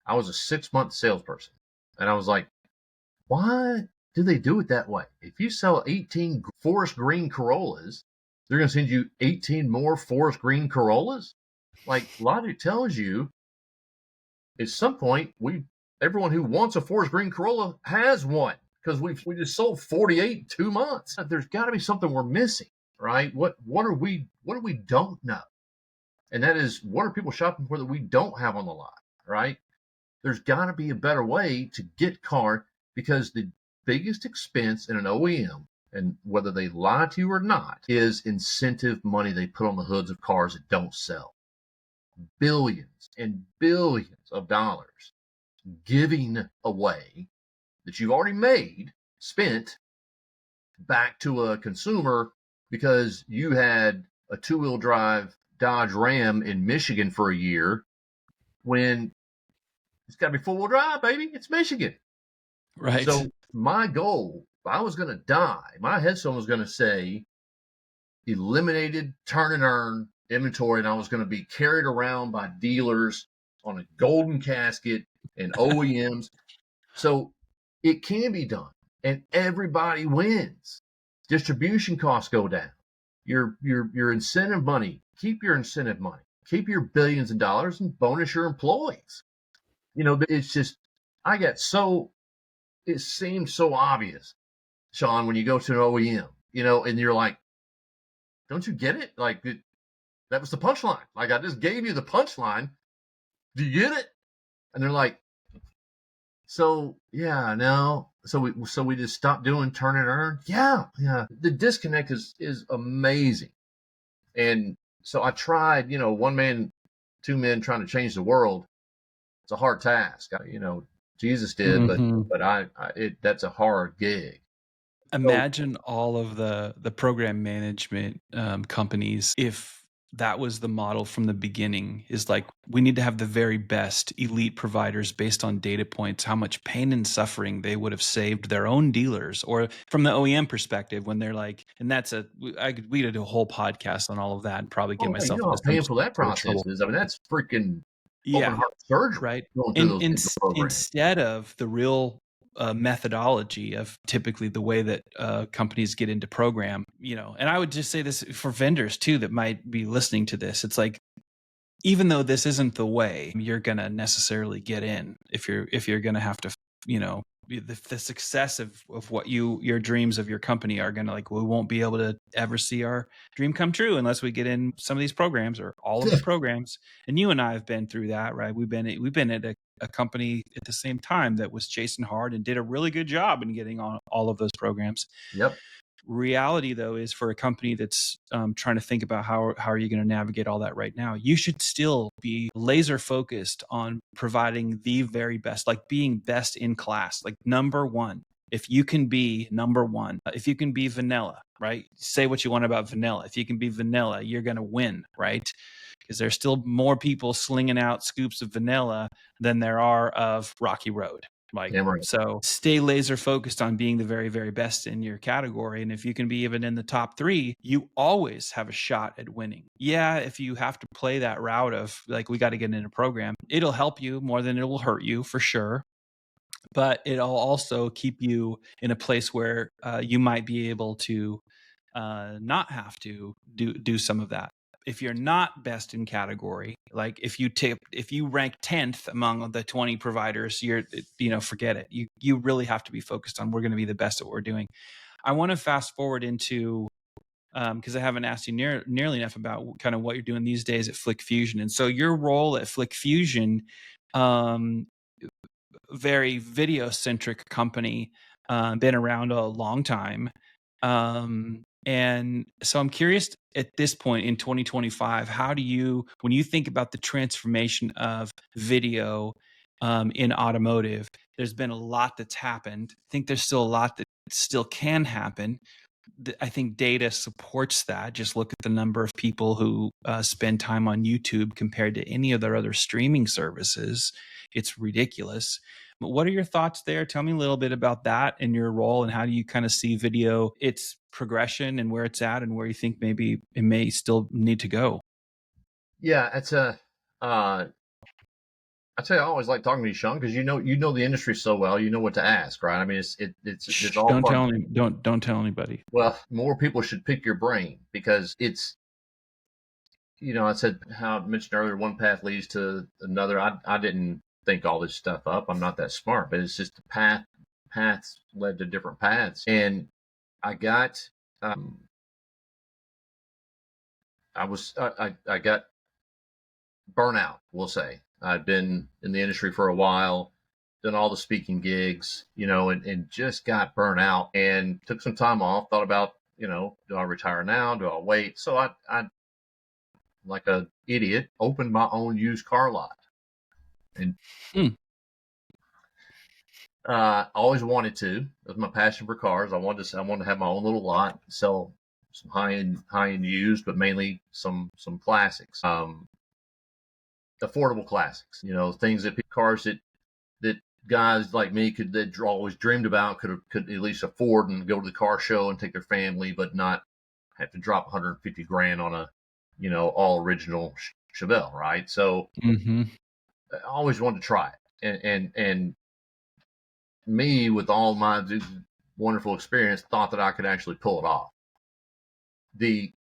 I was a 6-month salesperson, and I was like, why do they do it that way? If you sell 18 forest green Corollas, they're going to send you 18 more forest green Corollas? Like, logic tells you at some point everyone who wants a forest green Corolla has one, because we just sold 48 in 2 months. There's got to be something we're missing, right? What are we don't know? And that is, what are people shopping for that we don't have on the lot, right? There's got to be a better way to get car, because the biggest expense in an OEM, and whether they lie to you or not, is incentive money they put on the hoods of cars that don't sell. Billions and billions of dollars giving away that you've already spent back to a consumer because you had a 2-wheel drive Dodge Ram in Michigan for a year, when it's got to be 4-wheel drive, baby. It's Michigan. Right. So my goal, if I was going to die, my headstone was going to say eliminated turn and earn inventory, and I was going to be carried around by dealers on a golden casket and OEMs. So it can be done, and everybody wins. Distribution costs go down. Your incentive money, keep your incentive money, keep your billions of dollars, and bonus your employees. It's just, it seemed so obvious, Shaun, when you go to an OEM, and you're like, don't you get it? Like, that was the punchline. Like, I just gave you the punchline. Do you get it? And they're like, so yeah, no. So we just stopped doing turn and earn. Yeah. The disconnect is amazing. And so I tried, 1 man, 2 men trying to change the world. It's a hard task. Jesus did, Mm-hmm. but that's a hard gig. Imagine all of the program management companies, if that was the model from the beginning, is like, we need to have the very best elite providers based on data points, how much pain and suffering they would have saved their own dealers, or from the OEM perspective, when they're like, and we did a whole podcast on all of that and probably get myself how painful that process is. I mean, that's freaking open heart surgery, right? Going through those Instead of the real methodology of typically the way that companies get into program, and I would just say this for vendors too that might be listening to this. It's like, even though this isn't the way you're going to necessarily get in, if you're going to have to, the success of what your dreams of your company are going to, like, we won't be able to ever see our dream come true unless we get in some of these programs, or all of the programs. And you and I have been through that, right? We've been at a company at the same time that was chasing hard and did a really good job in getting on all of those programs. Yep. Reality, though, is for a company that's trying to think about how are you going to navigate all that right now, you should still be laser focused on providing the very best, like being best in class, like number one. If you can be number one, if you can be vanilla, right? Say what you want about vanilla. If you can be vanilla, you're going to win, right? Because there's still more people slinging out scoops of vanilla than there are of Rocky Road. So stay laser focused on being the very, very best in your category. And if you can be even in the top 3, you always have a shot at winning. Yeah, if you have to play that route of like, we got to get in a program, it'll help you more than it will hurt you, for sure. But it'll also keep you in a place where you might be able to not have to do some of that. If you're not best in category, like if you rank 10th among the 20 providers, forget it. You really have to be focused on, we're going to be the best at what we're doing. I want to fast forward into, because I haven't asked you nearly enough about kind of what you're doing these days at Flick Fusion. And so your role at Flick Fusion, very video centric company, been around a long time. And so I'm curious, at this point in 2025, when you think about the transformation of video in automotive, There's been a lot that's happened. I think there's still a lot that still can happen. I think data supports that. Just look at the number of people who spend time on YouTube compared to any of their other streaming services. It's ridiculous. But what are your thoughts there? Tell me a little bit about that and your role, and how do you kind of see video, its progression and where it's at, and where you think maybe it may still need to go? Yeah, it's I tell you, I always like talking to you, Shaun, because you know the industry so well. You know what to ask, right? I mean, it's all Don't part. tell me. Don't tell anybody. Well, more people should pick your brain because it's, I said how I mentioned earlier, one path leads to another. I didn't think all this stuff up. I'm not that smart, but it's just the paths led to different paths, and I got I got burnout. We'll say I'd been in the industry for a while, done all the speaking gigs, and just got burnt out and took some time off. Thought about, do I retire now? Do I wait? So I like a idiot, opened my own used car lot, and always wanted to. It was my passion for cars. I wanted to have my own little lot, sell some high end used, but mainly some classics, affordable classics. Things cars that guys like me that always dreamed about, could at least afford and go to the car show and take their family, but not have to drop 150 grand on a all original Chevelle, right? So I always wanted to try it, and me, with all my wonderful experience, thought that I could actually pull it off.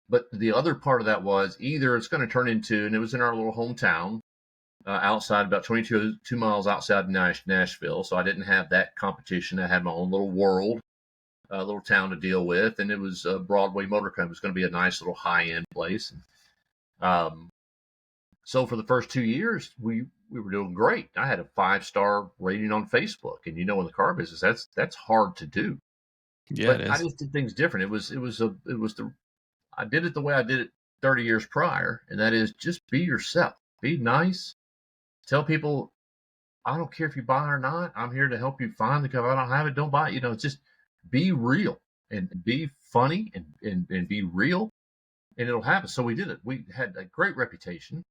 But the other part of that was either it's going to turn into, and it was in our little hometown, outside, about 22 miles outside Nashville. So I didn't have that competition. I had my own little world, little town to deal with, and it was Broadway Motor Company. It was going to be a nice little high end place. So for the first 2 years, we were doing great. I had a 5-star rating on Facebook, and in the car business, that's hard to do. Yeah, but it is. I just did things different. I did it the way I did it 30 years prior, and that is just be yourself, be nice, tell people, I don't care if you buy or not. I'm here to help you find the car. If I don't have it, don't buy it. Just be real and be funny and be real, and it'll happen. So we did it. We had a great reputation.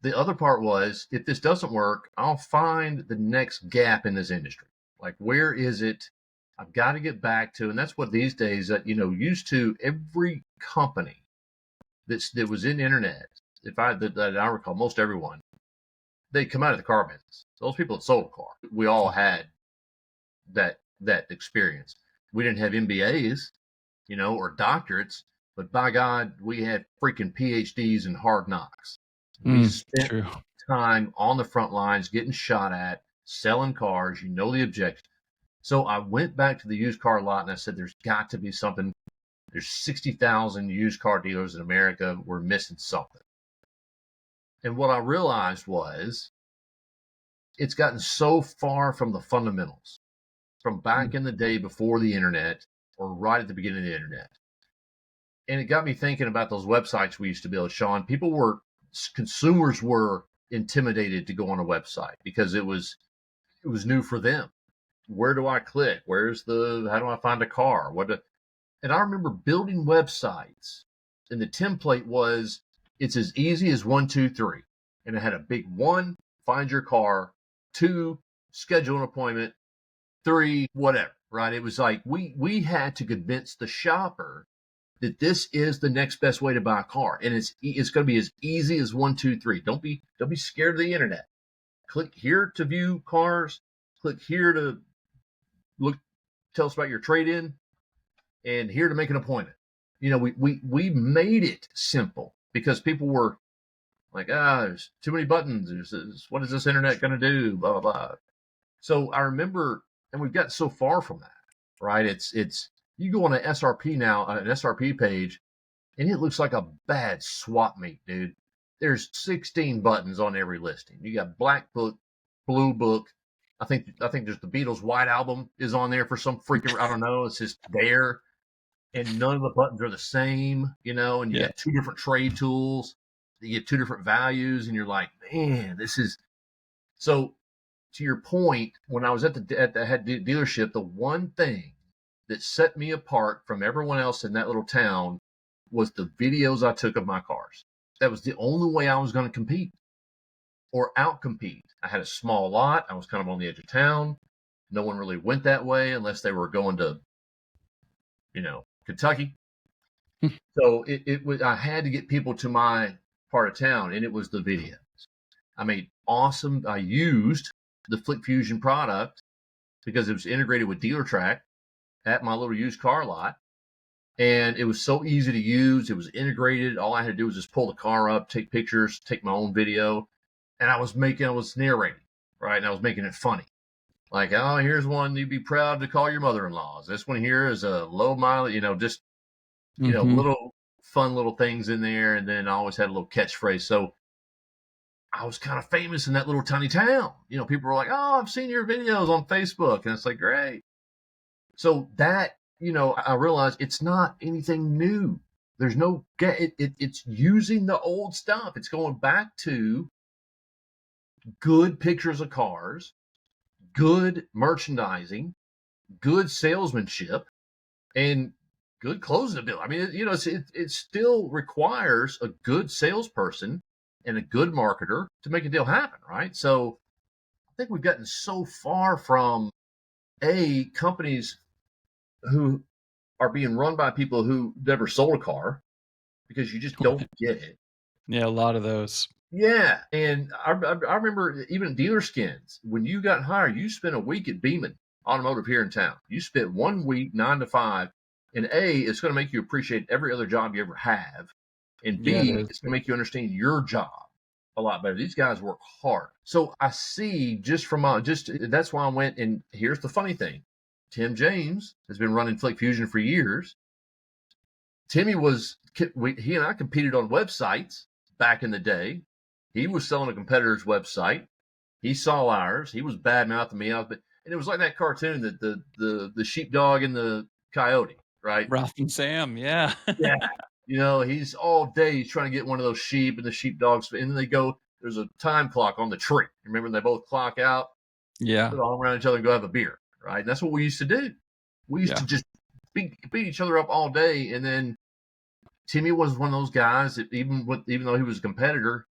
The other part was, if this doesn't work, I'll find the next gap in this industry. Like, where is it? I've got to get back to, and that's what these days that, used to every company that was in the internet, that I recall, most everyone, they come out of the car business. Those people that sold a car, we all had that experience. We didn't have MBAs, or doctorates, but by God, we had freaking PhDs in hard knocks. We spent time on the front lines, getting shot at, selling cars, the objective. So I went back to the used car lot and I said, there's got to be something. There's 60,000 used car dealers in America. We're missing something. And what I realized was, it's gotten so far from the fundamentals, from back in the day before the internet, or right at the beginning of the internet. And it got me thinking about those websites we used to build, Shaun. Consumers were intimidated to go on a website because it was new for them. Where do I click? How do I find a car? And I remember building websites, and the template was, it's as easy as 1, 2, 3. And it had a big 1, find your car, 2, schedule an appointment, 3, whatever, right? It was like, we had to convince the shopper that this is the next best way to buy a car. And it's going to be as easy as 1, 2, 3. Don't be scared of the internet. Click here to view cars. Click here to tell us about your trade-in, and here to make an appointment. We made it simple because people were like, there's too many buttons. What is this internet going to do? Blah, blah, blah. So I remember, and we've gotten so far from that, right? It's you go on an SRP now, an SRP page, and it looks like a bad swap meet, dude. There's 16 buttons on every listing. You got black book, blue book. I think there's the Beatles' White Album is on there for some freaking, I don't know. It's just there, and none of the buttons are the same, and you got 2 different trade tools. You get 2 different values, and you're like, man, this is so. to your point, when I was at the head dealership, the one thing that set me apart from everyone else in that little town was the videos I took of my cars. That was the only way I was going to compete or outcompete. I had a small lot. I was kind of on the edge of town. No one really went that way unless they were going to, Kentucky. So it was, I had to get people to my part of town, and it was the videos. I made awesome. I used the Flick Fusion product because it was integrated with DealerTrack at my little used car lot. And it was so easy to use. It was integrated. All I had to do was just pull the car up, take pictures, take my own video. And I was narrating, right? And I was making it funny. Like, oh, here's one you'd be proud to call your mother-in-law's. This one here is a low mileage, just, little fun little things in there. And then I always had a little catchphrase. So I was kind of famous in that little tiny town. People were like, oh, I've seen your videos on Facebook. And it's like, great. So that, I realized it's not anything new. There's no, it's using the old stuff. It's going back to good pictures of cars, good merchandising, good salesmanship, and good closing ability. I mean, it still requires a good salesperson and a good marketer to make a deal happen, right? So I think we've gotten so far from companies who are being run by people who never sold a car because you just don't get it. Yeah, a lot of those. Yeah, and I remember even DealerSkins, when you got hired, you spent a week at Beeman Automotive here in town. You spent 1 week, 9 to 5, and it's going to make you appreciate every other job you ever have, and B, it's going to make you understand your job a lot better. These guys work hard. So I see that's why I went, and here's the funny thing. Tim James has been running Flick Fusion for years. Timmy he and I competed on websites back in the day. He was selling a competitor's website. He saw ours. He was bad mouthing me out, and it was like that cartoon that the sheepdog and the coyote, right? Ralph and Sam, yeah. Yeah. He's all day he's trying to get one of those sheep, and the sheepdogs, and then they go, there's a time clock on the tree. Remember, they both clock out. Yeah. Put all around each other and go have a beer. Right. And that's what we used to do. We used to just beat each other up all day. And then Timmy was one of those guys that even though he was a competitor,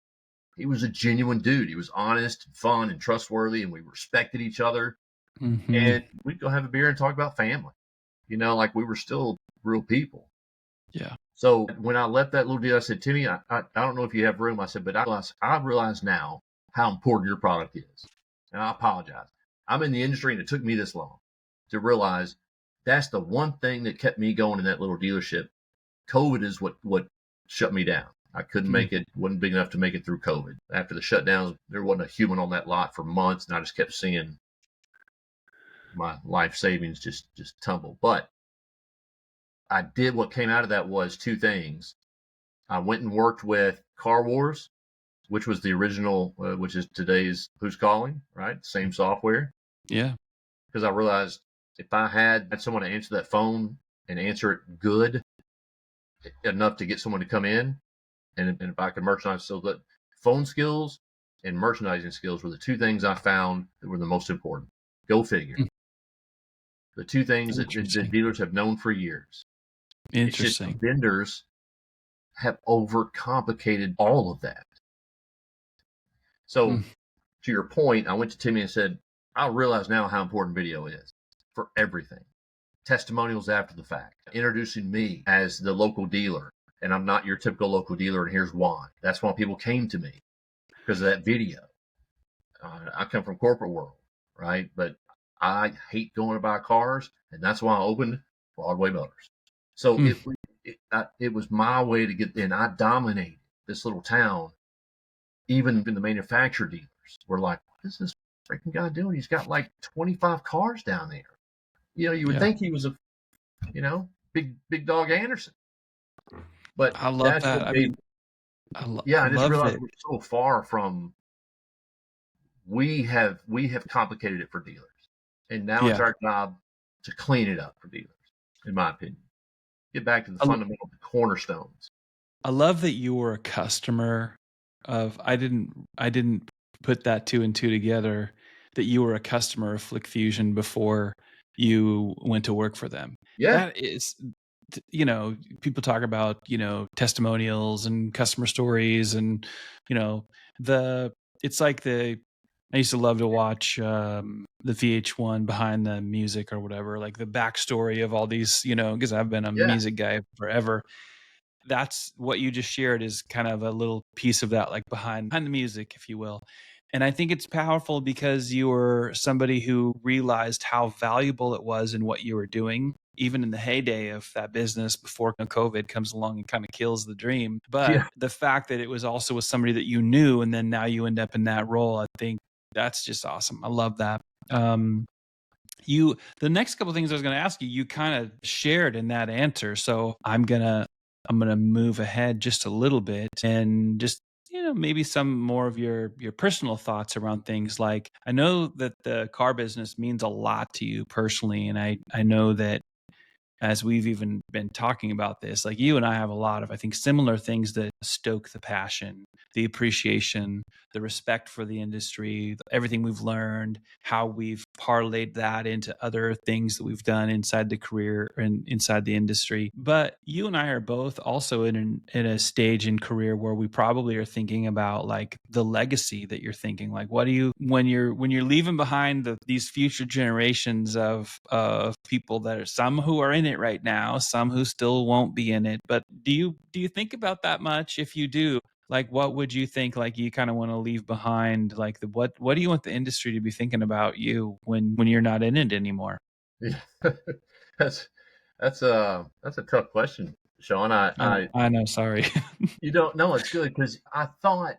he was a genuine dude. He was honest, and fun, and trustworthy, and we respected each other. Mm-hmm. And we'd go have a beer and talk about family. Like we were still real people. Yeah. So when I left that little deal, I said, Timmy, I don't know if you have room. I said, but I realize now how important your product is. And I apologize. I'm in the industry, and it took me this long to realize that's the one thing that kept me going in that little dealership. COVID is what shut me down. I couldn't make it, wasn't big enough to make it through COVID. After the shutdowns, there wasn't a human on that lot for months, and I just kept seeing my life savings just tumble. But I did, what came out of that was two things. I went and worked with Car Wars, which was the original, which is today's Who's Calling, right? Same software. Yeah. Because I realized if I had someone to answer that phone and answer it good enough to get someone to come in, and if I could merchandise, so that phone skills and merchandising skills were the two things I found that were the most important. Go figure. The two things that dealers have known for years. Interesting. It's just vendors have overcomplicated all of that. So to your point, I went to Timmy and said, I realize now how important video is for everything. Testimonials after the fact, introducing me as the local dealer, and I'm not your typical local dealer, and here's why. That's why people came to me, because of that video. I come from corporate world, right? But I hate going to buy cars, and that's why I opened Broadway Motors. So it was my way to get in. I dominated this little town. Even in the manufacturer dealers were like, what is this freaking guy doing? He's got like 25 cars down there. You would think he was a, big dog Anderson. But I love that. I just realized we're so far from. We have complicated it for dealers, and now it's our job to clean it up for dealers, in my opinion. Get back to the fundamental, the cornerstones. I love that you were a customer of. I didn't put that 2 and 2 together. that you were a customer of Flick Fusion before you went to work for them. Yeah. That is, you know, people talk about, you know, testimonials and customer stories and, you know, it's like I used to love to watch the VH1 behind the music or whatever, like the backstory of all these, you know, because I've been a Yeah. music guy forever. That's what you just shared is kind of a little piece of that, like behind the music, if you will. And I think it's powerful because you were somebody who realized how valuable it was in what you were doing, even in the heyday of that business before COVID comes along and kind of kills the dream. But Yeah. the fact that it was also with somebody that you knew, and then now you end up in that role, I think that's just awesome. I love that. The next couple of things I was going to ask you, you kind of shared in that answer. So I'm going to move ahead just a little bit and just, you know, maybe some more of your personal thoughts around things. Like, I know that the car business means a lot to you personally. And I know that as we've even been talking about this, like you and I have a lot of, I think, similar things that stoke the passion, the appreciation, the respect for the industry, everything we've learned, how we've parlayed that into other things that we've done inside the career and inside the industry. But you and I are both also in a stage in career where we probably are thinking about like the legacy that you're thinking, like, what do you, when you're leaving behind these future generations of people that are some who are in it right now, some who still won't be in it. But do you think about that much? If you do, like, what would you think, like, you kind of want to leave behind, like, what do you want the industry to be thinking about you when you're not in it anymore? Yeah. That's a tough question, Shaun. I know, sorry. You don't know. It's good because I thought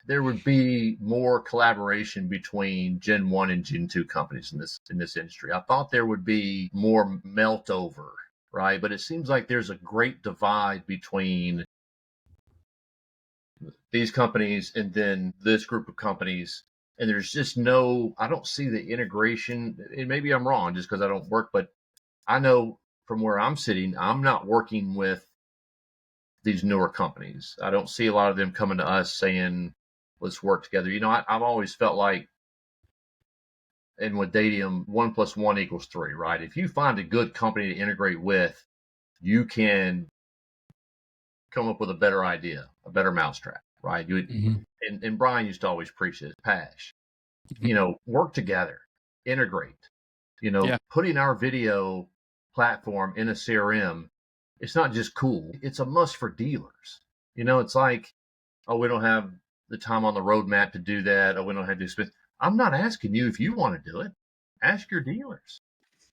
there would be more collaboration between Gen 1 and Gen 2 companies in this industry. I thought there would be more melt over, right? But it seems like there's a great divide between these companies and then this group of companies. And there's just I don't see the integration. And maybe I'm wrong just because I don't work, but I know from where I'm sitting, I'm not working with these newer companies. I don't see a lot of them coming to us saying, let's work together. You know, I've always felt like, and with Datium, 1+1 = 3, right? If you find a good company to integrate with, you can come up with a better idea, a better mousetrap, right? And Brian used to always preach this, Pash, you know, work together, integrate, you know, putting our video platform in a CRM. It's not just cool. It's a must for dealers. You know, it's like, oh, we don't have the time on the roadmap to do that. Oh, we don't have to spend. I'm not asking you if you want to do it. Ask your dealers.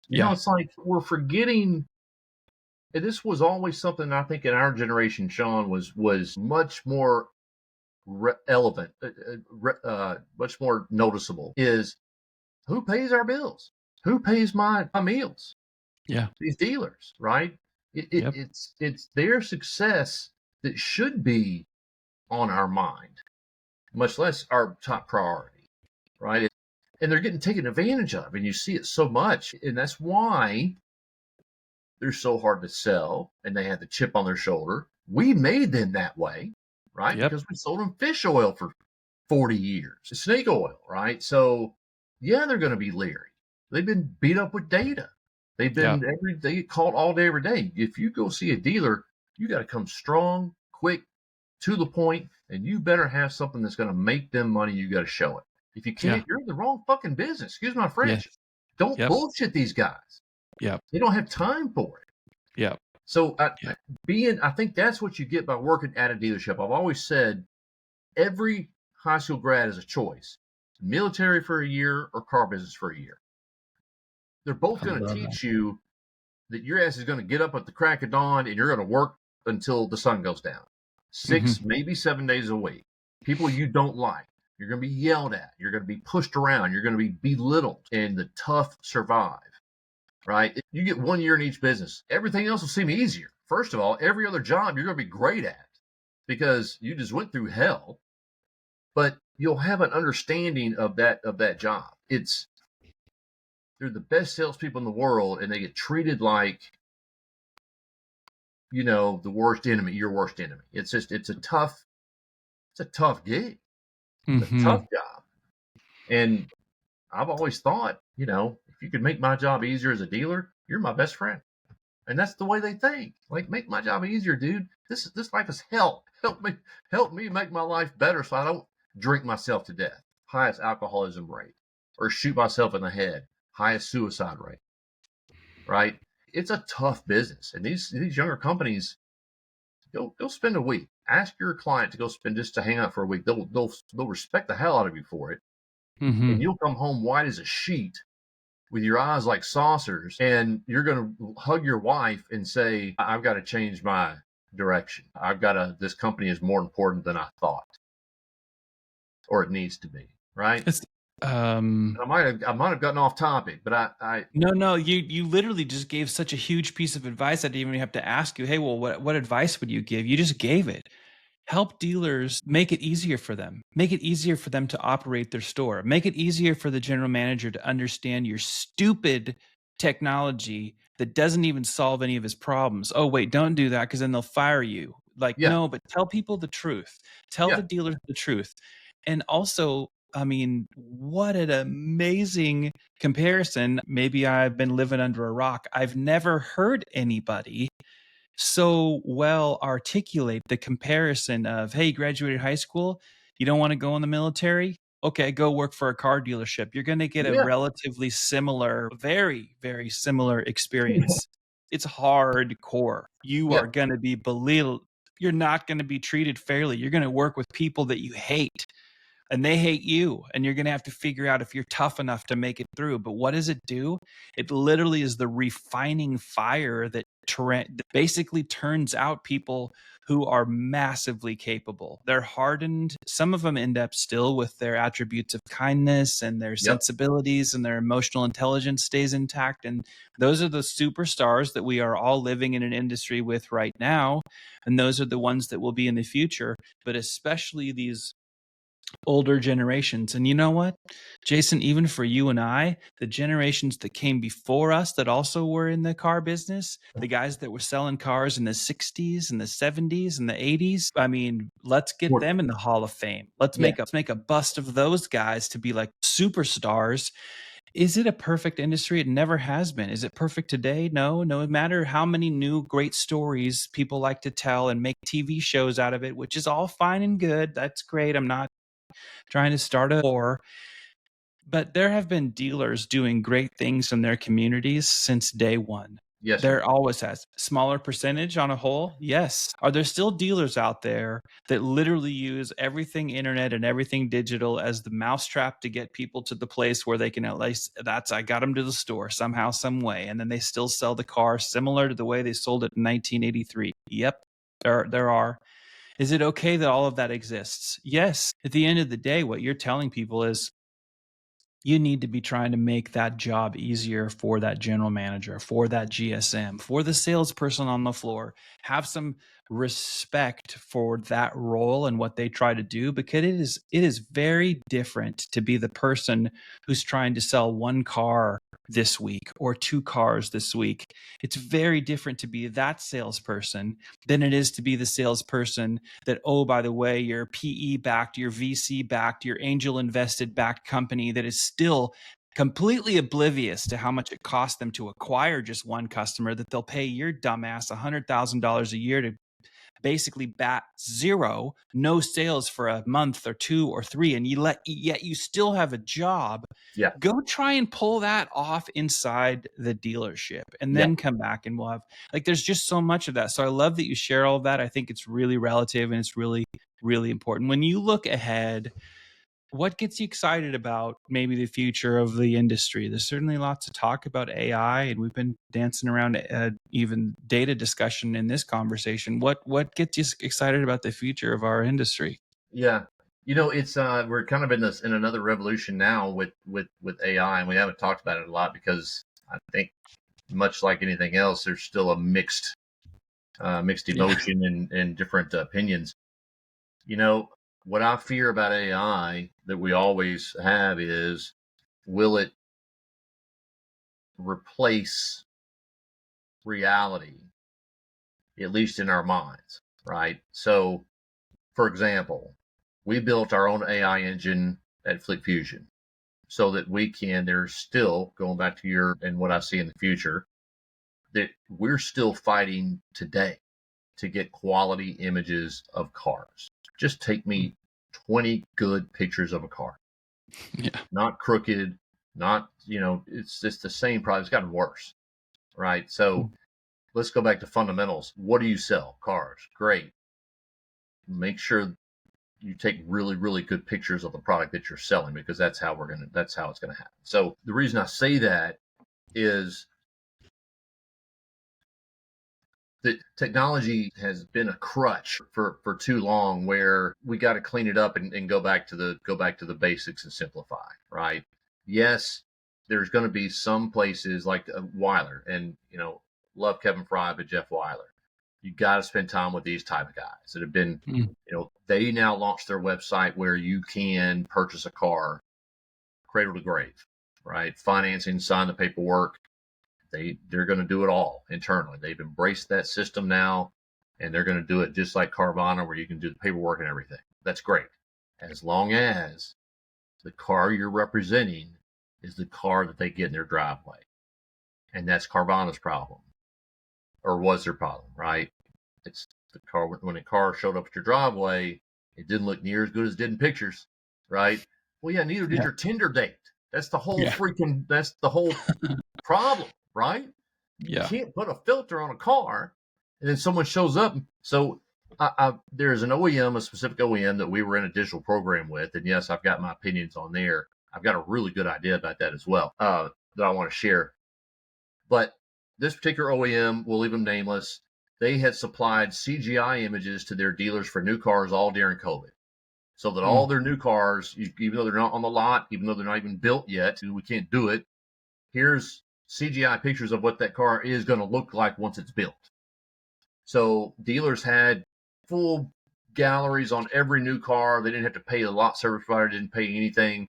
You know, it's like we're forgetting. And this was always something I think in our generation, Shaun, was much more relevant, much more noticeable. Is who pays our bills? Who pays my meals? Yeah. These dealers, right? It's their success that should be on our mind, much less our top priority, right? And they're getting taken advantage of, and you see it so much, and that's why they're so hard to sell, and they have the chip on their shoulder. We made them that way, right? Because we sold them fish oil for 40 years, snake oil, right? So, yeah, they're going to be leery. They've been beat up with data. They've been they get called all day, every day. If you go see a dealer, you got to come strong, quick, to the point, and you better have something that's going to make them money. You got to show it. If you can't, you're in the wrong fucking business. Excuse my French. Don't bullshit these guys. They don't have time for it. So I think that's what you get by working at a dealership. I've always said every high school grad is a choice: military for a year or car business for a year. They're both going to teach you that your ass is going to get up at the crack of dawn and you're going to work until the sun goes down. 6, maybe 7 days a week. People you don't like. You're going to be yelled at. You're going to be pushed around. You're going to be belittled. And the tough survive, right? You get 1 year in each business. Everything else will seem easier. First of all, every other job you're going to be great at because you just went through hell. But you'll have an understanding of that job. They're the best salespeople in the world, and they get treated like, you know, the worst enemy, your worst enemy. It's a tough gig. It's a tough job. And I've always thought, if you could make my job easier as a dealer, you're my best friend. And that's the way they think. Like, make my job easier, dude. This life is hell. Help me make my life better so I don't drink myself to death. Highest alcoholism rate, or shoot myself in the head. Highest suicide rate. Right? It's a tough business, and these younger companies, go spend a week. Ask your client to go spend, just to hang out for a week. They'll respect the hell out of you for it, and you'll come home white as a sheet, with your eyes like saucers, and you're going to hug your wife and say, I've got to change my direction. This company is more important than I thought, or it needs to be, right? I might have gotten off topic, but No, you literally just gave such a huge piece of advice. I didn't even have to ask you, hey, well, what advice would you give? You just gave it. Help dealers, make it easier for them. Make it easier for them to operate their store. Make it easier for the general manager to understand your stupid technology that doesn't even solve any of his problems. Oh, wait, don't do that, because then they'll fire you. Like, Yeah. no, but tell people the truth. Tell Yeah. the dealers the truth. And also, I mean, what an amazing comparison. Maybe I've been living under a rock. I've never heard anybody so well articulate the comparison of, hey, you graduated high school, you don't want to go in the military? Okay, go work for a car dealership. You're going to get a Yeah. relatively similar, very, very similar experience. It's hardcore. You Yeah. are going to be belittled. You're not going to be treated fairly. You're going to work with people that you hate, and they hate you, and you're going to have to figure out if you're tough enough to make it through. But what does it do? It literally is the refining fire that basically turns out people who are massively capable. They're hardened. Some of them end up still with their attributes of kindness, and their sensibilities and their emotional intelligence stays intact. And those are the superstars that we are all living in an industry with right now. And those are the ones that will be in the future, but especially these older generations. And you know what, Jason, even for you and I, the generations that came before us that also were in the car business, the guys that were selling cars in the 60s and the 70s and the 80s, I mean, let's get them in the Hall of Fame. Let's make a bust of those guys to be like superstars. Is it a perfect industry? It never has been. Is it perfect today? No. No matter how many new great stories people like to tell and make TV shows out of it, which is all fine and good. That's great. I'm not trying to start a war. But there have been dealers doing great things in their communities since day one. Yes, There sir. always has. Smaller percentage on a whole? Yes. Are there still dealers out there that literally use everything internet and everything digital as the mousetrap to get people to the place where they can at least, I got them to the store somehow, some way, and then they still sell the car similar to the way they sold it in 1983? Yep, there are. Is it okay that all of that exists? Yes. At the end of the day, what you're telling people is you need to be trying to make that job easier for that general manager, for that GSM, for the salesperson on the floor. Have some respect for that role and what they try to do, because it is very different to be the person who's trying to sell one car this week or two cars this week. It's very different to be that salesperson than it is to be the salesperson that, oh, by the way, your PE backed, your VC backed, your angel invested backed company that is still completely oblivious to how much it costs them to acquire just one customer, that they'll pay your dumbass $100,000 a year to basically bat zero, no sales for a month or two or three, and yet you still have a job. Yeah. Go try and pull that off inside the dealership, and then come back, and we'll have, like, there's just so much of that. So I love that you share all of that. I think it's really relative, and it's really, really important. When you look ahead, what gets you excited about maybe the future of the industry? There's certainly lots of talk about AI, and we've been dancing around even data discussion in this conversation. What gets you excited about the future of our industry? Yeah. It's we're kind of in another revolution now with AI, and we haven't talked about it a lot because I think, much like anything else, there's still a mixed emotion and different opinions. What I fear about AI that we always have is, will it replace reality, at least in our minds, right? So, for example, we built our own AI engine at Flick Fusion. so that there's still, going back to and what I see in the future, that we're still fighting today to get quality images of cars. Just take me 20 good pictures of a car. Yeah. Not crooked, not, it's just the same product. It's gotten worse, right? So let's go back to fundamentals. What do you sell? Cars. Great. Make sure you take really, really good pictures of the product that you're selling, because that's how it's going to happen. So the reason I say that is that technology has been a crutch for too long, where we got to clean it up and go back to the basics and simplify, right? Yes, there's going to be some places like Weiler, and love Kevin Fry, but Jeff Weiler. You got to spend time with these type of guys that have been, they now launched their website where you can purchase a car cradle to grave, right? Financing, sign the paperwork. They're going to do it all internally. They've embraced that system now, and they're going to do it just like Carvana, where you can do the paperwork and everything. That's great, as long as the car you're representing is the car that they get in their driveway. And that's Carvana's problem, or was their problem, right? It's the car. When a car showed up at your driveway, it didn't look near as good as it did in pictures, right? Well, yeah, neither did your Tinder date. That's the whole that's the whole problem, right? You can't put a filter on a car and then someone shows up. So there's an OEM, a specific OEM that we were in a digital program with. And yes, I've got my opinions on there. I've got a really good idea about that as well, that I want to share. But this particular OEM, we'll leave them nameless. They had supplied CGI images to their dealers for new cars all during COVID, so that all their new cars, even though they're not on the lot, even though they're not even built yet, we can't do it. Here's CGI pictures of what that car is going to look like once it's built. So dealers had full galleries on every new car. They didn't have to pay a lot. Service provider didn't pay anything.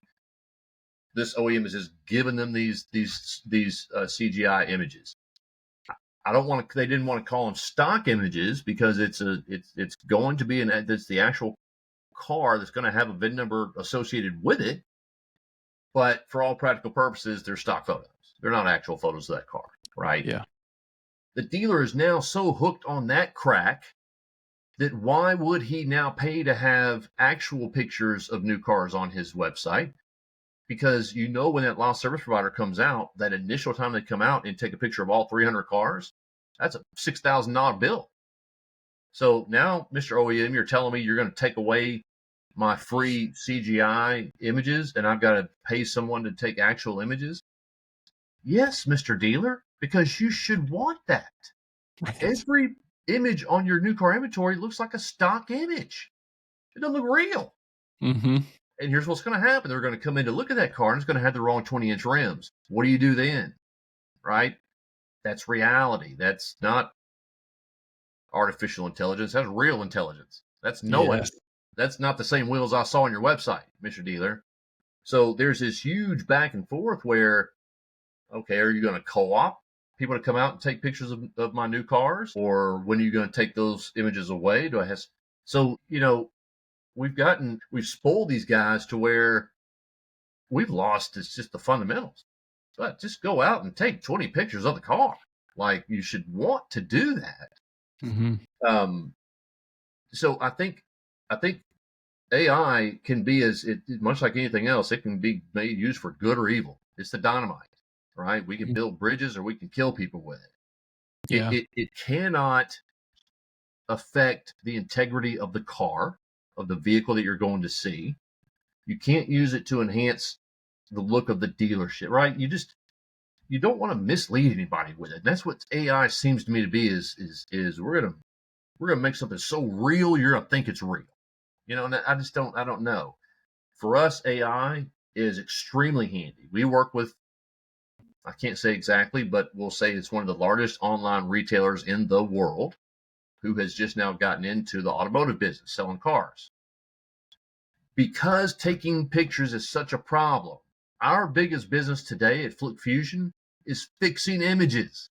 This OEM is just giving them these CGI images. They didn't want to call them stock images, because it's going to be it's the actual car that's going to have a VIN number associated with it. But for all practical purposes, they're stock photos. They're not actual photos of that car, right? Yeah. The dealer is now so hooked on that crack that why would he now pay to have actual pictures of new cars on his website? Because when that lost service provider comes out, that initial time they come out and take a picture of all 300 cars, that's a $6,000 bill. So now, Mr. OEM, you're telling me you're going to take away my free CGI images and I've got to pay someone to take actual images? Yes, Mr. Dealer, because you should want that. Right. Every image on your new car inventory looks like a stock image. It doesn't look real. Mm-hmm. And here's what's going to happen. They're going to come in to look at that car and it's going to have the wrong 20-inch rims. What do you do then? Right? That's reality. That's not artificial intelligence. That's real intelligence. That's knowing. Yes. That's not the same wheels I saw on your website, Mr. Dealer. So there's this huge back and forth where, okay, are you going to co-op people to come out and take pictures of my new cars? Or when are you going to take those images away? So, we've spoiled these guys to where we've lost. It's just the fundamentals. But just go out and take 20 pictures of the car. Like, you should want to do that. Mm-hmm. So I think AI can be much like anything else. It can be used for good or evil. It's the dynamite, right? We can build bridges or we can kill people with it. Yeah. It cannot affect the integrity of the car, of the vehicle that you're going to see. You can't use it to enhance the look of the dealership, right? You don't want to mislead anybody with it. And that's what AI seems to me to be is we're gonna make something so real you're gonna think it's real. And I don't know. For us, AI is extremely handy. We work with, I can't say exactly, but we'll say it's one of the largest online retailers in the world, who has just now gotten into the automotive business, selling cars. Because taking pictures is such a problem, our biggest business today at Flick Fusion is fixing images.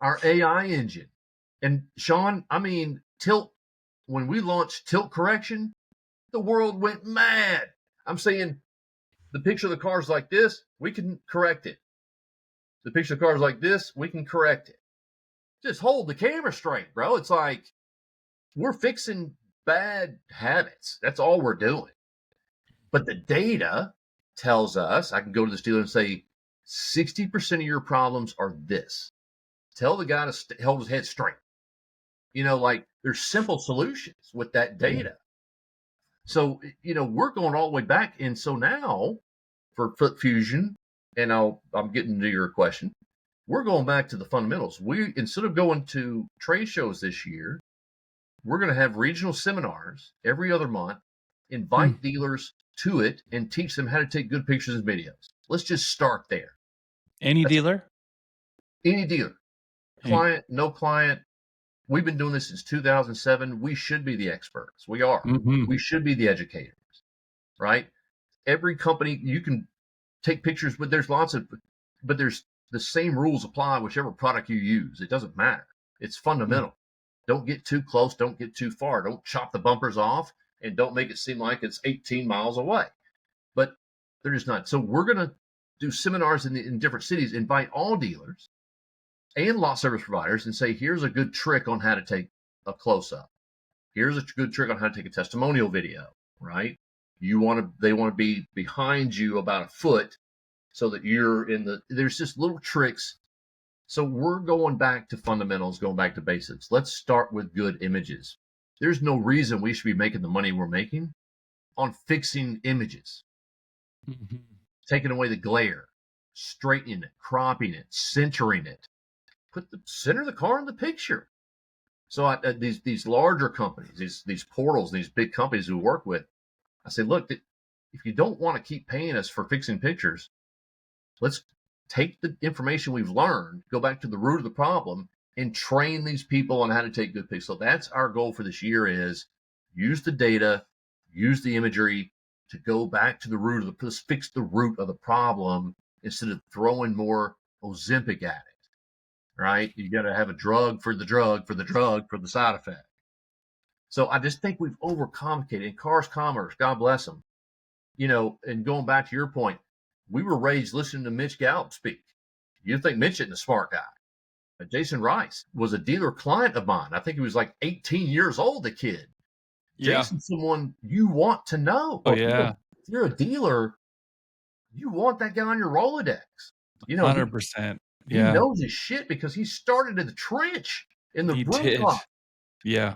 Our AI engine. And Shaun, tilt, when we launched tilt correction, the world went mad. I'm saying, the picture of the car's like this, we can correct it. The picture of the car's like this, we can correct it. Just hold the camera straight, bro. It's like we're fixing bad habits. That's all we're doing. But the data tells us, I can go to this dealer and say, 60% of your problems are this. Tell the guy to hold his head straight. Like there's simple solutions with that data. So, we're going all the way back. And so now for Foot Fusion, and I'm getting to your question, we're going back to the fundamentals. Instead of going to trade shows this year, we're going to have regional seminars every other month, invite dealers to it, and teach them how to take good pictures and videos. Let's just start there. Any dealer? Any dealer. Client, no client. We've been doing this since 2007. We should be the experts. We are. We should be the educators, right? Every company, you can take pictures, but there's the same rules apply whichever product you use. It doesn't matter. It's fundamental. Don't get too close. Don't get too far. Don't chop the bumpers off, and don't make it seem like it's 18 miles away. But they're just not. So we're going to do seminars in different cities, invite all dealers and lot service providers and say, here's a good trick on how to take a close-up. Here's a good trick on how to take a testimonial video, right? They want to be behind you about a foot so that there's just little tricks. So we're going back to fundamentals, going back to basics. Let's start with good images. There's no reason we should be making the money we're making on fixing images, taking away the glare, straightening it, cropping it, centering it. Center the car in the picture. So these larger companies, these portals, these big companies we work with, I say, look, if you don't want to keep paying us for fixing pictures, let's take the information we've learned, go back to the root of the problem, and train these people on how to take good pictures. So that's our goal for this year: is use the data, use the imagery to go back to the root of fix the root of the problem instead of throwing more Ozempic at it. Right? You got to have a drug for the drug for the drug for the side effect. So I just think we've overcomplicated. And Cars Commerce, God bless them. And going back to your point, we were raised listening to Mitch Gallup speak. You think Mitch isn't a smart guy. Jason Rice was a dealer client of mine. I think he was like 18 years old, the kid. Yeah. Jason's someone you want to know. Oh, yeah. If you're a dealer, you want that guy on your Rolodex. 100%. He knows his shit because he started in the trench in the broom closet. Yeah.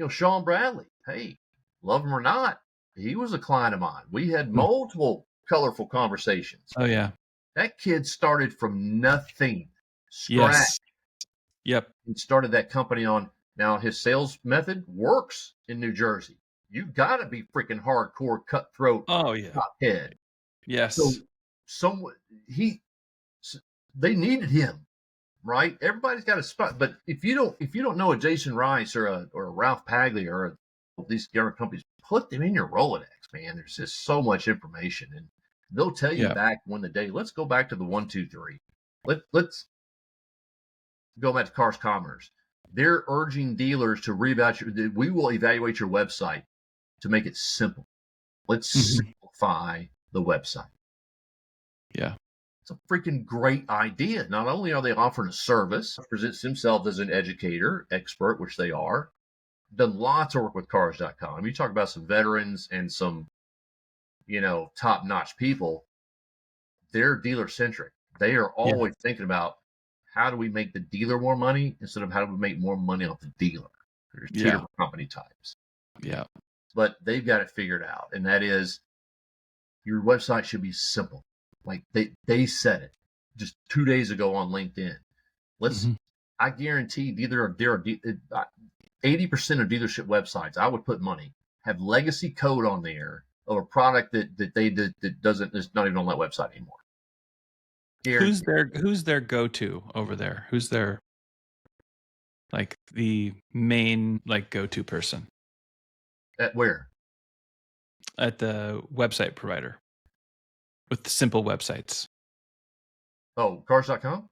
Shaun Bradley, hey, love him or not, he was a client of mine. We had multiple colorful conversations. Oh, yeah. That kid started from nothing. Scratch. Yes. Yep. He started that company on. Now his sales method works in New Jersey. You got to be freaking hardcore, cutthroat. Oh, yeah. Top head. Yes. So they needed him, right? Everybody's got a spot, but if you don't know a Jason Rice or a Ralph Paglia or these other companies, put them in your Rolodex, man. There's just so much information, and they'll tell you back when the day. Let's go back to the 1, 2, 3. Let's go back to Cars Commerce. They're urging dealers to reevaluate. We will evaluate your website to make it simple. Let's simplify the website. Yeah. It's a freaking great idea. Not only are they offering a service, presents themselves as an educator, expert, which they are, done lots of work with cars.com. You talk about some veterans and some, top-notch people. They're dealer-centric. They are always thinking about how do we make the dealer more money instead of how do we make more money off the dealer. There's two different company types. Yeah. But they've got it figured out, and that is your website should be simple. Like they said it just 2 days ago on LinkedIn. I guarantee there are 80% of dealership websites, I would put money, have legacy code on there of a product that's not even on that website anymore. Guaranteed. Who's their go-to over there? Who's their the main go-to person? At where? At the website provider. With the simple websites. Oh, cars.com?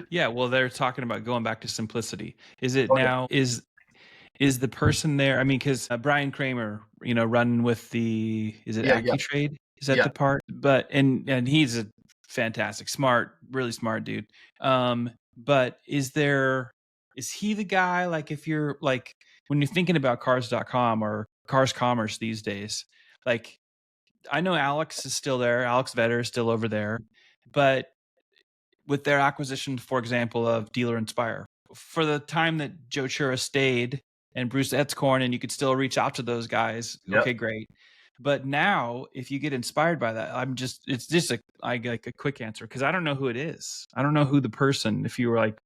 Yeah, well, they're talking about going back to simplicity. Is it now, is the person there, I mean, because Brian Kramer, running with is it AccuTrade? Is that the part? But and he's a fantastic, smart, really smart dude. But is he the guy, like, if you're like, when you're thinking about cars.com or cars commerce these days, like, I know Alex is still there, Alex Vetter is still over there, but with their acquisition, for example, of Dealer Inspire, for the time that Joe Chura stayed and Bruce Etzkorn, and you could still reach out to those guys, okay, great. But now, if you get inspired by that, it's just like a quick answer, because I don't know who it is. I don't know who the person, if you were like.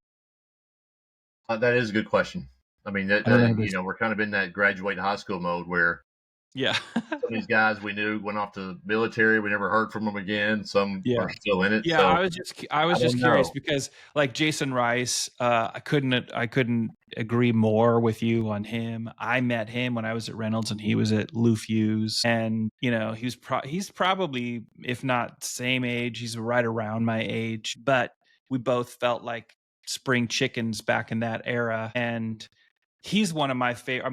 That is a good question. I mean, we're kind of in that graduate high school mode where some of these guys we knew went off to the military. We never heard from them again. Some are still in it. Yeah, so I was just curious because, like, Jason Rice, I couldn't agree more with you on him. I met him when I was at Reynolds and he was at Lou Fuse, and he's probably, if not same age, he's right around my age, but we both felt like spring chickens back in that era, and he's one of my favorite.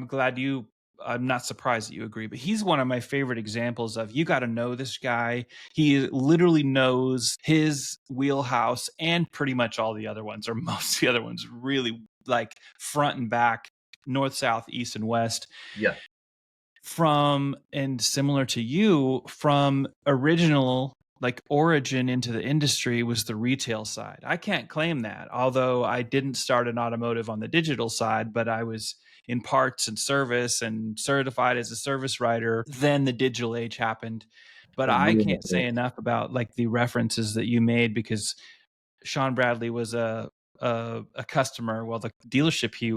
I'm not surprised that you agree, but he's one of my favorite examples of, you got to know this guy. He literally knows his wheelhouse and pretty much all the other ones, or most of the other ones, really, like, front and back, north, south, east, and west. Yeah. And similar to you, from original, like, origin into the industry was the retail side. I can't claim that, although I didn't start in automotive on the digital side, but I was in parts and service and certified as a service writer. Then the digital age happened. But I can't say enough about, like, the references that you made, because Shaun Bradley was a customer. Well, the dealership he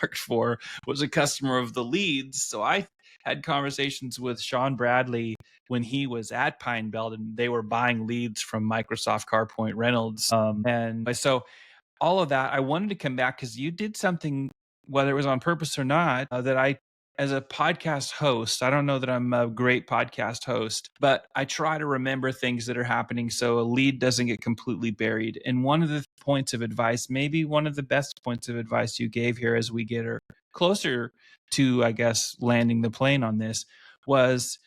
worked for was a customer of the Leeds. So I had conversations with Shaun Bradley when he was at Pine Belt, and they were buying leads from Microsoft CarPoint Reynolds. And so all of that, I wanted to come back because you did something, whether it was on purpose or not, that I, as a podcast host, I don't know that I'm a great podcast host, but I try to remember things that are happening so a lead doesn't get completely buried. And one of the points of advice, maybe one of the best points of advice you gave here as we get closer to, I guess, landing the plane on this, was,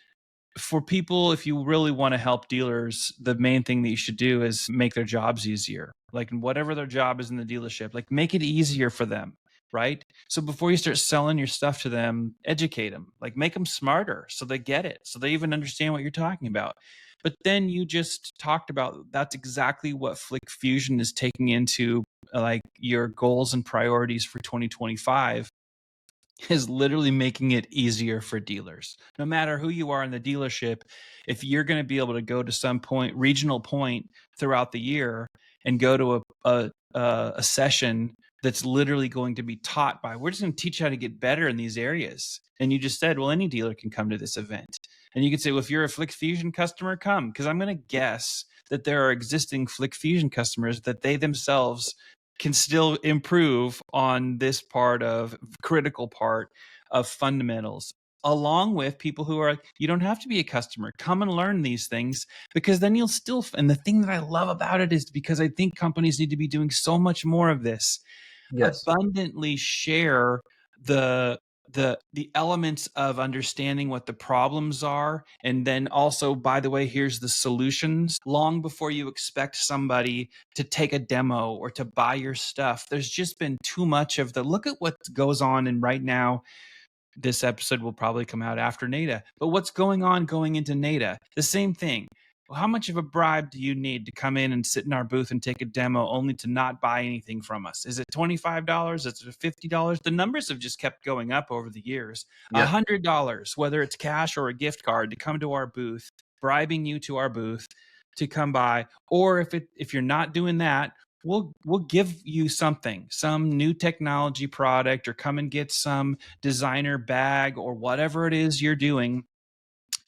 for people, if you really want to help dealers, the main thing that you should do is make their jobs easier. Like, whatever their job is in the dealership, like, make it easier for them. Right? So before you start selling your stuff to them, educate them, like, make them smarter so they get it, so they even understand what you're talking about. But then you just talked about, that's exactly what Flick Fusion is taking into, like, your goals and priorities for 2025, is literally making it easier for dealers. No matter who you are in the dealership, if you're going to be able to go to some regional point throughout the year and go to a session that's literally going to be taught by, we're just going to teach you how to get better in these areas. And you just said, well, any dealer can come to this event. And you could say, well, if you're a Flick Fusion customer, come. Because I'm going to guess that there are existing Flick Fusion customers that they themselves can still improve on this critical part of fundamentals, along with people who are, you don't have to be a customer. Come and learn these things, because then you'll still, and the thing that I love about it is, because I think companies need to be doing so much more of this, abundantly share the elements of understanding what the problems are, and then also, by the way, here's the solutions, long before you expect somebody to take a demo or to buy your stuff. There's just been too much of look at what goes on, and right now, this episode will probably come out after NADA, but what's going into NADA? The same thing. Well, how much of a bribe do you need to come in and sit in our booth and take a demo only to not buy anything from us? Is it $25? Is it $50? The numbers have just kept going up over the years. $100, whether it's cash or a gift card, to come to our booth, bribing you to our booth to come by. Or if you're not doing that, we'll give you something, some new technology product, or come and get some designer bag or whatever it is you're doing.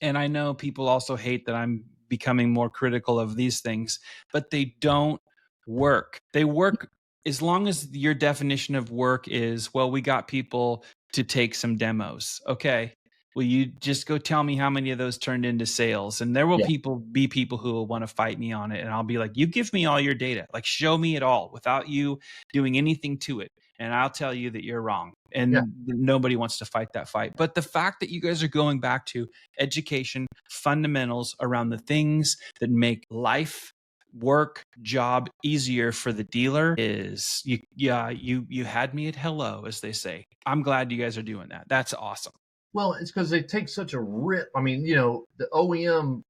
And I know people also hate that I'm becoming more critical of these things, but they don't work. They work as long as your definition of work is, well, we got people to take some demos. Okay. Well, you just go tell me how many of those turned into sales, and there will be people who will want to fight me on it. And I'll be like, you give me all your data, like, show me it all without you doing anything to it. And I'll tell you that you're wrong. And Yeah. nobody wants to fight that fight. But the fact that you guys are going back to education, fundamentals around the things that make life, work, job easier for the dealer is you had me at hello, as they say. I'm glad you guys are doing that. That's awesome. Well, it's because they take such a rip. I mean, you know, the OEM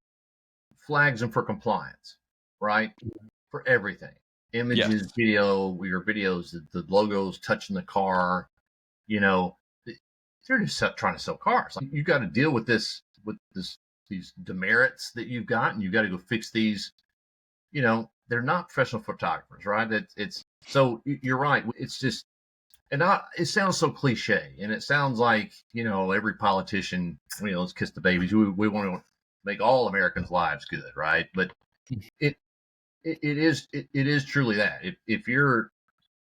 flags them for compliance, right? For everything. Images, Yes. video, your videos, the logos touching the car, you know, they're just trying to sell cars. Like, you got to deal with these demerits that you've got, and you got to go fix these. You know, they're not professional photographers, right? It's so you're right. It's just, and it sounds so cliche, and it sounds like, you know, every politician, you know, let's kiss the babies. We want to make all Americans' lives good, right? But it is truly that. If you're,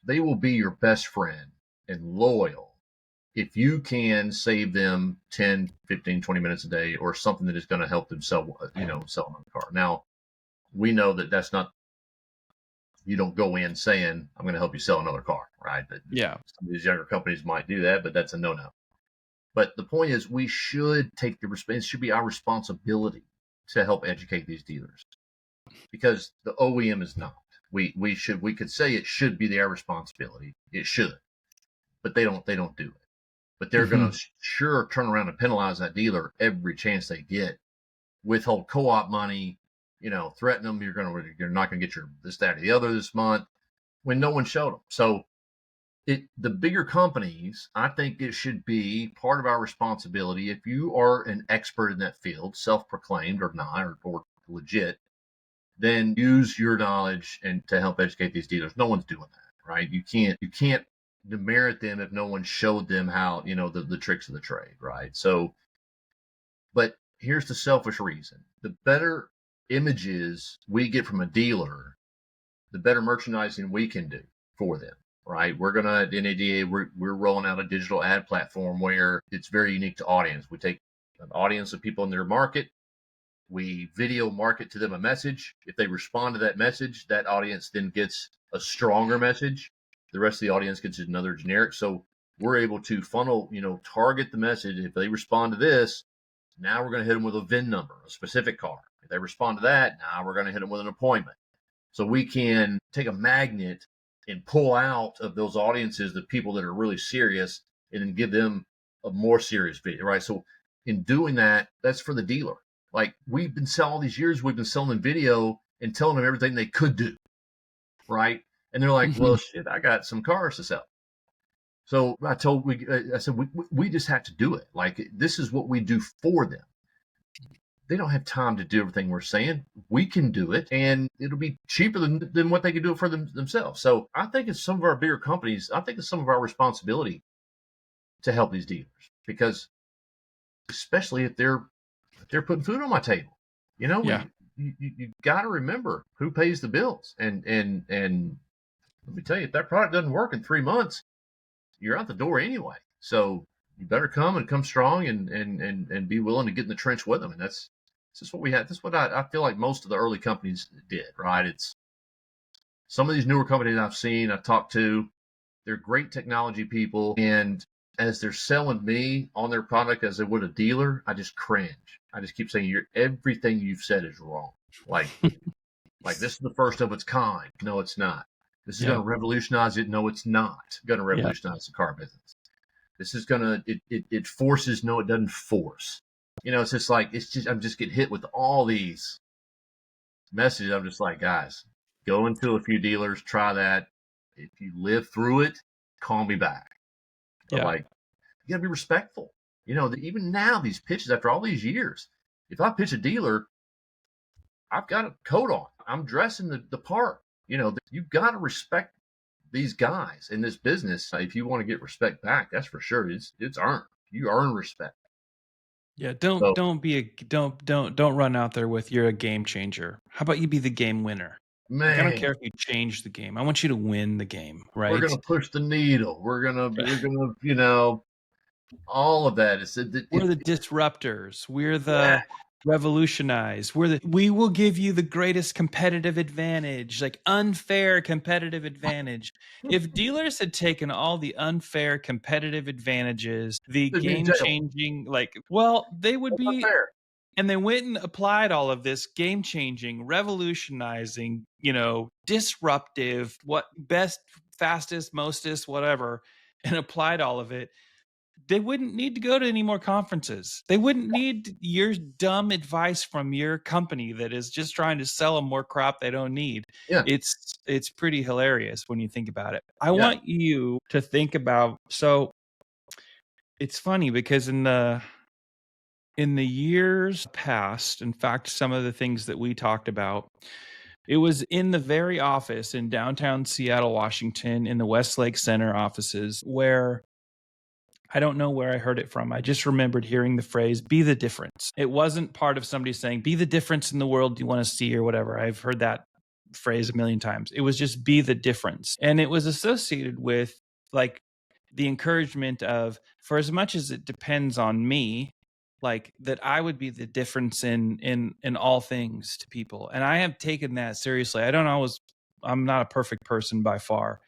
they will be your best friend and loyal if you can save them 10, 15, 20 minutes a day, or something that is going to help them sell another car. Now, we know that that's not, you don't go in saying, I'm going to help you sell another car, right? Yeah. Some of these younger companies might do that, but that's a no-no. But the point is, we should take it should be our responsibility to help educate these dealers, because the OEM is not. We could say it should be their responsibility. It should, but they don't do it. But they're going to sure turn around and penalize that dealer every chance they get, withhold co-op money, you know, threaten them. You're not going to get your this, that, or the other this month, when no one showed them. So the bigger companies, I think it should be part of our responsibility. If you are an expert in that field, self-proclaimed or not, or legit, then use your knowledge and to help educate these dealers. No one's doing that, right? You can't demerit them if no one showed them how, you know, the tricks of the trade, right? So, but here's the selfish reason: the better images we get from a dealer, the better merchandising we can do for them, right? We're gonna at NADA, we're rolling out a digital ad platform where it's very unique to audience. We take an audience of people in their market, we video market to them a message. If they respond to that message, that audience then gets a stronger message. The rest of the audience gets another generic. So we're able to funnel, you know, target the message. If they respond to this, now we're going to hit them with a VIN number, a specific car. If they respond to that, now we're going to hit them with an appointment. So we can take a magnet and pull out of those audiences the people that are really serious, and then give them a more serious video, right? So in doing that, that's for the dealer. Like, we've been selling all these years, we've been selling them video and telling them everything they could do, right? And they're like, well, shit, I got some cars to sell. So I said, we just have to do it. Like, this is what we do for them. They don't have time to do everything we're saying. We can do it, and it'll be cheaper than what they can do it for themselves. So I think it's some of our bigger companies, I think it's some of our responsibility to help these dealers, because especially if they're putting food on my table, you know, you got to remember who pays the bills. And let me tell you, if that product doesn't work in 3 months, you're out the door anyway. So you better come strong and be willing to get in the trench with them. And that's just what we had. That's what I feel like most of the early companies did, right? It's some of these newer companies I've talked to, they're great technology people. And as they're selling me on their product as they would a dealer, I just cringe. I just keep saying, everything you've said is wrong. Like this is the first of its kind. No, it's not. This is going to revolutionize it. No, it's not going to revolutionize the car business. This is going to, it forces. No, it doesn't force. You know, it's just like, I'm just getting hit with all these messages. I'm just like, guys, go into a few dealers, try that. If you live through it, call me back. But like, you gotta be respectful. You know, even now, these pitches, after all these years, if I pitch a dealer, I've got a coat on. I'm dressing the part. You know, you've got to respect these guys in this business. If you want to get respect back, that's for sure. It's earned. You earn respect. Yeah, don't run out there with, you're a game changer. How about you be the game winner? Man, like, I don't care if you change the game. I want you to win the game, right? We're gonna push the needle. We're gonna, you know, all of that. We're the disruptors. We're the revolutionize. We will give you the greatest competitive advantage, like unfair competitive advantage. If dealers had taken all the unfair competitive advantages, the They'd be in game jail. changing, they would That's not be. fair. And they went and applied all of this game changing, revolutionizing, disruptive, what best, fastest, mostest, whatever, and applied all of it. They wouldn't need to go to any more conferences. They wouldn't need your dumb advice from your company that is just trying to sell them more crap they don't need. Yeah. It's pretty hilarious when you think about it. I Yeah. want you to think about, so it's funny because in the years past, in fact, some of the things that we talked about, it was in the very office in downtown Seattle, Washington, in the Westlake Center offices, where I don't know where I heard it from. I just remembered hearing the phrase, be the difference. It wasn't part of somebody saying, be the difference in the world you want to see or whatever. I've heard that phrase a million times. It was just be the difference. And it was associated with like the encouragement of, for as much as it depends on me, like that I would be the difference in all things to people. And I have taken that seriously. I'm not a perfect person by far,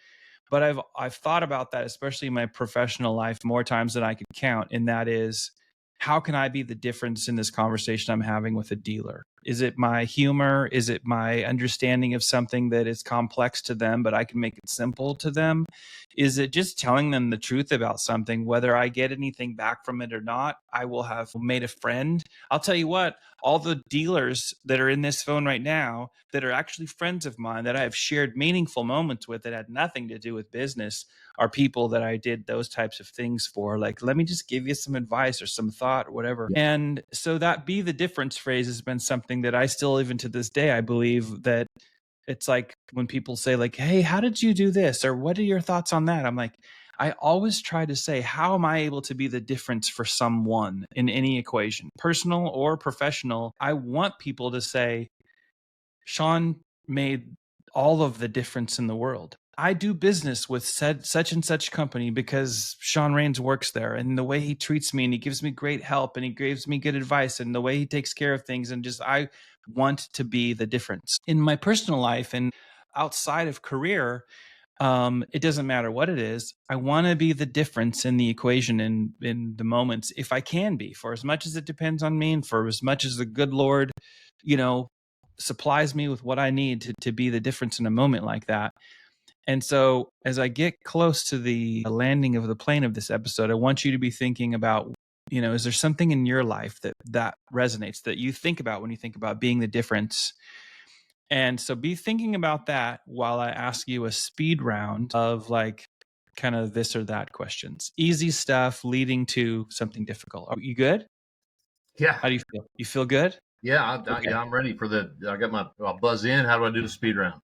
but I've thought about that, especially in my professional life, more times than I could count. And that is, how can I be the difference in this conversation I'm having with a dealer? Is it my humor? Is it my understanding of something that is complex to them, but I can make it simple to them? Is it just telling them the truth about something, whether I get anything back from it or not? I will have made a friend. I'll tell you what, all the dealers that are in this phone right now that are actually friends of mine that I have shared meaningful moments with that had nothing to do with business are people that I did those types of things for. Like, let me just give you some advice or some thought or whatever. Yeah. And so that be the difference phrase has been something that I still, even to this day, I believe that it's like when people say like, hey, how did you do this? Or what are your thoughts on that? I'm like, I always try to say, how am I able to be the difference for someone in any equation, personal or professional? I want people to say, Shaun made all of the difference in the world. I do business with such and such company because Shaun Rains works there, and the way he treats me and he gives me great help and he gives me good advice and the way he takes care of things, and just I want to be the difference in my personal life and outside of career. It doesn't matter what it is. I want to be the difference in the equation in the moments, if I can be, for as much as it depends on me and for as much as the good Lord, supplies me with what I need to be the difference in a moment like that. And so as I get close to the landing of the plane of this episode, I want you to be thinking about, is there something in your life that resonates, that you think about when you think about being the difference? And so be thinking about that while I ask you a speed round of like kind of this or that questions. Easy stuff leading to something difficult. Are you good? Yeah. How do you feel? You feel good? Yeah. Okay. I'm ready for I'll buzz in. How do I do the speed round?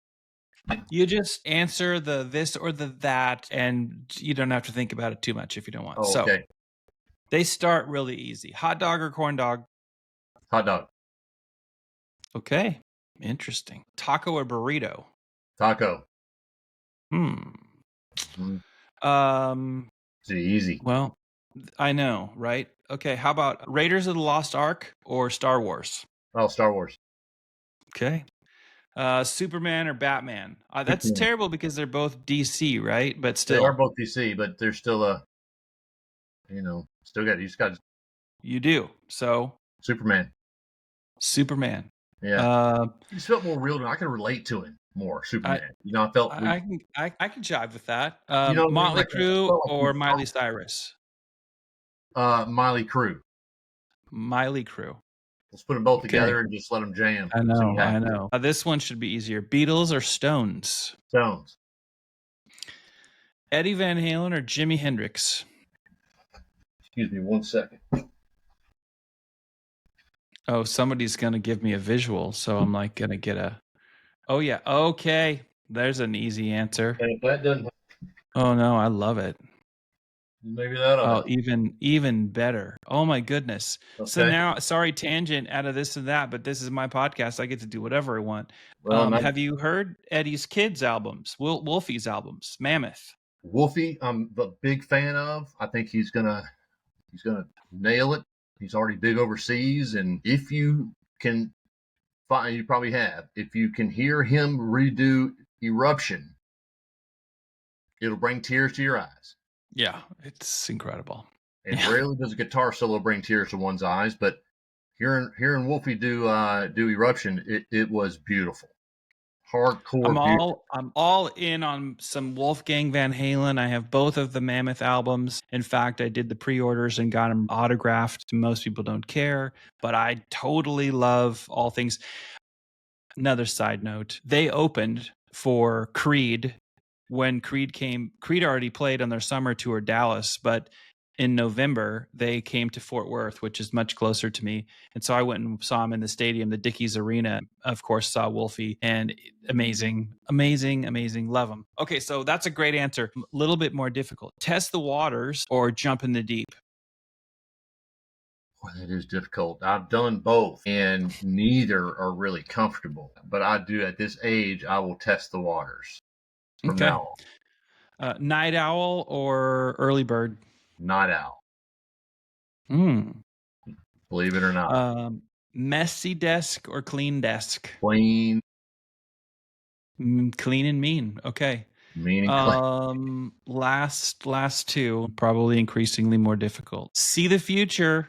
You just answer the this or the that, and you don't have to think about it too much if you don't want. Oh, okay. So they start really easy. Hot dog or corn dog? Hot dog. Okay. Interesting. Taco or burrito? Taco. It's easy. Well, I know, right? Okay. How about Raiders of the Lost Ark or Star Wars? Oh, Star Wars. Okay. Superman or Batman? That's Superman. terrible because they're both DC, right? But still, They are both DC, but they're still you just got you do. So Superman. Yeah. He just felt more real to me. I can relate to him more. Superman. I felt I can jive with that. what I mean? Motley Crue felt like or Miley Cyrus? Miley Crue. Miley Crue. Let's put them both Okay. together and just let them jam. I know. This one should be easier. Beatles or Stones? Stones. Eddie Van Halen or Jimi Hendrix? Excuse me 1 second. Oh, somebody's going to give me a visual, so I'm like going to get a... Oh, yeah. Okay. There's an easy answer. And if that doesn't... Oh, no. I love it. Maybe that'll help. Even better. Oh, my goodness. Okay. So now, sorry, tangent out of this and that, but this is my podcast. I get to do whatever I want. Well, have you heard Eddie's kids' albums, Wolfie's albums, Mammoth? Wolfie, I'm a big fan of. I think he's gonna nail it. He's already big overseas. And if you can find, you probably have, if you can hear him redo Eruption, it'll bring tears to your eyes. Yeah, it's incredible. And Yeah. rarely does a guitar solo bring tears to one's eyes, but hearing Wolfie do Eruption, it was beautiful. Hardcore. I'm all in on some Wolfgang Van Halen. I have both of the Mammoth albums. In fact, I did the pre-orders and got them autographed. Most people don't care, but I totally love all things. Another side note, they opened for Creed when Creed came. Creed already played on their summer tour Dallas, but in November they came to Fort Worth, which is much closer to me, and so I went and saw him in the stadium, the Dickies Arena. Of course, saw Wolfie, and amazing, love him. Okay, so that's a great answer. A little bit more difficult. Test the waters or jump in the deep. Boy, that is difficult. I've done both, and neither are really comfortable. But I do, at this age, I will test the waters from now on. Night owl or early bird? Night owl, Hmm. believe it or not. Messy desk or clean desk? Clean, Clean and mean. Okay. meaning clean. Last two, probably increasingly more difficult. See the future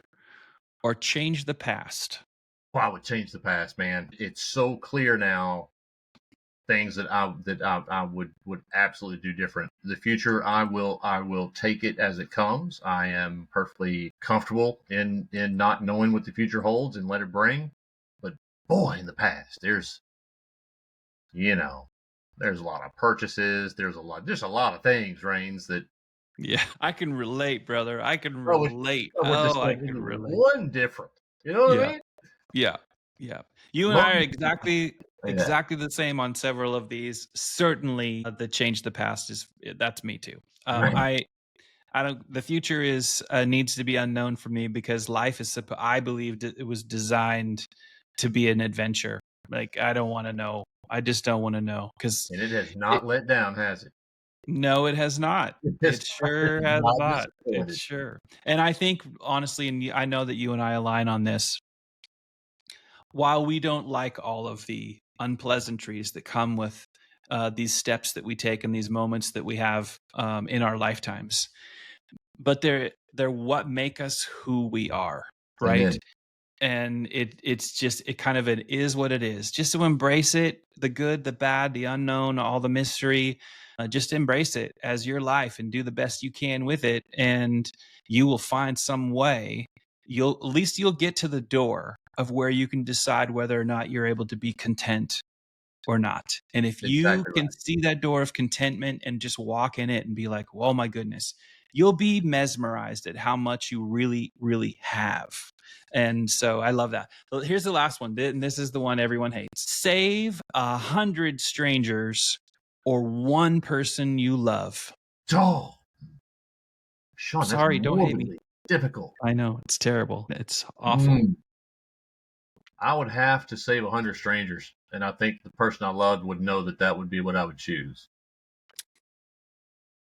or change the past? Well, I would change the past, man. It's so clear now. Things that I would absolutely do different. The future, I will take it as it comes. I am perfectly comfortable in not knowing what the future holds and let it bring. But boy, in the past, there's a lot of purchases. There's a lot of things, Rains, that. Yeah, I can relate, brother. I can relate. I can relate. One different. You know what I mean? Yeah. You and I are exactly the same on several of these. Certainly, the change the past that's me too. Right. I don't. The future is needs to be unknown for me because life is. I believe it was designed to be an adventure. Like I don't want to know. I just don't want to know because. And it has not let down, has it? No, it has not. It sure has not. Disappointed. It's sure. And I think honestly, and I know that you and I align on this. While we don't like all of the unpleasantries that come with these steps that we take and these moments that we have in our lifetimes, but they're what make us who we are, right? Amen. And it kind of it is what it is. Just to embrace it, the good, the bad, the unknown, all the mystery. Just embrace it as your life and do the best you can with it, and you will find some way. At least you'll get to the door of where you can decide whether or not you're able to be content or not. And if you can see that door of contentment and just walk in it and be like, "Oh my goodness," you'll be mesmerized at how much you really, really have. And so I love that. Well, here's the last one. And this is the one everyone hates. Save 100 strangers or one person you love. Oh, Shaun, sorry, don't hate me. Difficult. I know, it's terrible. It's awful. I would have to save 100 strangers, and I think the person I loved would know that would be what I would choose.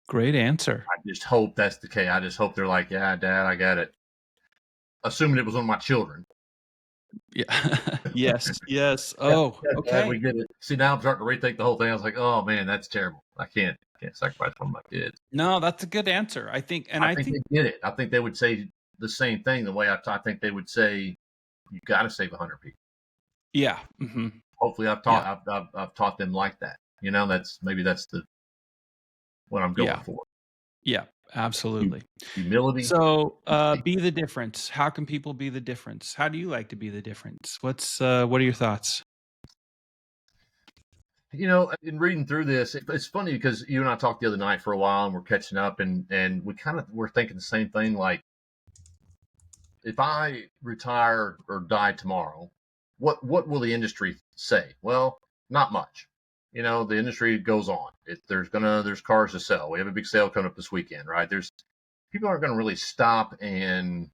Great answer. I just hope that's the case. I just hope they're like, "Yeah, Dad, I got it." Assuming it was one of my children. Yeah. Yes. Oh, okay. We get it. See, now I'm starting to rethink the whole thing. I was like, "Oh man, that's terrible. I can't sacrifice one of my kids." No, that's a good answer. I think they get it. I think they would say the same thing. The way I think they would say, "You got to save 100 people." Yeah. Mm-hmm. Hopefully, I've taught them like that. That's what I'm going for. Yeah, absolutely. Humility. So, be the difference. How can people be the difference? How do you like to be the difference? What are your thoughts? In reading through this, it's funny because you and I talked the other night for a while, and we're catching up, and we kind of were thinking the same thing. Like, if I retire or die tomorrow, what will the industry say? Well, not much. The industry goes on. There's cars to sell. We have a big sale coming up this weekend, right? People aren't going to really stop and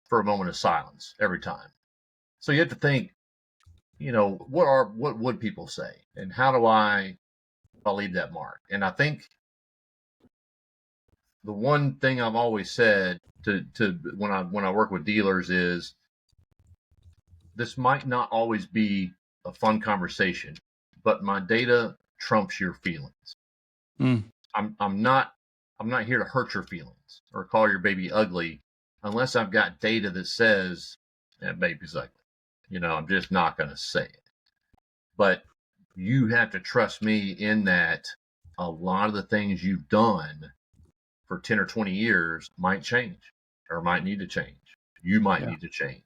for a moment of silence every time. So you have to think, what would people say, and how do I leave that mark? And I think the one thing I've always said to when I work with dealers is this might not always be a fun conversation, but my data trumps your feelings. Mm. I'm not here to hurt your feelings or call your baby ugly unless I've got data that says that baby's ugly. I'm just not going to say it. But you have to trust me in that a lot of the things you've done for 10 or 20 years might change or might need to change. You might need to change,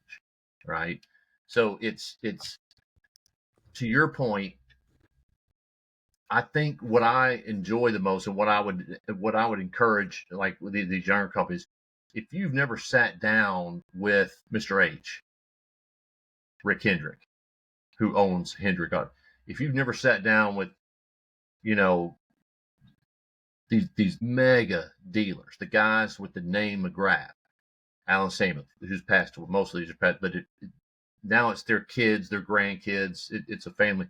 right? So it's to your point. I think what I enjoy the most and what I would encourage, like with these younger companies, if you've never sat down with Mr. H, Rick Hendrick, who owns Hendrick, if you've never sat down with, these mega dealers, the guys with the name McGrath, Alan Samuel, who's passed away, most of these are passed, but now it's their kids, their grandkids, it's a family.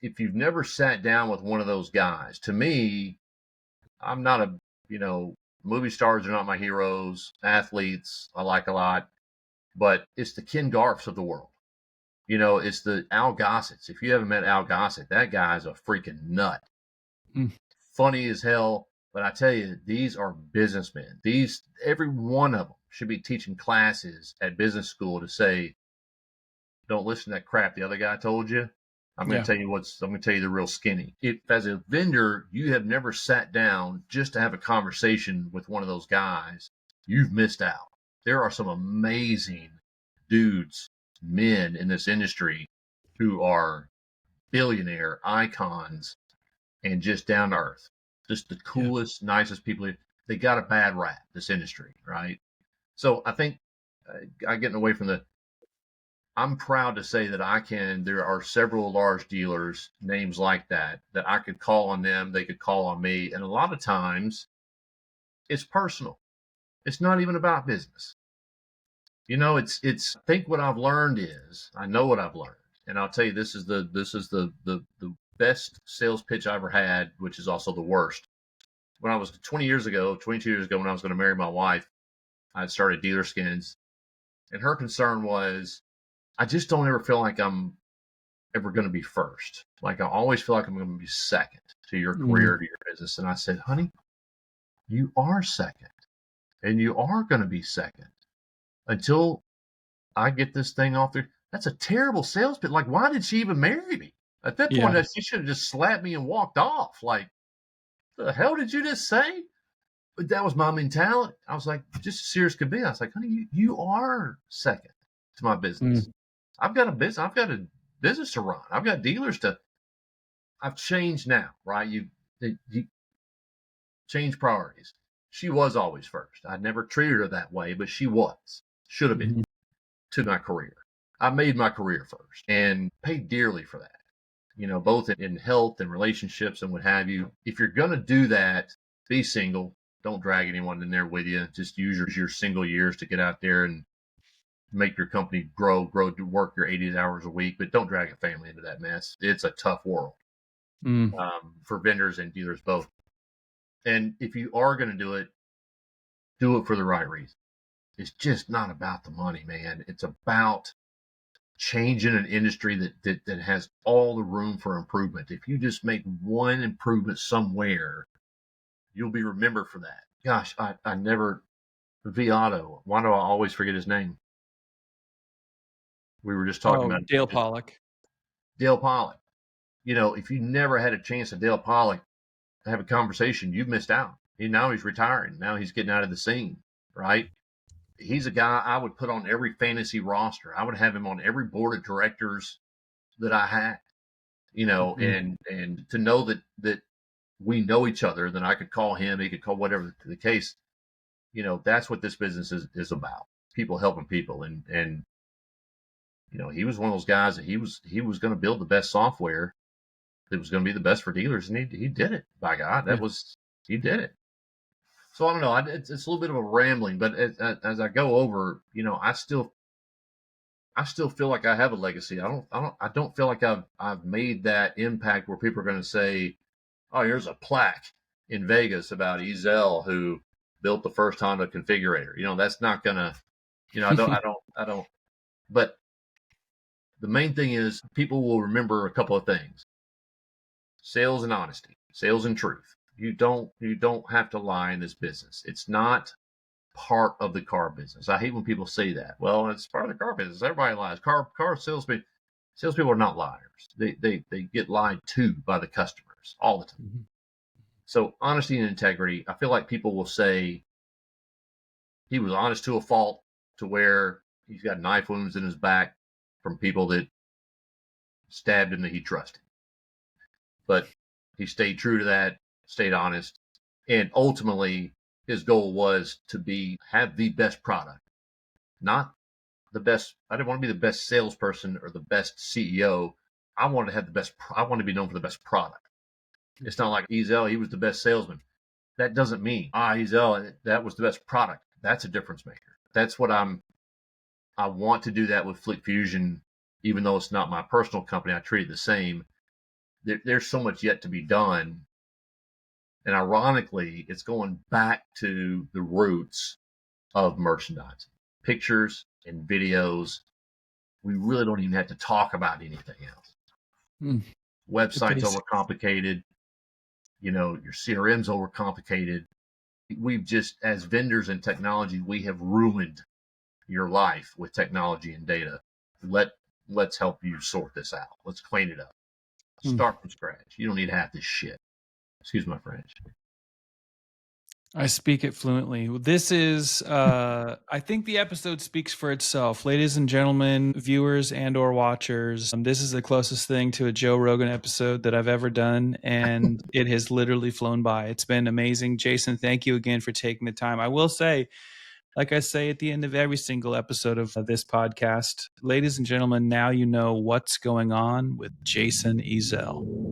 If you've never sat down with one of those guys, to me, I'm not movie stars are not my heroes. Athletes I like a lot, but it's the Ken Garfs of the world. It's the Al Gossets. If you haven't met Al Gossett, that guy's a freaking nut. Mm. Funny as hell. But I tell you, these are businessmen. Every one of them should be teaching classes at business school to say, don't listen to that crap the other guy told you. I'm going to tell you the real skinny. If as a vendor, you have never sat down just to have a conversation with one of those guys, you've missed out. There are some amazing dudes, men in this industry who are billionaire icons and just down to earth. Just the coolest, nicest people. They got a bad rap, this industry, right? So I think I'm getting away from I'm proud to say that there are several large dealers, names like that I could call on them. They could call on me. And a lot of times it's personal. It's not even about business. I think what I've learned is, I know what I've learned. And I'll tell you, this is the best sales pitch I ever had, which is also the worst. When I was 22 years ago, when I was going to marry my wife, I started DealerSkins. And her concern was, I just don't ever feel like I'm ever going to be first. Like I always feel like I'm going to be second to your career, to your business. And I said, honey, you are second and you are going to be second until I get this thing off there. That's a terrible sales pitch. Like, why did she even marry me? At that point, she should have just slapped me and walked off. Like, the hell did you just say? But that was my mentality. I was like, just as serious could be. I was like, honey, you are second to my business. I've got a business to run. I've got dealers I've changed now, right? You change priorities. She was always first. I never treated her that way, but she should have been to my career. I made my career first and paid dearly for that, both in health and relationships and what have you. If you're going to do that, be single. Don't drag anyone in there with you. Just use your single years to get out there and make your company grow to work your 80 hours a week, but don't drag a family into that mess. It's a tough world for vendors and dealers both. And if you are going to do it for the right reason. It's just not about the money, man. It's about changing an industry that has all the room for improvement. If you just make one improvement somewhere, you'll be remembered for that. Gosh, I never, Viato, why do I always forget his name? We were just talking about Dale Pollock. Dale Pollock. If you never had a chance to Dale Pollock to have a conversation, you've missed out. Now he's retiring. Now he's getting out of the scene, right? He's a guy I would put on every fantasy roster. I would have him on every board of directors that I had, and to know that we know each other, then I could call him, he could call whatever the case. That's what this business is about. People helping people. And he was one of those guys that he was going to build the best software that was going to be the best for dealers. And he did it, by God. He did it. So I don't know. It's a little bit of a rambling, but as I go over, I still feel like I have a legacy. I don't feel like I've made that impact where people are going to say, oh, here's a plaque in Vegas about Ezell who built the first Honda configurator. That's not gonna, I don't. But the main thing is people will remember a couple of things: sales and honesty, sales and truth. You don't have to lie in this business. It's not part of the car business. I hate when people say that. Well, it's part of the car business. Everybody lies. Car salespeople are not liars. They get lied to by the customers all the time. Mm-hmm. So honesty and integrity, I feel like people will say he was honest to a fault, to where he's got knife wounds in his back from people that stabbed him that he trusted. But he stayed true to that, stayed honest, and ultimately his goal was to have the best product, not the best. I didn't want to be the best salesperson or the best CEO. I wanted to have the best. I wanted to be known for the best product. It's not like Ezell, he was the best salesman. That doesn't mean Ezell, that was the best product. That's a difference maker. That's what I want to do that with Flick Fusion, even though it's not my personal company. I treat it the same. There's so much yet to be done. And ironically, it's going back to the roots of merchandising, pictures and videos. We really don't even have to talk about anything else. Websites overcomplicated. Your CRM's overcomplicated. We've just, as vendors in technology, we have ruined your life with technology and data. Let's help you sort this out. Let's clean it up. Start from scratch. You don't need half this shit. Excuse my French. I speak it fluently. This is, I think the episode speaks for itself. Ladies and gentlemen, viewers and or watchers, this is the closest thing to a Joe Rogan episode that I've ever done, and it has literally flown by. It's been amazing. Jason, thank you again for taking the time. I will say, like I say at the end of every single episode of this podcast, ladies and gentlemen, now you know what's going on with Jason Ezell.